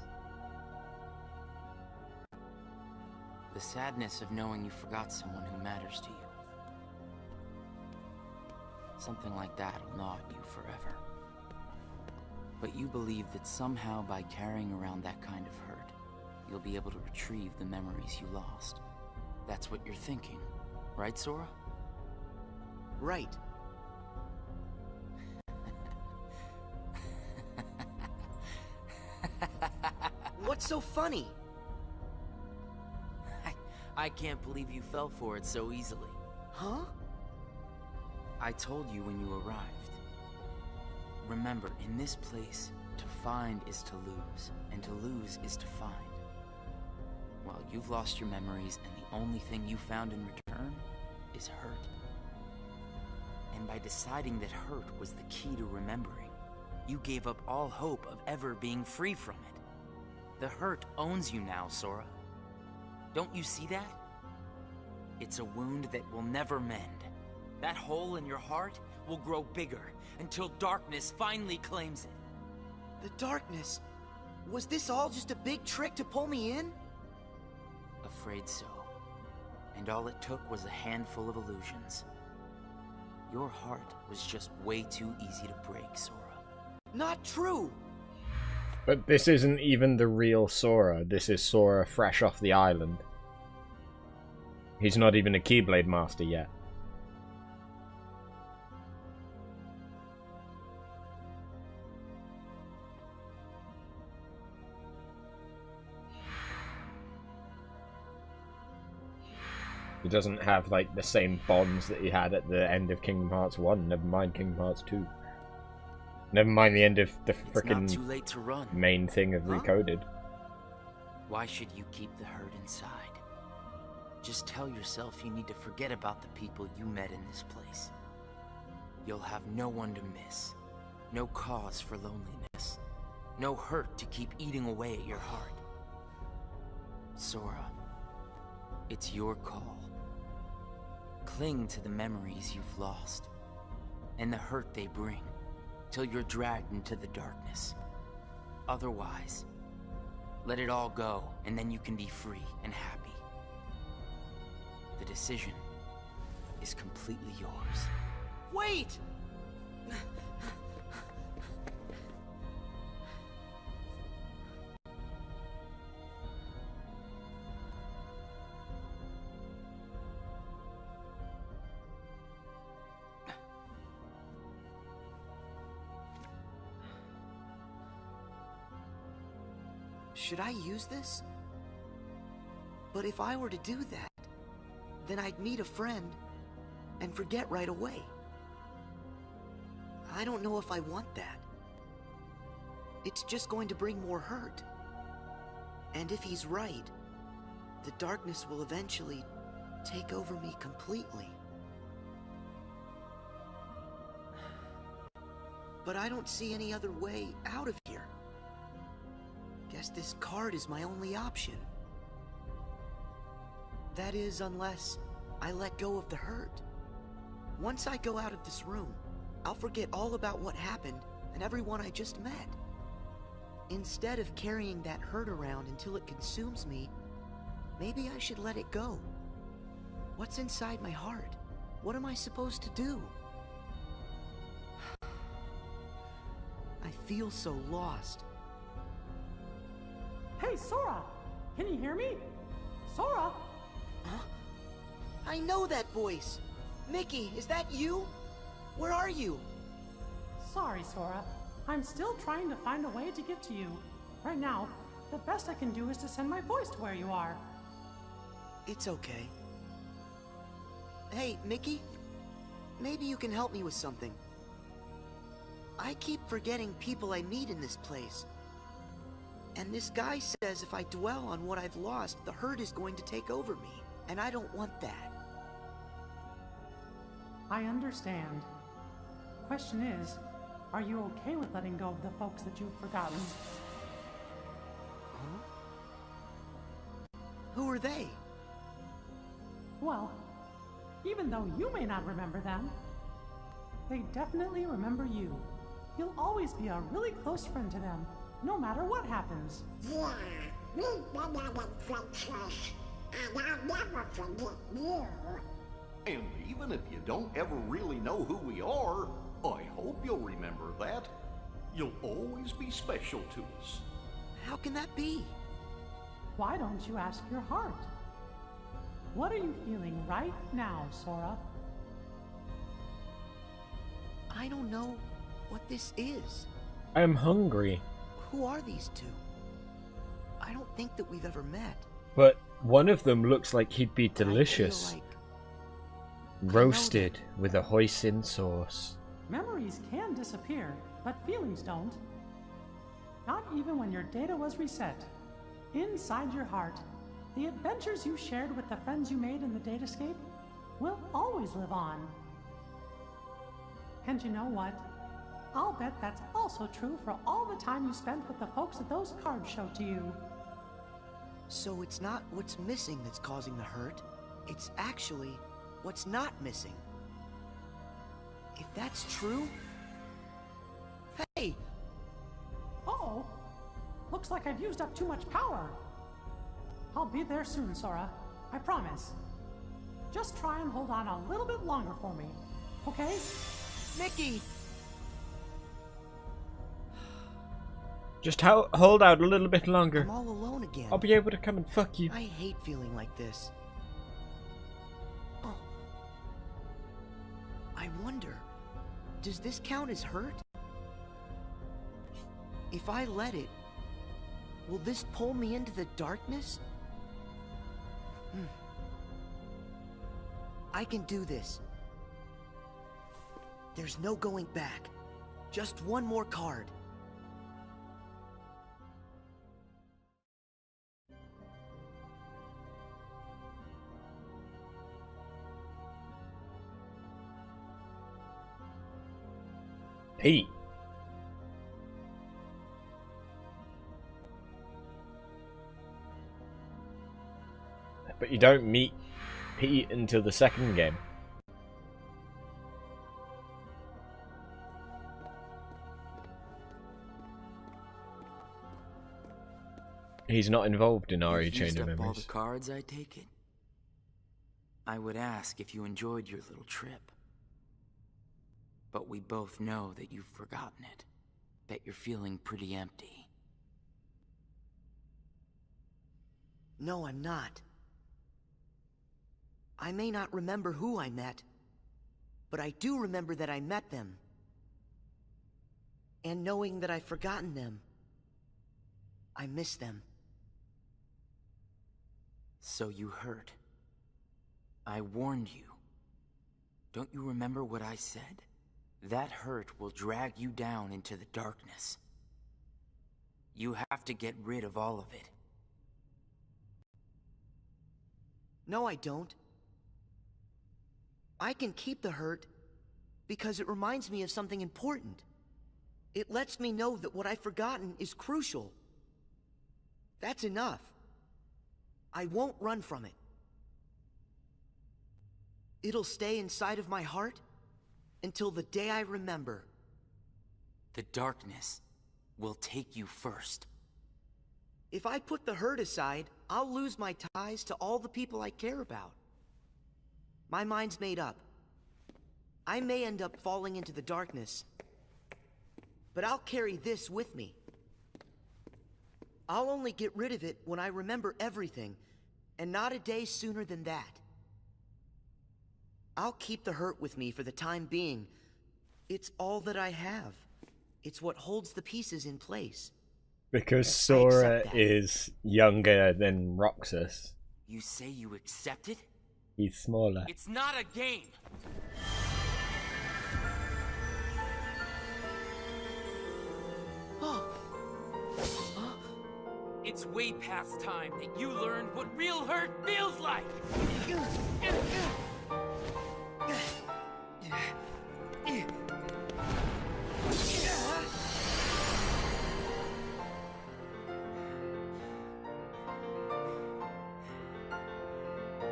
The sadness of knowing you forgot someone who matters to you. Something like that will gnaw at you forever. But you believe that somehow by carrying around that kind of hurt, you'll be able to retrieve the memories you lost. That's what you're thinking, right, Sora? Right. What's so funny? I can't believe you fell for it so easily. Huh? I told you when you arrived. Remember, in this place, to find is to lose, and to lose is to find. Well, you've lost your memories, and the only thing you found in return is hurt. And by deciding that hurt was the key to remembering, you gave up all hope of ever being free from it. The hurt owns you now, Sora. Don't you see that? It's a wound that will never mend. That hole in your heart will grow bigger until darkness finally claims it. The darkness? Was this all just a big trick to pull me in? Afraid so. And all it took was a handful of illusions. Your heart was just way too easy to break, Sora. Not true! But this isn't even the real Sora. This is Sora fresh off the island. He's not even a Keyblade Master yet. He doesn't have like the same bonds that he had at the end of Kingdom Hearts 1, never mind Kingdom Hearts 2. Never mind the end of the frickin' main thing of Recoded. Why should you keep the hurt inside? Just tell yourself you need to forget about the people you met in this place. You'll have no one to miss, no cause for loneliness, no hurt to keep eating away at your heart. Sora, it's your call. Cling to the memories you've lost, and the hurt they bring, till you're dragged into the darkness. Otherwise, let it all go, and then you can be free and happy. The decision is completely yours. Wait! Should I use this? But if I were to do that, then I'd meet a friend and forget right away. I don't know if I want that. It's just going to bring more hurt. And if he's right, the darkness will eventually take over me completely. But I don't see any other way out of here. Guess this card is my only option. That is, unless I let go of the hurt. Once I go out of this room, I'll forget all about what happened and everyone I just met. Instead of carrying that hurt around until it consumes me, maybe I should let it go. What's inside my heart? What am I supposed to do? I feel so lost. Hey, Sora! Can you hear me? Sora! Huh? I know that voice! Mickey, is that you? Where are you? Sorry, Sora. I'm still trying to find a way to get to you. Right now, the best I can do is to send my voice to where you are. It's okay. Hey, Mickey? Maybe you can help me with something. I keep forgetting people I meet in this place. And this guy says if I dwell on what I've lost, the hurt is going to take over me. And I don't want that. I understand. Question is, are you okay with letting go of the folks that you've forgotten? Huh? Who are they? Well, even though you may not remember them, they definitely remember you. You'll always be a really close friend to them, no matter what happens. Yeah, we've been on adventures, and I'll never forget you. And even if you don't ever really know who we are, I hope you'll remember that. You'll always be special to us. How can that be? Why don't you ask your heart? What are you feeling right now, Sora? I don't know what this is. I'm hungry. Who are these two? I don't think that we've ever met. But one of them looks like he'd be delicious. Roasted with a hoisin sauce. Memories can disappear, but feelings don't. Not even when your data was reset. Inside your heart, the adventures you shared with the friends you made in the datascape will always live on. And you know what? I'll bet that's also true for all the time you spent with the folks that those cards showed to you. So it's not what's missing that's causing the hurt. It's actually what's not missing. If that's true... Hey! Uh-oh. Looks like I've used up too much power. I'll be there soon, Sora. I promise. Just try and hold on a little bit longer for me, okay? Mickey! Just hold out a little bit longer. I'm all alone again. I'll be able to come and fuck you. I hate feeling like this. Oh. I wonder, does this count as hurt? If I let it, will this pull me into the darkness? I can do this. There's no going back. Just one more card. Pete. But you don't meet Pete until the second game. He's not involved in RE Chain of All the Memories. cards, I take it. I would ask if you enjoyed your little trip. But we both know that you've forgotten it. Bet you're feeling pretty empty. No, I'm not. I may not remember who I met, but I do remember that I met them. And knowing that I've forgotten them, I miss them. So you heard. I warned you. Don't you remember what I said? That hurt will drag you down into the darkness. You have to get rid of all of it. No, I don't. I can keep the hurt because it reminds me of something important. It lets me know that what I've forgotten is crucial. That's enough. I won't run from it. It'll stay inside of my heart until the day I remember. The darkness will take you first. If I put the hurt aside, I'll lose my ties to all the people I care about. My mind's made up. I may end up falling into the darkness, but I'll carry this with me. I'll only get rid of it when I remember everything, and not a day sooner than that. I'll keep the hurt with me for the time being. It's all that I have. It's what holds the pieces in place. Because Sora is younger than Roxas. You say you accept it? He's smaller. It's not a game! It's way past time that you learned what real hurt feels like!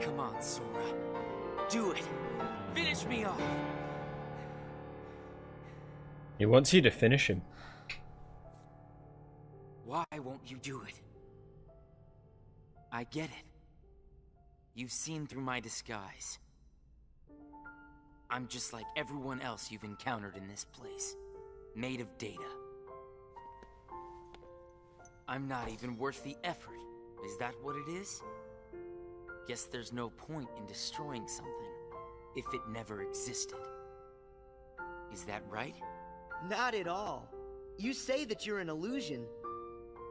Come on, Sora. Do it! Finish me off! He wants you to finish him. Why won't you do it? I get it. You've seen through my disguise. I'm just like everyone else you've encountered in this place. Made of data. I'm not even worth the effort. Is that what it is? Guess there's no point in destroying something if it never existed. Is that right? Not at all. You say that you're an illusion,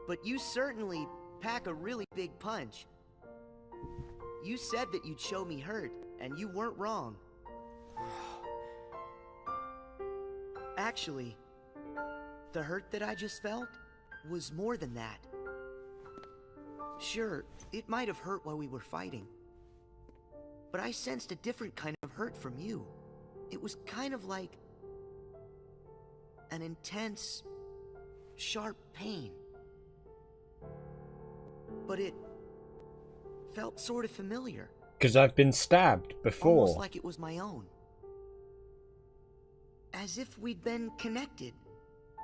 but you certainly pack a really big punch. You said that you'd show me hurt, and you weren't wrong. Actually, the hurt that I just felt was more than that. Sure, it might have hurt while we were fighting, but I sensed a different kind of hurt from you. It was kind of like an intense, sharp pain. But it felt sort of familiar. Because I've been stabbed before. Almost like it was my own. As if we'd been connected.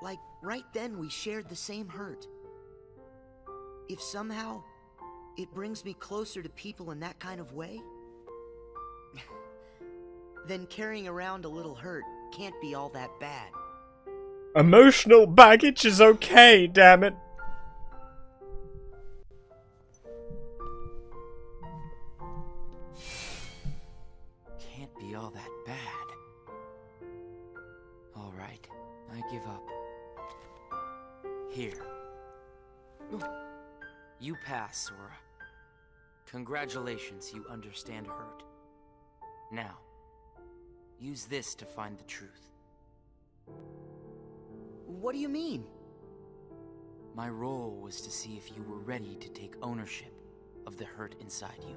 Like right then we shared the same hurt. If somehow it brings me closer to people in that kind of way, then carrying around a little hurt can't be all that bad. Emotional baggage is okay, damn it. Can't be all that bad. Alright, I give up. Here. You pass, Sora. Congratulations, you understand hurt. Now, use this to find the truth. What do you mean? My role was to see if you were ready to take ownership of the hurt inside you.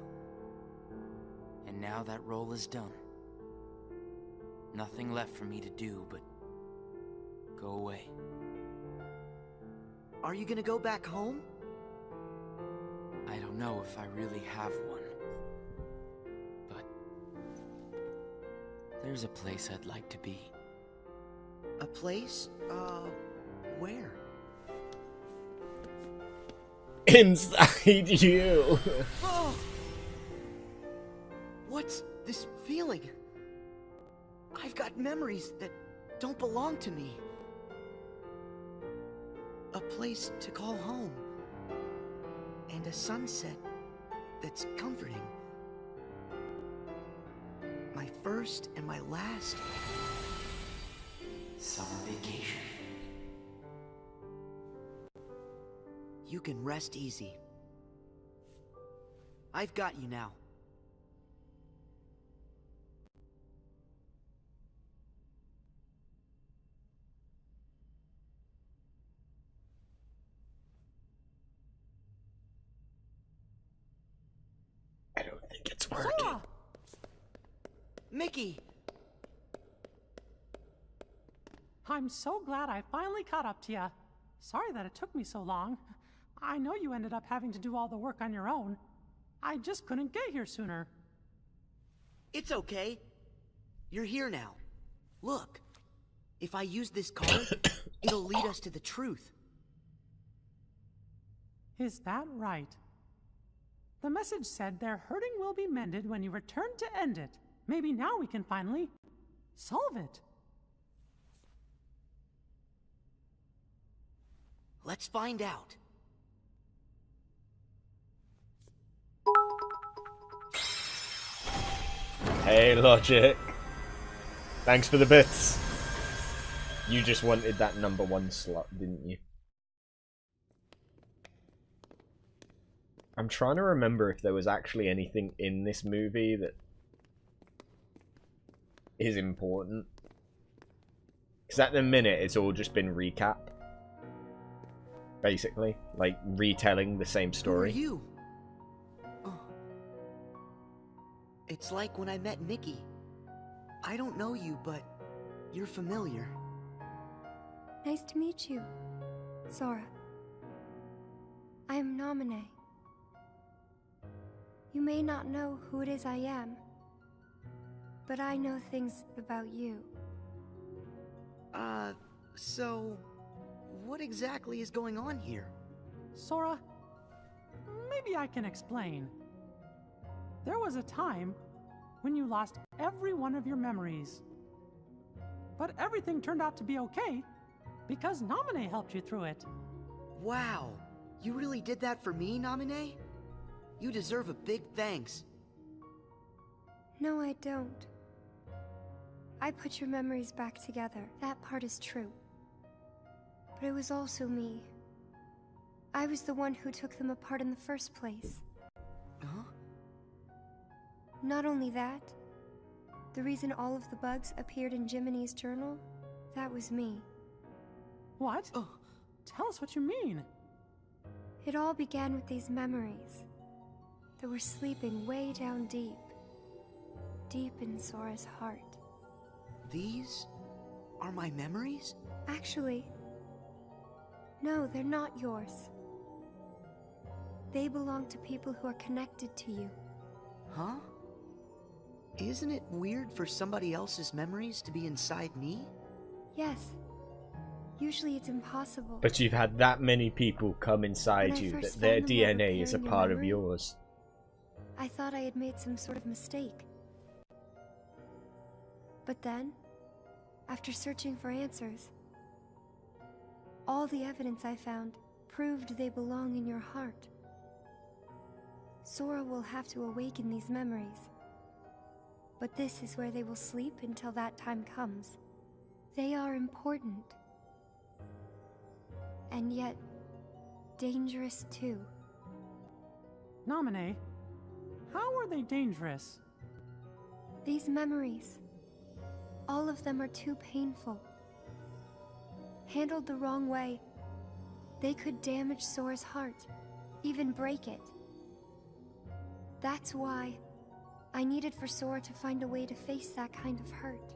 And now that role is done. Nothing left for me to do but go away. Are you gonna go back home? I don't know if I really have one. But there's a place I'd like to be. A place? Where? Inside you. Oh! What's this feeling? I've got memories that don't belong to me. A place to call home. And a sunset that's comforting. My first and my last summer vacation. You can rest easy. I've got you now. I don't think it's working. Sora! Mickey! I'm so glad I finally caught up to you. Sorry that it took me so long. I know you ended up having to do all the work on your own. I just couldn't get here sooner. It's okay. You're here now. Look. If I use this card, it'll lead us to the truth. Is that right? The message said their hurting will be mended when you return to end it. Maybe now we can finally solve it. Let's find out. Hey, Logic. Thanks for the bits. You just wanted that #1 slot, didn't you? I'm trying to remember if there was actually anything in this movie that is important. Because at the minute, it's all just been recap. Basically. Like, retelling the same story. Who are you? Oh. It's like when I met Nikki. I don't know you, but you're familiar. Nice to meet you, Sora. I am Namine. You may not know who it is I am, but I know things about you. So... what exactly is going on here? Sora, maybe I can explain. There was a time when you lost every one of your memories. But everything turned out to be okay because Namine helped you through it. Wow, you really did that for me, Namine? You deserve a big thanks. No, I don't. I put your memories back together. That part is true. But it was also me. I was the one who took them apart in the first place. Huh? Not only that, the reason all of the bugs appeared in Jiminy's journal, that was me. What? Oh. Tell us what you mean. It all began with these memories that were sleeping way down deep. Deep in Sora's heart. These are my memories? Actually, no, they're not yours. They belong to people who are connected to you. Huh? Isn't it weird for somebody else's memories to be inside me? Yes. Usually it's impossible. But you've had that many people come inside you that their DNA is a part of yours. I thought I had made some sort of mistake. But then, after searching for answers, all the evidence I found proved they belong in your heart. Sora will have to awaken these memories. But this is where they will sleep until that time comes. They are important. And yet, dangerous too. Namine, how are they dangerous? These memories, all of them are too painful. Handled the wrong way, they could damage Sora's heart, even break it. That's why I needed for Sora to find a way to face that kind of hurt.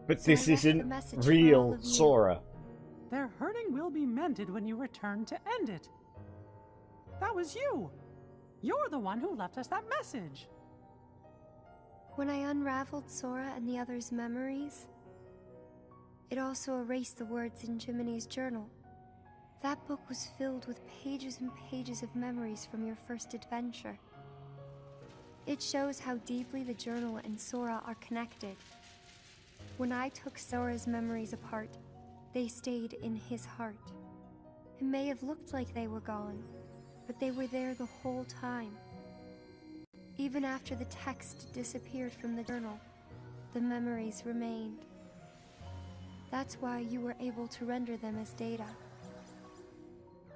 But So this I left the isn't message for all real of you. Sora. Their hurting will be mended when you return to end it. That was you. You're the one who left us that message. When I unraveled Sora and the others' memories, it also erased the words in Jiminy's journal. That book was filled with pages and pages of memories from your first adventure. It shows how deeply the journal and Sora are connected. When I took Sora's memories apart, they stayed in his heart. It may have looked like they were gone, but they were there the whole time. Even after the text disappeared from the journal, the memories remained. That's why you were able to render them as data.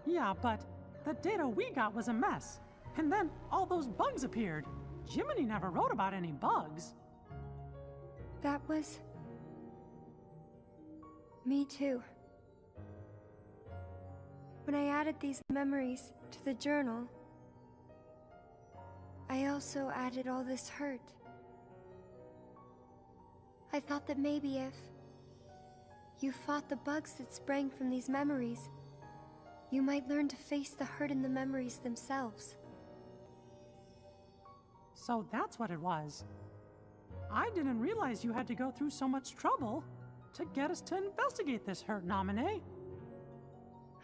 Yeah, but the data we got was a mess. And then all those bugs appeared. Jiminy never wrote about any bugs. That was... me too. When I added these memories to the journal, I also added all this hurt. I thought that maybe if you fought the bugs that sprang from these memories, you might learn to face the hurt in the memories themselves. So that's what it was. I didn't realize you had to go through so much trouble to get us to investigate this hurt, Nominee.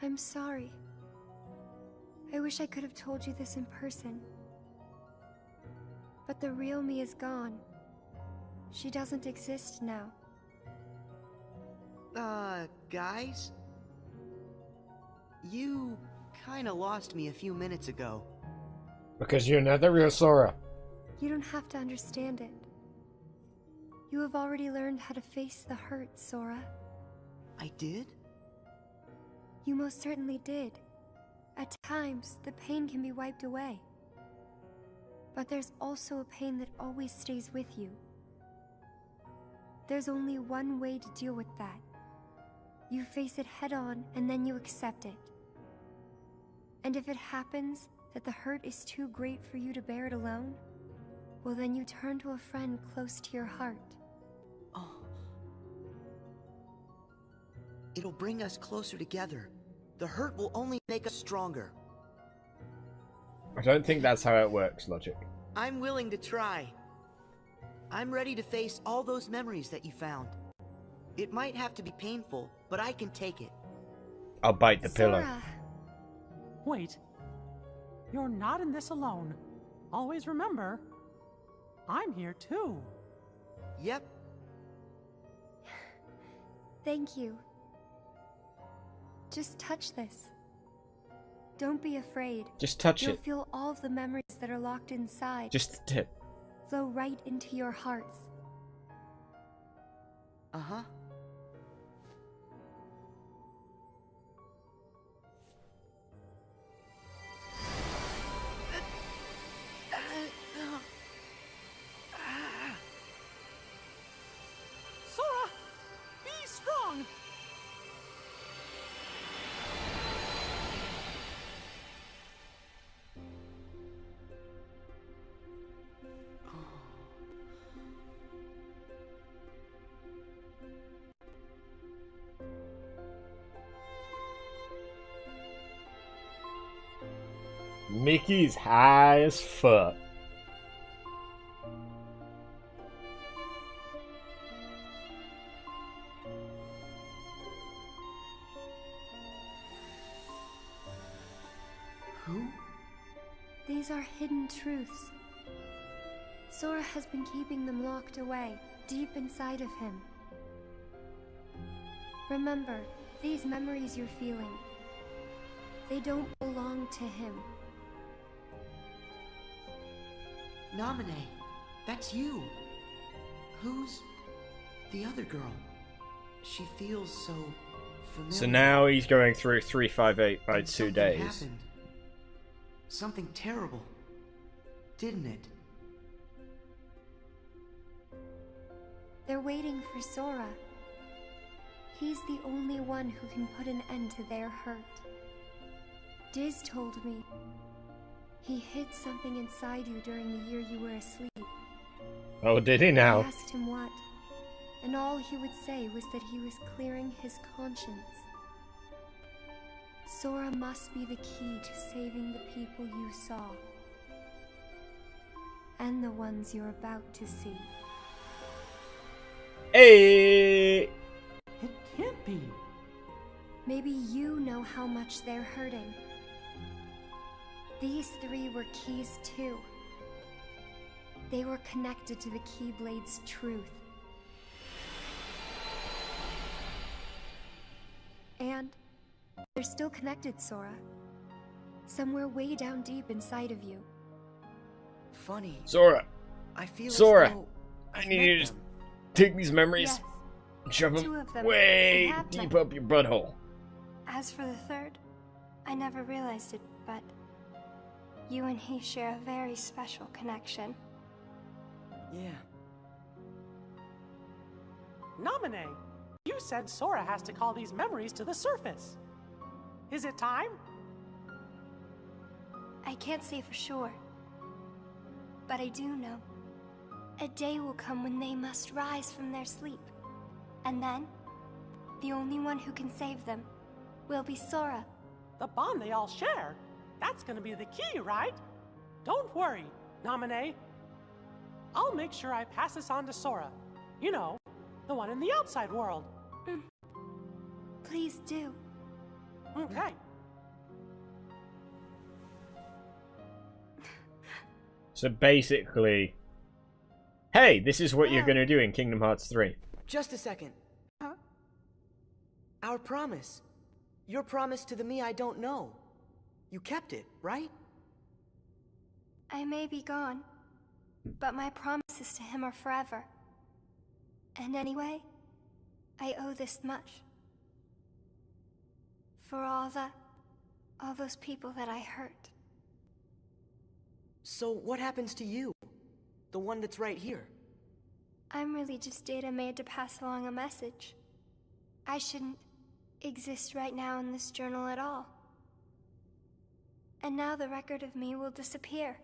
I'm sorry. I wish I could have told you this in person. But the real me is gone. She doesn't exist now. Guys? You kinda lost me a few minutes ago. Because you're not the real Sora. You don't have to understand it. You have already learned how to face the hurt, Sora. I did? You most certainly did. At times, the pain can be wiped away. But there's also a pain that always stays with you. There's only one way to deal with that. You face it head on, and then you accept it. And if it happens that the hurt is too great for you to bear it alone, well then you turn to a friend close to your heart. Oh. It'll bring us closer together. The hurt will only make us stronger. I don't think that's how it works, Logic. I'm willing to try. I'm ready to face all those memories that you found. It might have to be painful, but I can take it. I'll bite the pillow. Sora. Wait. You're not in this alone. Always remember, I'm here too. Yep. Thank you. Just touch this. Don't be afraid. Just touch You'll it. feel all of the memories that are locked inside. Just the tip. Flow right into your hearts. Uh-huh. Sora, be strong. Mickey's high as fuck. Who? These are hidden truths. Sora has been keeping them locked away, deep inside of him. Remember, these memories you're feeling, they don't belong to him. Nominee, that's you. Who's the other girl? She feels so familiar. So now he's going through 358 by 2 Something days. happened. Something terrible, didn't it? They're waiting for Sora. He's the only one who can put an end to their hurt. Diz told me he hid something inside you during the year you were asleep. Oh, did he now? I asked him what, and all he would say was that he was clearing his conscience. Sora must be the key to saving the people you saw. And the ones you're about to see. Hey! It can't be. Maybe you know how much they're hurting. These three were keys too. They were connected to the Keyblade's truth. And they're still connected, Sora. Somewhere way down deep inside of you. Funny. Sora! I feel Sora! as though I I've need met you to just them. take these memories, Yes, shove 2 them of them. way I have deep them. up your butthole. As for the third, I never realized it, but you and he share a very special connection. Yeah. Nominee, you said Sora has to call these memories to the surface. Is it time? I can't say for sure, but I do know. A day will come when they must rise from their sleep. And then, the only one who can save them will be Sora. The bond they all share. That's gonna be the key, right? Don't worry, Nominee. I'll make sure I pass this on to Sora. You know, the one in the outside world. Please do. Okay. So basically, hey, this is what you're going to do in Kingdom Hearts 3. Just a second. Huh? Our promise. Your promise to the me I don't know. You kept it, right? I may be gone, but my promises to him are forever. And anyway, I owe this much. For all those people that I hurt. So what happens to you? The one that's right here? I'm really just data made to pass along a message. I shouldn't exist right now in this journal at all. And now the record of me will disappear.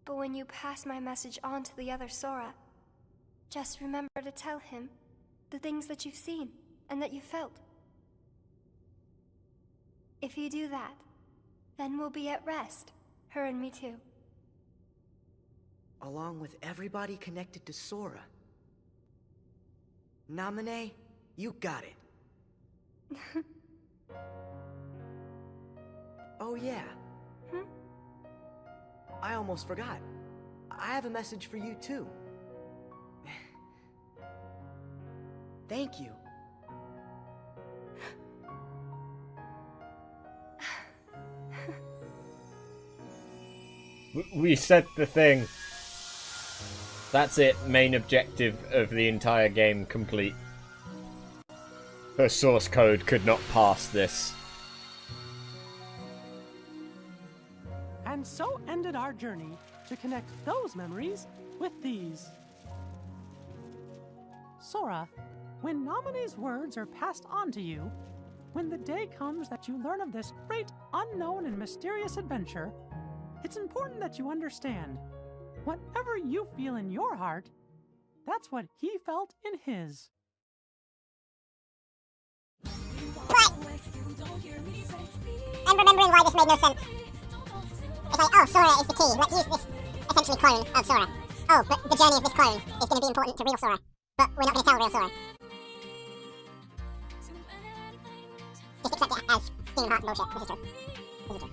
But when you pass my message on to the other Sora, just remember to tell him the things that you've seen and that you felt. If you do that, then we'll be at rest, her and me too. Along with everybody connected to Sora. Namine, you got it. Oh yeah. I almost forgot. I have a message for you too. Thank you. We said the thing. That's it. Main objective of the entire game complete. Her source code could not pass this. And so ended our journey to connect those memories with these. Sora, when Nomine's words are passed on to you, when the day comes that you learn of this great, unknown, and mysterious adventure, it's important that you understand, whatever you feel in your heart, that's what he felt in his. But I'm remembering why this made no sense. It's like, oh, Sora is the key. Let's use this essentially clone of Sora. Oh, but the journey of this clone is going to be important to real Sora. But we're not going to tell real Sora. Just accept it as Kingdom Hearts bullshit. This is true. This is true.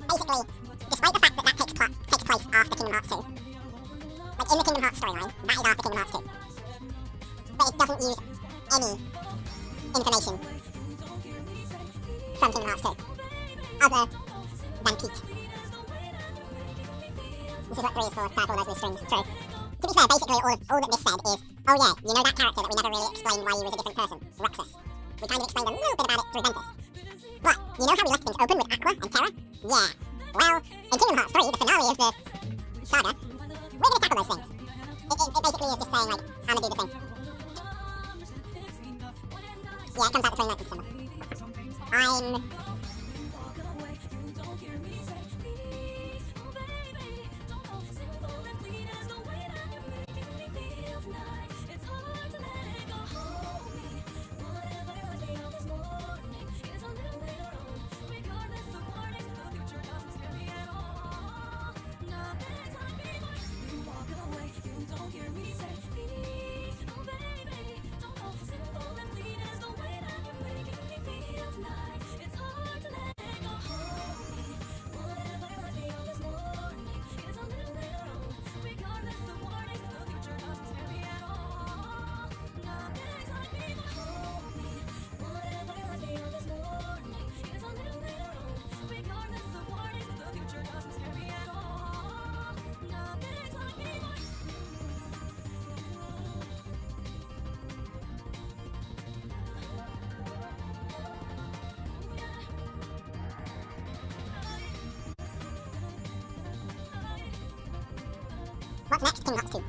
Basically, despite the fact that takes place after Kingdom Hearts 2, like in the Kingdom Hearts storyline, that is after Kingdom Hearts 2. But it doesn't use any information from Kingdom Hearts 2, other than Pete. This is what 3 is for, start all those loose strings. True. To be fair, basically all that this said is, oh yeah, you know that character that we never really explained why he was a different person, Roxas. We kind of explained a little bit about it through Ventus. But, you know how we left things open with Aqua and Terra? Yeah. Well, in Kingdom Hearts 3, the finale of the saga, we're gonna tackle those things. It basically is just saying, like, I'm gonna do the thing. Yeah, it comes out the 29th of December. I'm... What's next? Kingdom Hearts 2.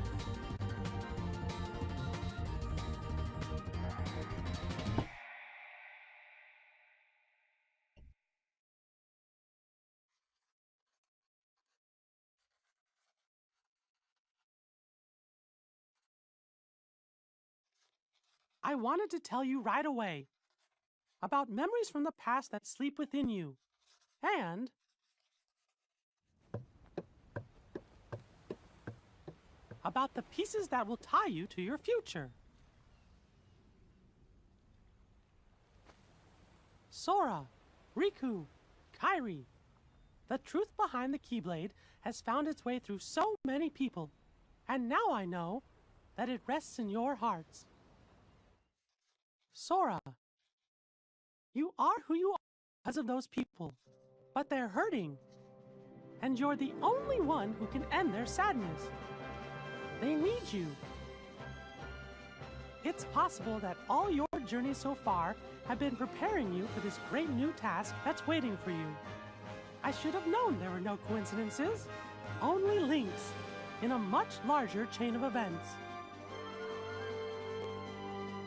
I wanted to tell you right away about memories from the past that sleep within you, and about the pieces that will tie you to your future. Sora, Riku, Kairi. The truth behind the Keyblade has found its way through so many people, and now I know that it rests in your hearts. Sora, you are who you are because of those people, but they're hurting, and you're the only one who can end their sadness. They need you. It's possible that all your journeys so far have been preparing you for this great new task that's waiting for you. I should have known there were no coincidences, only links in a much larger chain of events.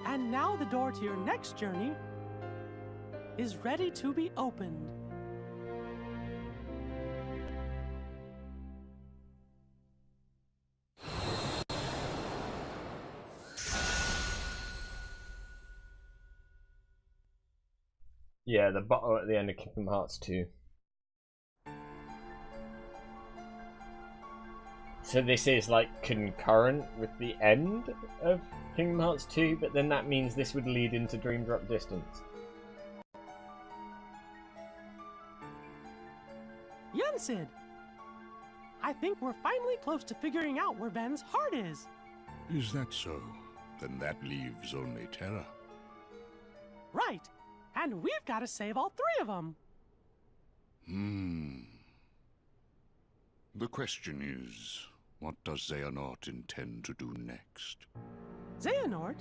And now the door to your next journey is ready to be opened. Yeah, the bottle at the end of Kingdom Hearts 2. So this is like concurrent with the end of Kingdom Hearts 2, but then that means this would lead into Dream Drop Distance. Yensid! I think we're finally close to figuring out where Ven's heart is. Is that so? Then that leaves only Terra. Right. And we've got to save all three of them. The question is, what does Xehanort intend to do next? Xehanort?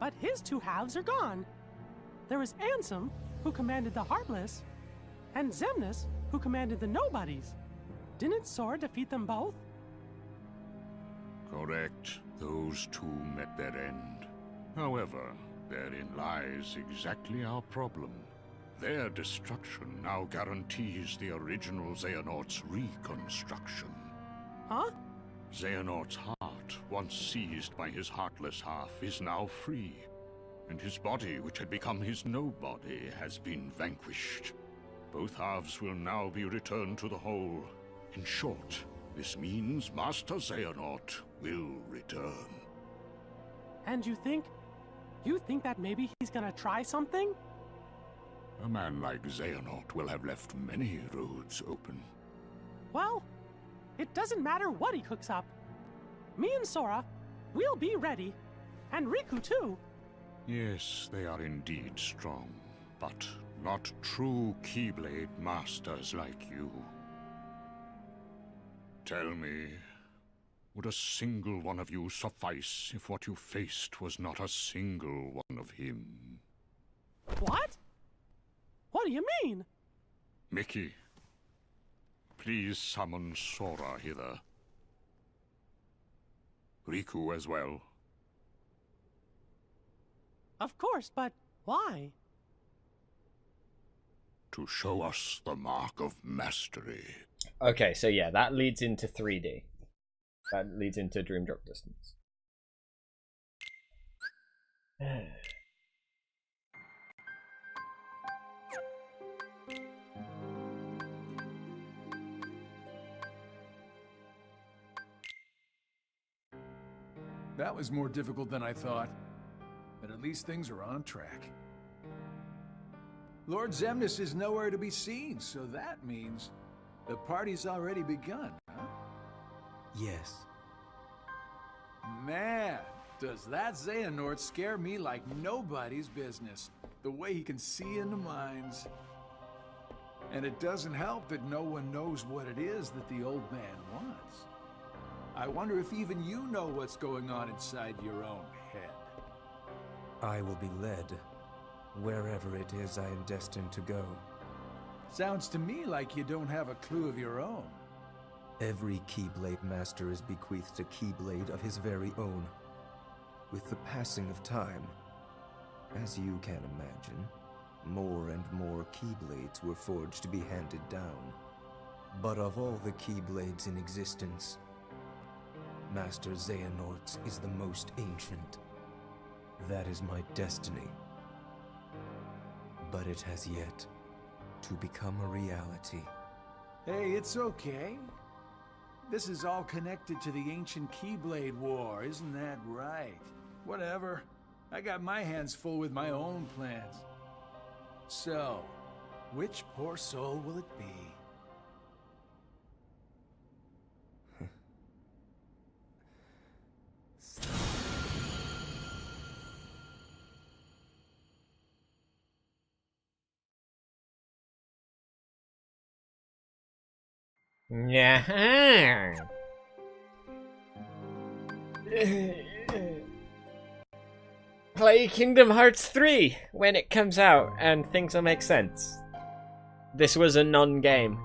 But his two halves are gone. There was Ansem, who commanded the Heartless, and Xemnas, who commanded the Nobodies. Didn't Sora defeat them both? Correct. Those two met their end. However, therein lies exactly our problem. Their destruction now guarantees the original Xehanort's reconstruction. Huh? Xehanort's heart, once seized by his heartless half, is now free. And his body, which had become his nobody, has been vanquished. Both halves will now be returned to the whole. In short, this means Master Xehanort will return. And you think that maybe he's gonna try something? A man like Xehanort will have left many roads open. Well, it doesn't matter what he cooks up. Me and Sora, we'll be ready. And Riku too. Yes, they are indeed strong, but not true Keyblade masters like you. Tell me, would a single one of you suffice if what you faced was not a single one of him? What? What do you mean? Mickey, please summon Sora hither. Riku as well. Of course, but why? To show us the mark of mastery. Okay, so yeah, that leads into 3D. That leads into Dream Drop Distance. That was more difficult than I thought. But at least things are on track. Lord Xemnas is nowhere to be seen, so that means the party's already begun, huh? Yes. Man, does that Xehanort scare me like nobody's business. The way he can see into minds. And it doesn't help that no one knows what it is that the old man wants. I wonder if even you know what's going on inside your own head. I will be led wherever it is I am destined to go. Sounds to me like you don't have a clue of your own. Every Keyblade Master is bequeathed a Keyblade of his very own. With the passing of time, as you can imagine, more and more Keyblades were forged to be handed down. But of all the Keyblades in existence, Master Xehanort's is the most ancient. That is my destiny. But it has yet to become a reality. Hey, it's okay. This is all connected to the ancient Keyblade War, isn't that right? Whatever. I got my hands full with my own plans. So, which poor soul will it be? Yeah. Play Kingdom Hearts 3 when it comes out and things will make sense. This was a non-game.